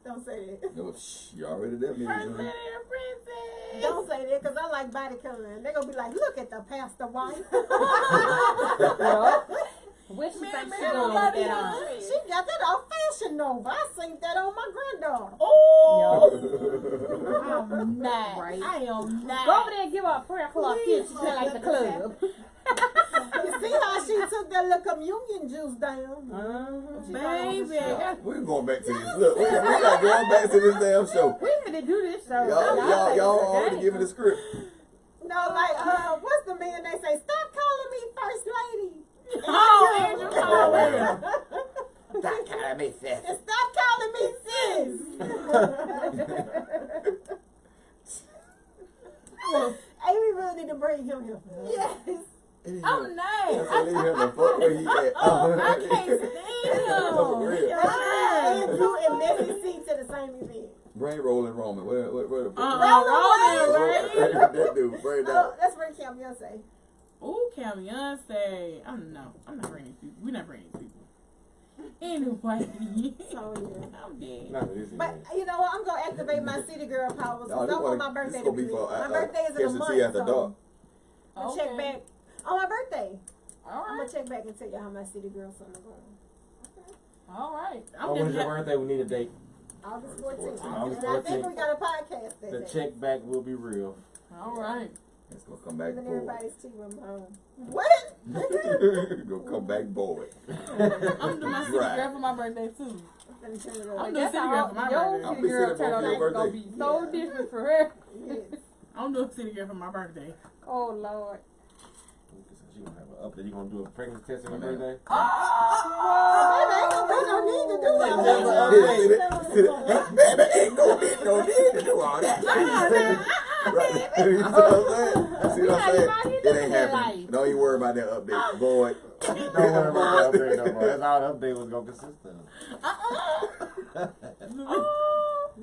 Don't say that. No, you already there, me. Don't say that because I like body coloring. They're going to be like, look at the pastor wife. Where she think she Man, going with that on? She got that off Fashion Nova. I seen that on my granddaughter. I'm not. Right. I am not. Go over there and give her a prayer club kiss. She smell like the club. You see how she took that little communion juice down? Baby. We're going back to this. Look, we got going back to this damn show. We finna do this show. Y'all already giving the script. No, like, what's the man they say? Stop calling me First Lady. Oh, Andrew Caldwell. Stop calling me sis. And stop calling me sis. Hey, we really need to bring him here. Yes. I'm not. Leave him the fuck where he at. I can't stand For him. real. Andrew and Messy C to the same event. Bring Rolling Roman. Where the Rolling, that dude. Bring Oh, that. let's bring Cam Beyonce. Ooh, Cam Beyonce. I'm not bringing these people. We're not bringing these people. Anyway. So, yeah. I'm dead. Not this But you know what? I'm gonna activate my city girl powers No, because this I want one- my birthday this to gonna be be for, lit. My birthday is in a Catch the month. tea after So dark. I'll check back on my birthday. All I'm right. gonna check back and tell you how my city girl summer going. All right. Oh, when's your birthday? We need a date. August 14th. August And I think 14th. we got a podcast that The day. check back will be real. All right. It's gonna come back Even bored. everybody's tea room home. What? Gonna come back bored. I'm doing my city Right. girl for my birthday too. Let me turn it I'm up. doing city girl for my Your birthday. I'll city be girl sitting turn on on your gonna birthday. be so different for her. Yes. I'm doing city girl for my birthday. Oh Lord. She gonna have an update. You gonna do a pregnancy test on your Man. birthday? Baby, ain't no need to do all Baby, that. ain't no need to do all that. Right. You see what I'm saying? See what I'm saying? It ain't happening. Don't even worry about that update, boy. Don't worry about the update no more. That's all the update was gonna consist of.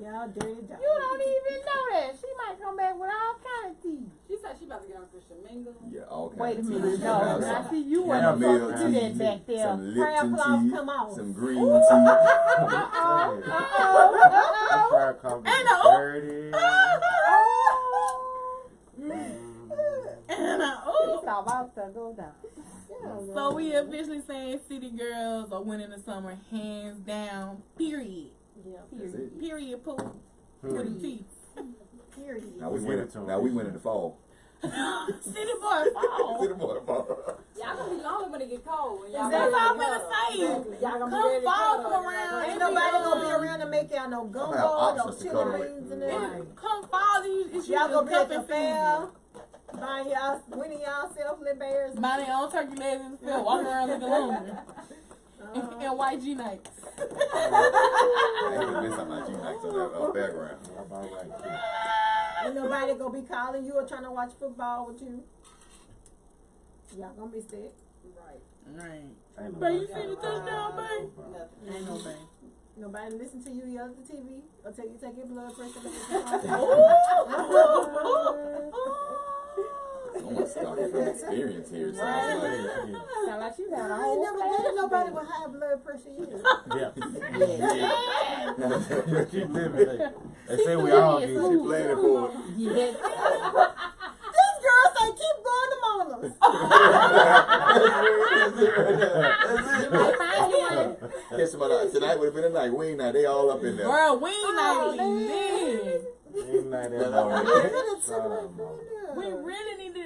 Y'all dirty dog. You don't even know that. She might come back with all kind of tea. She said she about to get on Christian Mingle. Yeah, all kinds Wait a of minute. teas. No, Now I some see you wasn't chamomile supposed to do that tea, back there. some Prayer Lipton cloth tea, come off. some green tea. That fire coffee is dirty. And It's about to go down. so we officially saying city girls are winning the summer hands down. Period. That's it. Period. Pooh. With the teeth. Period. Now we win in the fall. City boy fall. City boy fall. Y'all gonna be lonely when it get cold. When y'all That's ready all I'm to gonna cuddle. say. Y'all gonna be Come ready to fall, cuddle. come around. Ain't nobody gonna be around to make y'all no I'm gumbo, gonna have no options to chili cuddle with. beans and everything. Come fall, it's Y'all gonna be at the cuffing fair, season. buying y'all, winning y'all self lip bears. Buying their own turkey legs in the field, walking around looking lonely. And YG nights. I ain't gonna miss out my G-Nights on that fairground. About right. Ain't nobody gonna be calling you or trying to watch football with you. Y'all gonna miss that. Right. Right. Ain't Babe, you nobody- see the touchdown, babe? Nothing. Ain't no babe. Nobody listen to you yell at the TV or tell you take your blood pressure. Someone started from experience here. Sounds like. Sound like she's had a I ain't whole never flash. met nobody with high blood pressure either. Yeah. She did. They say we all do. She playing it for it. Yeah. These girls say keep going to Mona's. Catch them out. Tonight would have been a night. Wing night. They all up in there. Girl, we night be lit. We really need to.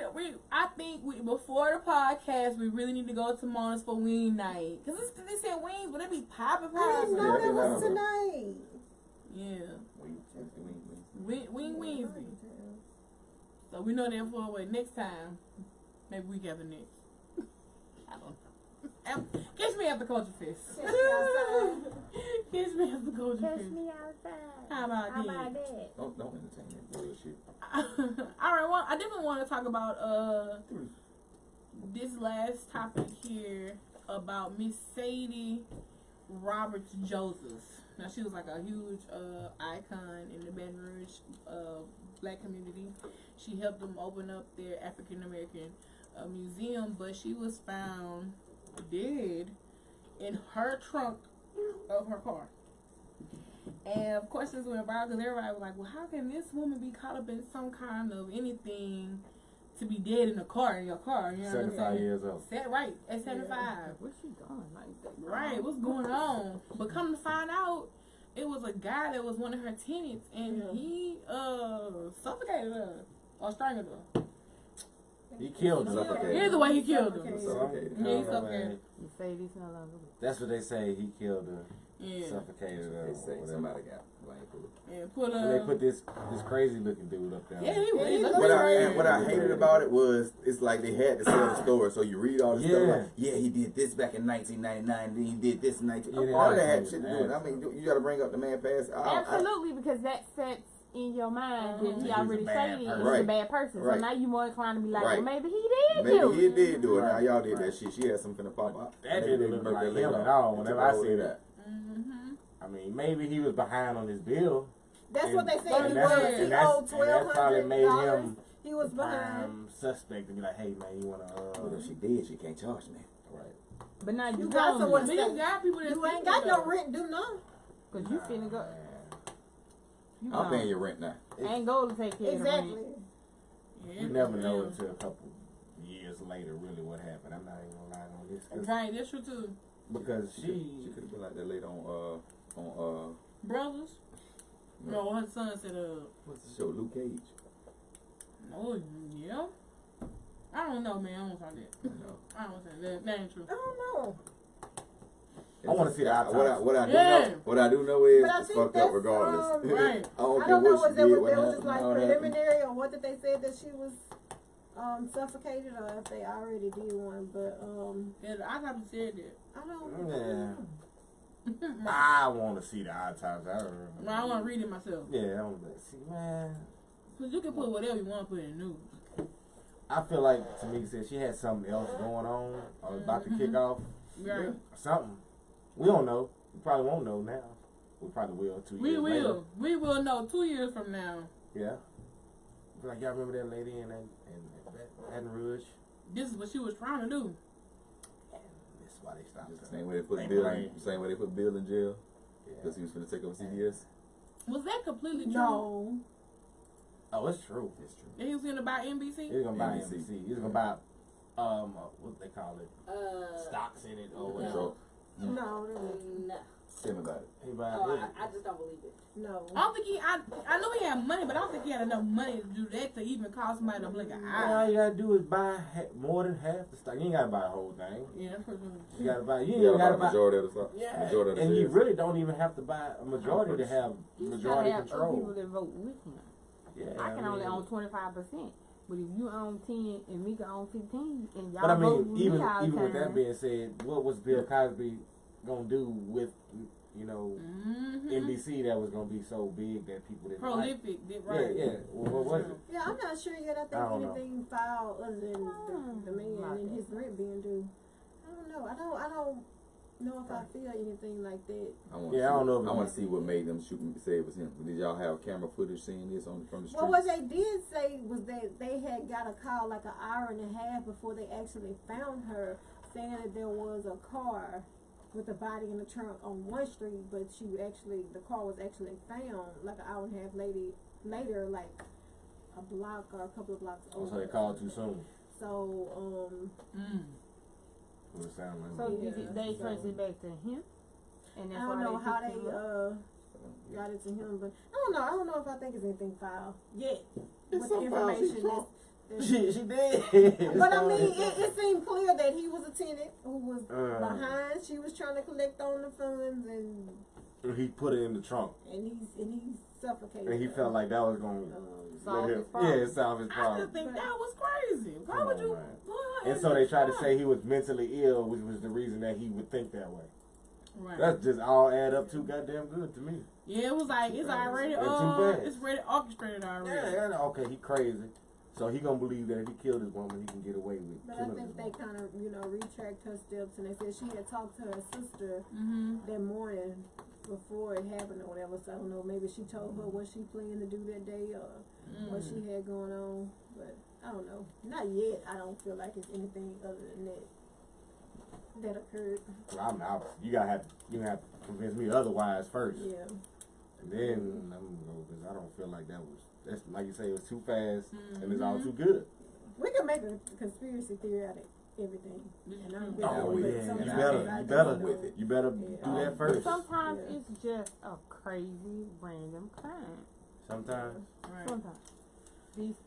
I think before the podcast, we really need to go to Mona's for wing night. Cause they said wings, but they be popping. I didn't know that was tonight. Yeah. Wing. So we know that for what next time. Maybe week after next. I don't know. Catch me after Culture Fest. Catch me after Culture Catch Fest. me outside. How about that? Don't entertain that bullshit. Alright, well, I definitely want to talk about this last topic here about Miss Sadie Roberts Joseph. Now she was like a huge icon in the Baton Rouge black community. She helped them open up their African American museum, but she was found dead in her trunk of her car. And of course this went viral because everybody was like, well, how can this woman be caught up in some kind of anything to be dead in a car, in your car? You know 75 years old. Right, at 75. What's she doing like that? Right, what's going on? But come to find out, it was a guy that was one of her tenants, and he suffocated her or strangled her. He killed her. Either way, he killed her. Suffocated. Yeah, he suffocated. You say this no longer. That's what they say. He killed her. Yeah. Suffocated her. They say somebody got blamed for it. Yeah, put So they put this crazy looking dude up there. Yeah, he really looked What crazy. I hated about it was it's like they had to sell the story. So you read all the stuff like, yeah, he did this back in 1999, then he did this in 19. Yeah, all that had shit to do with it. I mean, you got to bring up the man past. Absolutely, because that sets in your mind that he already stated he's a Right. bad person. So Right. now you more inclined to be like, Right. well, maybe he did Maybe do he it. did do it. Now y'all did that shit. She had something to pop out. That didn't look like him at all whenever I see that. Mm-hmm. I mean, maybe he was behind on his bill. That's what they said. And He that's- was. and He that's- owed and that probably made $1,200. him He was behind. suspect to be like, hey man, you wanna Well, if she did, she can't charge me. right. But now you You got don't. someone But you got people that You ain't got no rent due none. Because you finna go. You I'm gone. paying your rent now. Ain't go to take care of the Exactly. rent. You never know until a couple years later really what happened. I'm not even gonna lie on this. Right, that's true too. Because She could have been like that lady on Brothers? No, her son said, what's the show? Luke Cage. oh, yeah. I don't know, man. I don't say that. No. I don't say that. That ain't true. I don't know. I want to see the autopsy. What I do Yeah. know, what I do know is But I it's think fucked up that's, regardless. right. I don't I care don't know what what she that did, was. what That was happened, just like how it happened. preliminary, or what did they say that she was suffocated, or if they already did one. But Yeah, the autopsy said that. I don't. Yeah. Right. I want to see the autopsy. I don't remember. I want to read it myself. Yeah, I want to see, man. Because you can put whatever you want to put in the news. I feel like Tamika said she had something else going on or about to kick off. Right. Or something. We don't know. We probably won't know now. We probably will 2 We years later. will. We will know 2 years from now. Yeah. Like, y'all remember that lady in Baton Rouge? This is what she was trying to do. And that's why they stopped her. Same way they put They Bill. blame. Same way they put Bill in jail Yeah. because he was going to take over CBS. Was that completely true? No. Oh, it's true. It's true. That he was going to buy NBC? He's gonna buy NBC. NBC. He's gonna buy what they call it, stocks in it or whatever. Control. No. No. Tell me about it. He buy Oh, it. I just don't believe it. No. I don't think I know he had money, but I don't think he had enough money to do that to even call somebody to blink an All eye. you gotta do is buy more than half the stock. You ain't gotta buy the whole thing. Yeah, that's pretty You gotta buy. You You ain't got gotta about buy. majority of the stuff. Yeah. Majority of the And you shares. really don't even have to buy a majority to have You just majority gotta have other people control. that vote with him. Yeah, I can only mean- own 25%. But if you own 10 and Mika own 15 and y'all But I vote mean, with even me all the with that time, being said, what was Bill Cosby gonna do with Mm-hmm. NBC that was gonna be so big that people didn't like? Prolific, did right. Yeah. Well, what was it? Yeah, I'm not sure yet. I think I don't know. anything filed other than the man and his rent being due. I don't know. I don't. know if I feel anything like that. I want to see what made them shoot and say it was him. Did y'all have camera footage seeing this from the street? Well, what they did say was that they had got a call like an hour and a half before they actually found her, saying that there was a car with a body in the trunk on one street, but the car was actually found like an hour and a half later, like a block or a couple of blocks over. So they called too soon. So, What it sound like. So did they trace it back to him? And I that's don't why know how picked they him up? got it to him, but I don't know if I think it's anything filed yet It's with so the filed, information she that's She did. but I mean, it seemed clear that he was a tenant who was behind. She was trying to collect on the funds, and he put it in the trunk, and he suffocated. and he felt like that was going to solve his problem. Yeah, solve his I problem. just think that was crazy. Why Come would on, you man. put her And in so the they tried to trunk? say he was mentally ill, which was the reason that he would think that way. Right. That's just all add up too goddamn good to me. Yeah, it was like it's already It's too bad. it's already orchestrated already. Yeah, okay, he crazy. So he gonna believe that if he killed his woman, he can get away with But I killing think his they woman. kind of, retract her steps, and they said she had talked to her sister Mm-hmm. that morning before it happened or whatever. So I don't know, maybe she told her what she planned to do that day or what she had going on. But I don't know. Not yet. I don't feel like it's anything other than that occurred. I'm out. You have to convince me otherwise first, Yeah. and then I'm gonna go because I don't feel like that's like you say, it was too fast and it's all too good. We can make a conspiracy theory out of everything. And I'm Oh, with yeah. it. You Sometimes better- I you just better don't with know. it. You better Yeah. do that first. Sometimes Yeah. it's just a crazy random crime. Sometimes. Right.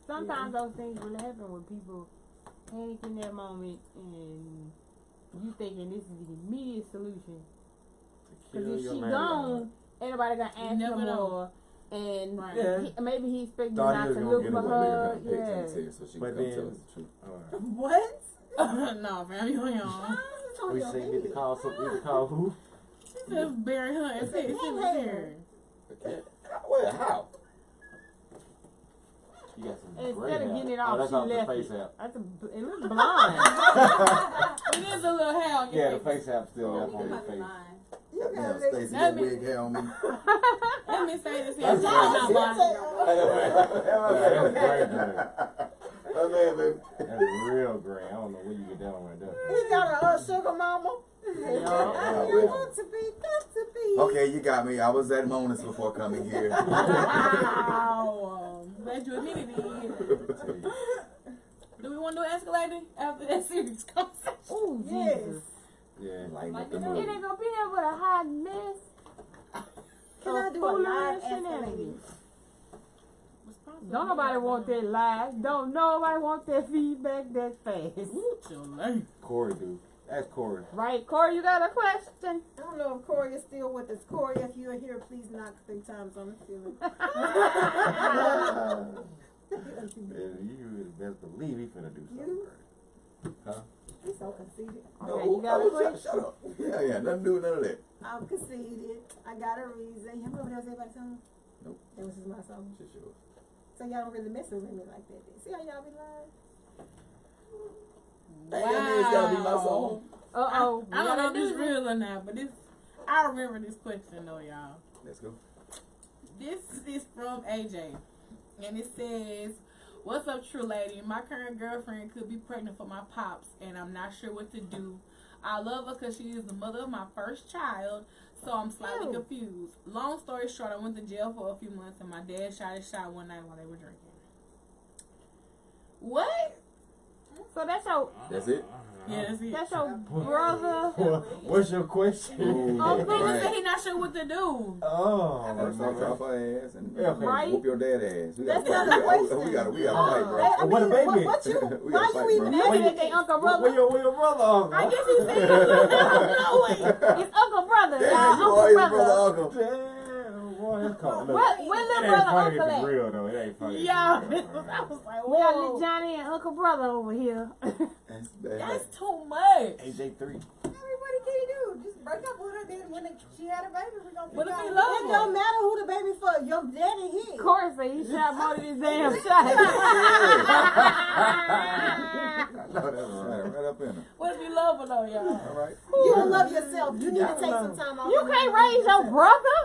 Sometimes those things really happen when people panic in that moment and you thinking this is the immediate solution. Because Kill if your she man. gone, ain't nobody gonna ask never no know. more. And Right. Yeah. maybe he expected Thought he not was to gonna look get for away. her. Maybe Yeah. so she But can come then- tell us the truth. What? No, fam, you young. We say need to call who? Just bury her and say it's in the chair. Okay. Well, how? You got some Instead gray of hair. getting it Oh, off, that's she off the left face it. app. It looks blonde. It is a little hair on your Yeah, the face. face app still left on your face. You Damn, gotta Stacey, That that mean- wig hair on me. Let me say this here. That's Not right. blonde. That's gray. Oh, man, baby. That's real gray. I don't know where you get that on right there. He got a sugar mama. Yeah. Got to be. Okay, you got me. I was at Mona's before coming here. Wow. Glad you admitted it. Do we want to do escalating after that serious conversation? Oh, Yes. Jesus. Yeah. Lighten up the It mood. ain't gonna be here with a hot mess. Can I do a foolery live and shenanigans. escalating? Don't nobody want that live. Don't nobody want that feedback that fast. Ooh, chill, man. Corey, dude. That's Corey. Right, Corey, you got a question? I don't know if Corey is still with us. Corey, if you're here, please knock 3 times on the ceiling. Yeah, you best believe he finna do something. Huh? He's so conceited. Okay, you got a question? Shut up. Yeah, nothing to do with none of that. I'm conceited. I got a reason. You remember that was everybody's song? Nope. That was just my song. Just yours. So y'all don't really mess with me like that. See how y'all be lying? Hey, that means gotta be my song. Uh-oh. I don't know if this real or not, but this I remember this question though, y'all. Let's go. This is from AJ, and it says, "What's up, true lady? My current girlfriend could be pregnant for my pops, and I'm not sure what to do. I love her because she is the mother of my first child, so I'm slightly confused. Long story short, I went to jail for a few months, and my dad shot his shot one night while they were drinking." What? So that's your That's it? Yeah, that's it. That's your brother. What's your question? Uncle, He Right. said he not sure what to do. Oh, First off, drop her ass and Yeah, okay. Right? whoop your dad ass. We That's gotta not a fight. question. We gotta fight, bro. I what a mean, baby. What you? We Why gotta you fight, even bro. asking Maybe they uncle brother. where your brother? Uncle? I guess he said, I don't know it. It's uncle brother, Damn, y'all. you Uncle always brother. brother uncle. Damn, boy, that's called. Look, What it little ain't brother funny uncle if it's at? real though. It ain't funny. Yeah, I was like, We got whoa. little Johnny and uncle brother over here. That's bad. That's too much. AJ3. What can you do? Just break up with her. Then when she had a baby, we gonna What if he figure love out. It don't matter who the baby for. Your daddy hit. Corey said he shot more than his damn shot. I know that's right up in her. What if you love her though, y'all? All right. You don't love yourself. You sometime. You can't raise your brother.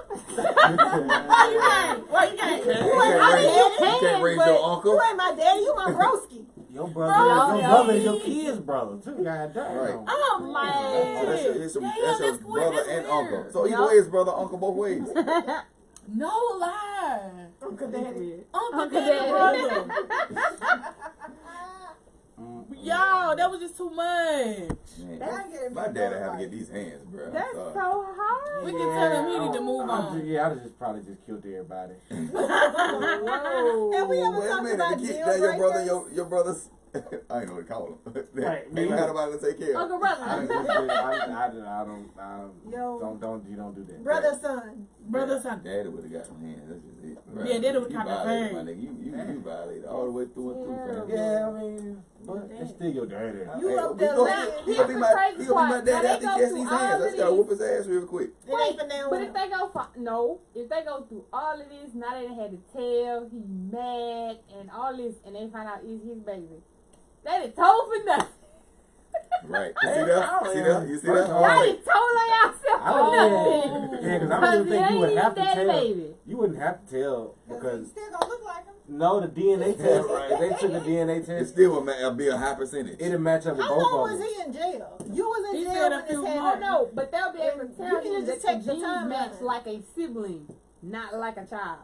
Why you can't? Why you can't? You can't raise your uncle. You ain't my daddy. You my broski. Your brother is your kid's brother too. God damn. Right. Oh man. That's your brother and uncle. So either way, it's brother, uncle, both ways. No lie. Uncle Daddy. Uncle Daddy brother. Y'all, that was just too much. Man, my dad have to get these hands, bro. That's so hard. We can tell him he need to move on. I just probably just killed everybody. Whoa. Have we ever Wait a talked minute, about the kid, deal that your brother, breakers? your brother's. I ain't know what to call him. Right, Ain't got nobody to take care of. Uncle brother. You don't do that. Brother, son. Brother, son. Daddy would have got them hands. That's just it. Right. Yeah, daddy would You have got violated, the my nigga. You violated all the way through and through, fam. Yeah, I mean, but it's still your daddy. You up He there gonna lying. be my dad after he gets these hands. I just gotta whoop his ass real quick. It ain't for now. But if they go if they go through all of this, now they done had to tell, he mad and all this, and they find out it's his baby. They done told for nothing. Right. You see that? See that? You see that? Y'all done told on yourself I for don't nothing. Yeah, because I don't even think you would have to that tell. baby. You wouldn't have to tell because He still gonna look like him. no, the DNA test. Right? They took a DNA It test. still would be a high percentage. It'll match up with How both long of was them. he in jail? You was in He jail said a when few this Oh happened. no, but they'll be able to You tell can you just that take the the genes timeline. match like a sibling, not like a child.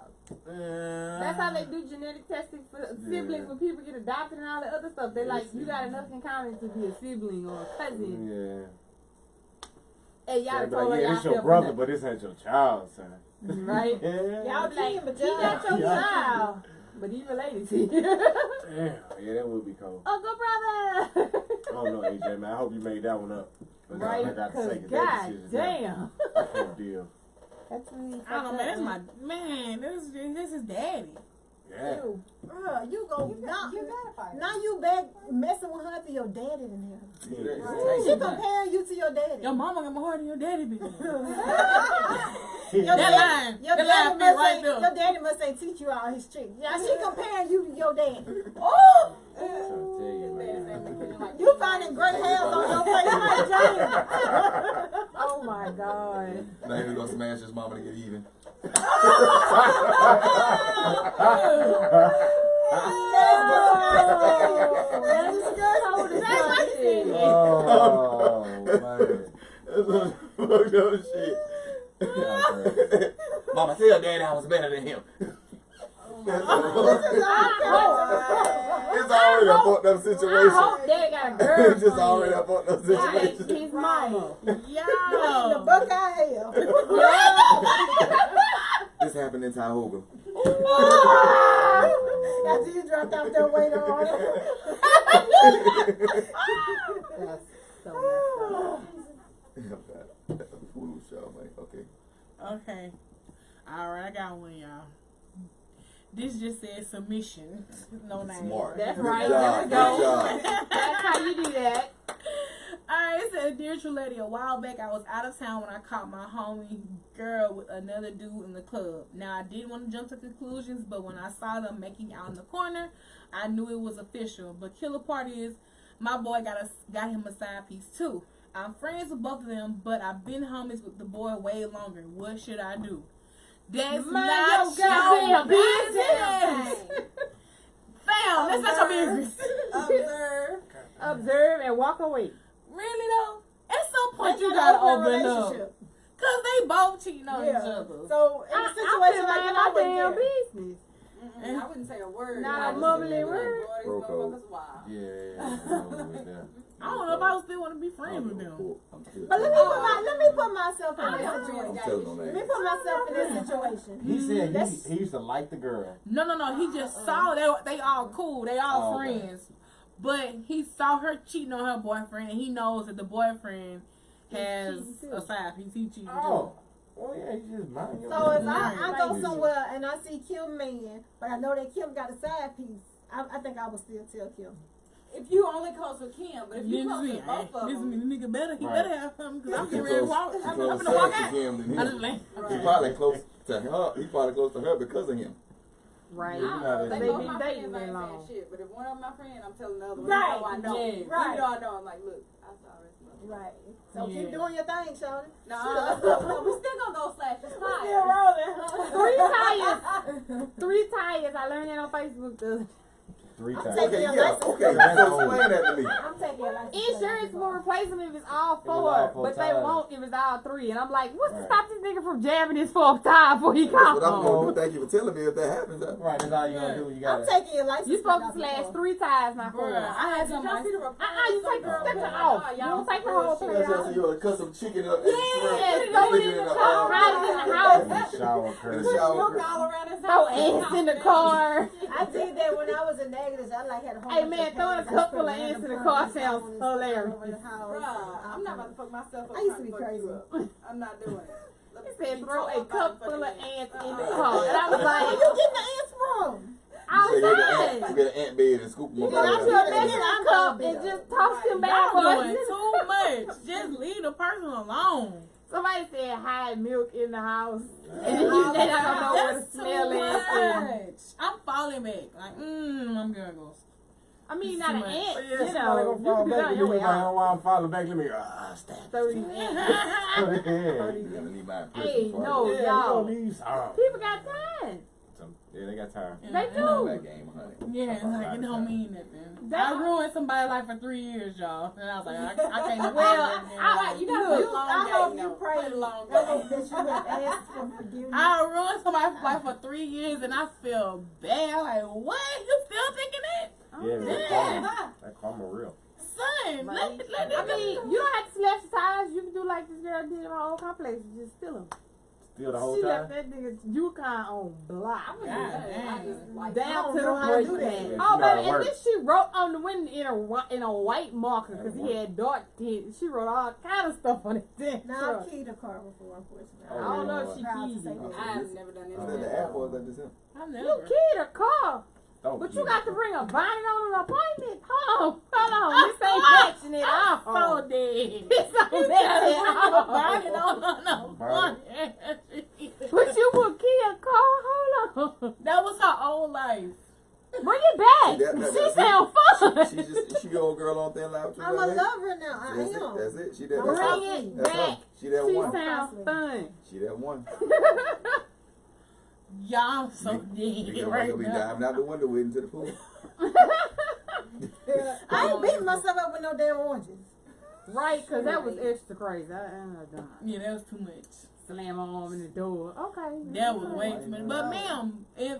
That's how they do genetic testing for siblings when people get adopted and all the other stuff. They're like, you got enough in common to be a sibling or a cousin. Yeah. And y'all Yeah, done told but y'all it's your brother, but this ain't your child, son. right? Yeah. Y'all be like, kin, but he got your Yeah. child, but he related to you. Damn. Yeah, that would be cold. Uncle brother. I don't know, AJ, man. I hope you made that one up. But Right? I got to Cause take that God decision. damn. I can't deal. That's really I don't know, man. That's my man. This is daddy. Yeah. Ew. You go now you back messing with her after your daddy in here. Yeah. She comparing you to your daddy. Your mama got more than your daddy, bitch. Your That daddy- line. Your That daddy line fit must right ain't, there. your daddy must ain't teach you all his tricks. Yeah, she comparing you to your daddy. Oh! I'm trying to tell you, man. You finding great hairs on your face like James. Oh my God. Now he gonna smash his mama to get even. Oh, man. That's some fucked up shit. Mama, tell daddy I was better than him. It's already a fucked up I situation. hope Daddy got a girl. It's just already a fucked up Like situation. his mama. The Yo! Buckeye hell. This happened in Tioga. After you dropped off that weight on. That's so messed up. Food show, man. Okay. Okay. Alright, I got one, y'all. This just says submission. No name. Smart. That's Good right. job. There we Good go. job. That's how you do that. Alright, it said, Dear True Lady, a while back I was out of town when I caught my homie girl with another dude in the club. Now I didn't want to jump to conclusions, but when I saw them making out in the corner, I knew it was official. But killer part is, my boy got him a side piece too. I'm friends with both of them, but I've been homies with the boy way longer. What should I do? That's Mind not your goddamn business. Fam, that's not your business. Observe. Observe and walk away. Really though? At some point They you got gotta an open open up. relationship. Cause they both cheating on each Yeah. other. So in a I situation feel like like that, my I wouldn't damn care. business. I wouldn't say a word. Not I a just mumbling be like, word. boy, these Bro code. motherfuckers wild. Yeah. I don't know if I would still want to be friends with them. But let me put myself in this I'm situation. telling on Let me that. put myself in this situation. He said That's- he used to like the girl. No. He just saw they all cool. They all Oh, okay. friends. But he saw her cheating on her boyfriend, and he knows that the boyfriend has a side piece. He cheating Oh. Well, yeah, you just mind your So if business. I go somewhere and I see Kim man, but I know that Kim got a side piece, I think I would still tell Kim. If you only close with Kim, but if you close This with both of me, them, nigga better. He Right. better have something because I'm He getting ready to close, walk. he I'm close gonna walk to out. him than I just him. like, He probably close to her. He probably close to her because of him. Right. Yeah, you know They They both been my dating friends that ain't long. saying shit, but if one of my friends, I'm telling the other one, Right. you know I know. Yeah. You Right. know I know. I'm like, look, I saw this. Right. So Yeah. keep doing your thing, Shawty. No, we still gonna go slash the Still tire. rolling. 3 tires. I learned that on Facebook. The 3 times. taking Okay, your yeah, license. okay. So explain that to me. I'm taking your license. insurance will replace them if it's all If it's 4, all 4 but they tires. won't if it's all 3. And I'm like, what's to Right. stop this nigga from jamming his 4th tire before he That's what I'm comes? gonna do. Thank you for telling me if that happens. Right, that's all you gonna do. You I'm gotta. taking your license. You supposed to off slash before. 3 tires, not 4. Bruh, I had Did y'all somebody. see the report? You take the sticker off. You don't take the whole thing That's out. just you're a custom chicken up. Yeah, throw it in the car, ride it in the house, Shower In curtain. the shower. Smoke all around his throw house. ants in the car. I did that when I was in negatives. I like had a whole Hey bunch man, of throwing a cans. cup full of ants in the car sounds hilarious. Over the house. Bruh, I'm not about to fuck myself up. I used to be trying fuck crazy. you up. I'm not doing it. Let He me said be throw tore a up by cup the full of fucking ants in ants. the car. And I was Where like, you getting the ants from? You outside. get an ant bed and scoop them up. Then I out should of have there. made a cup and just tossed him back. Y'all doing too much. Just leave the person alone. Somebody said hide milk in the house. And then you they don't know where the That's smell too is. much. I'm falling back. Like, I'm gonna go. I mean, not an Too much. ant, But yeah, you somebody know. gonna fall You back can to your me way if I out. know why I'm falling back. Let me stab. 30 ants. Yeah. You gotta leave my prison Hey, for no, you. Yeah, y'all. you know these. People got time. Yeah, they got time. They You know do. that game, honey. Yeah, About like it time. don't mean nothing. That- I ruined somebody's life for 3 years, y'all. And I was like, I can't. Well, You gotta play the long I hope game, you though. pray Play the long I hope game. that you would ask for forgiveness. I ruined somebody's life for 3 years, and I feel bad. I'm like, what? You still thinking that? Yeah, Yeah. that karma real. Son, let I them mean, you don't have to slash the tires. You can do like this girl did in my old complex. Just steal them. Still the whole She time. left that nigga Yukon on block. I just like Down to don't know the how to do break that. man. Yeah, Oh, she know how to baby, and work. then she wrote on the window in a white marker because he had dark tint. She wrote all kind of stuff on it. Then Now I've keyed a car before, unfortunately. Oh, I don't know if she Proud to keys say it. that. I've never done Is anything. that the app or is that just him? I You never. keyed a car, Oh, but yeah. you got to bring a bonnet on an appointment. Hold on, this ain't matching it off. So dead. This ain't matching it Body off. no. But you will key a car. Hold on, That was her old life. bring it back. See, that- She that's sound fun. She your old girl on Thin Line too. I'm a right? lover now. I That's it. am. That's it. She that. Bring That's it her. That's her. back. She that She one. sound fun. She that one. Y'all so You dead gonna right be now. diving out the window with into the pool. I ain't beating myself up with no damn oranges. Right, because that was extra crazy. I'm not done. Yeah, that was too much. Slam my arm in the door. Okay. That was way too much. But ma'am, if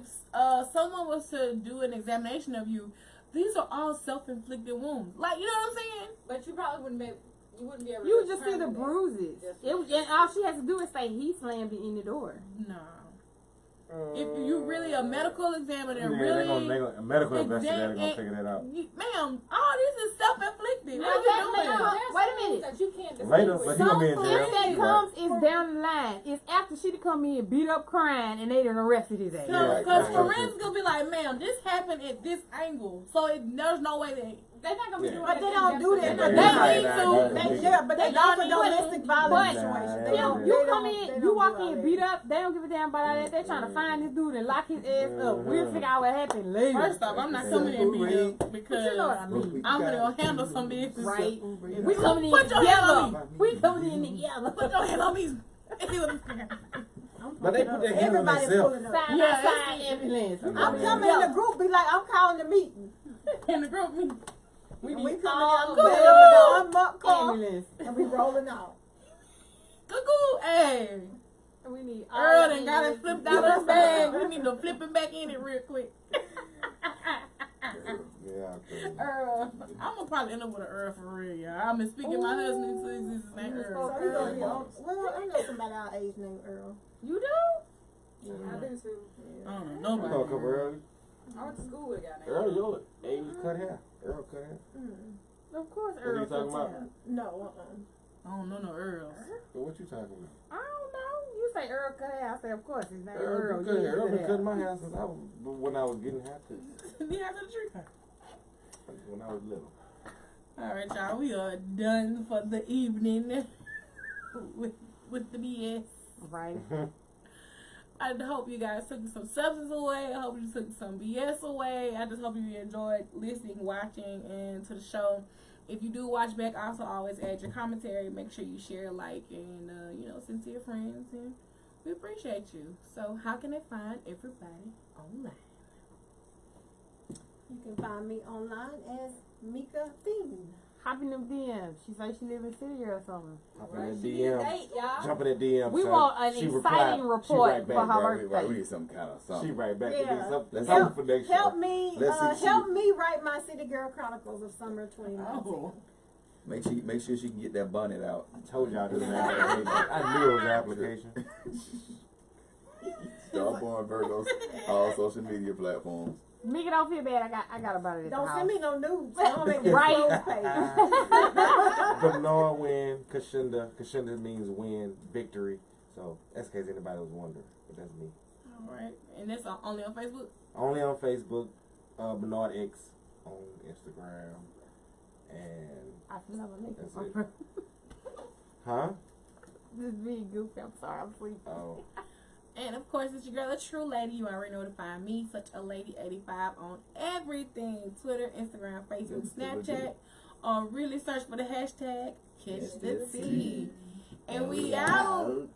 someone was to do an examination of you, these are all self-inflicted wounds. Like, you know what I'm saying? But you probably wouldn't be. You wouldn't be able. You to just see the determine that. bruises. Just- And all she has to do is say he slammed it in the door. No. If you really a medical examiner, Yeah, really, a medical investigator gonna Exact- figure that out. ma'am, all this is self-inflicted. What Now, are you that- doing? now, wait a minute. That you can't Later, distinguish. but he gonna be in Some jail. if that Right. comes is down the line. It's after she done come in, beat up, crying, and they done arrested his ass. Yeah. Because right. forensics gonna be like, ma'am, this happened at this angle, so there's no way that. They're not gonna be Yeah. doing But it they in don't do that. depth. They They need need to. to. Yeah, but they don't for They domestic violence But situations. They They don't- don't. You they come don't- in, they you don't walk do all in, that. beat up. They don't give a damn about all that. They trying to find this dude and lock his ass up. We'll figure out what happened later. First off, I'm not coming in beat up But because you know what I mean, I'm gonna handle some business. right? So, We coming in Put your hand on together. We coming in together. Put your hand on me. And see what I'm saying. But they put their hand on Everybody themselves. pulling up. Side Yeah, by side ambulance. I'm I'm coming in the group, be like, I'm calling the meeting. In the group, We We need coming all in the with the unmarked car, ambulance. and we rolling out. cuckoo, hey. We need all Earl the done got it ambulance. flipped out of his bag. We need to flip him back in it real quick. Yeah. Okay. Earl, I'm gonna probably end up with an Earl for real, y'all. I'm speaking my husband into existence, name So Earl. he gonna be on. Well, I know somebody our age named Earl. You do? I do too. I don't I know know a nobody. couple early. I went to school with a guy named Earl, your age cut hair. Earl cut hair. Of course, What are Earl. you talking about? No, I don't know no Earls. But what you talking about? I don't know. You say Earl cut hair. I say, of course, his name Earl Earl. been cutting Yeah, hair. Earl cut been hair. cutting my hair since when I was getting haircuts. Yeah, after the tree. When I was little. All right, y'all. We are done for the evening with the BS. Right. I hope you guys took some substance away. I hope you took some BS away. I just hope you enjoyed listening, watching, and to the show. If you do watch back, also always add your commentary. Make sure you share, like, and send to your friends. And we appreciate you. So, how can they find everybody online? You can find me online as Mika Fiend. Hop in them DMs. She said she live in city or something. Jump in the DM. Jump in the DM. We son. want an She exciting replied. report She right back, for her bro. birthday. We need some kind of something. She right back. Yeah. Let's Help, for next help show. me, Let's see- help me write my City Girl Chronicles of Summer 2019. Oh. Make sure she can get that bonnet out. I told y'all this was an application. I knew it was an application. Starborn Virgos, all social media platforms. Mika, don't feel bad. I got about it at Don't the house. send me no nudes. I don't make Right. page. Bernard win, Kashinda. Kashinda means win, victory. So that's in case anybody was wondering. But that's me. All right. And that's only on Facebook? Only on Facebook, Bernard X on Instagram. And I can never make That's it. it. huh? This is being goofy. I'm sorry. I'm sleeping. Oh. And of course, it's your girl, a true lady. You already know to find me, such a lady 85 on everything: Twitter, Instagram, Facebook, Snapchat. Or really search for the hashtag Catch the Tea. And we out.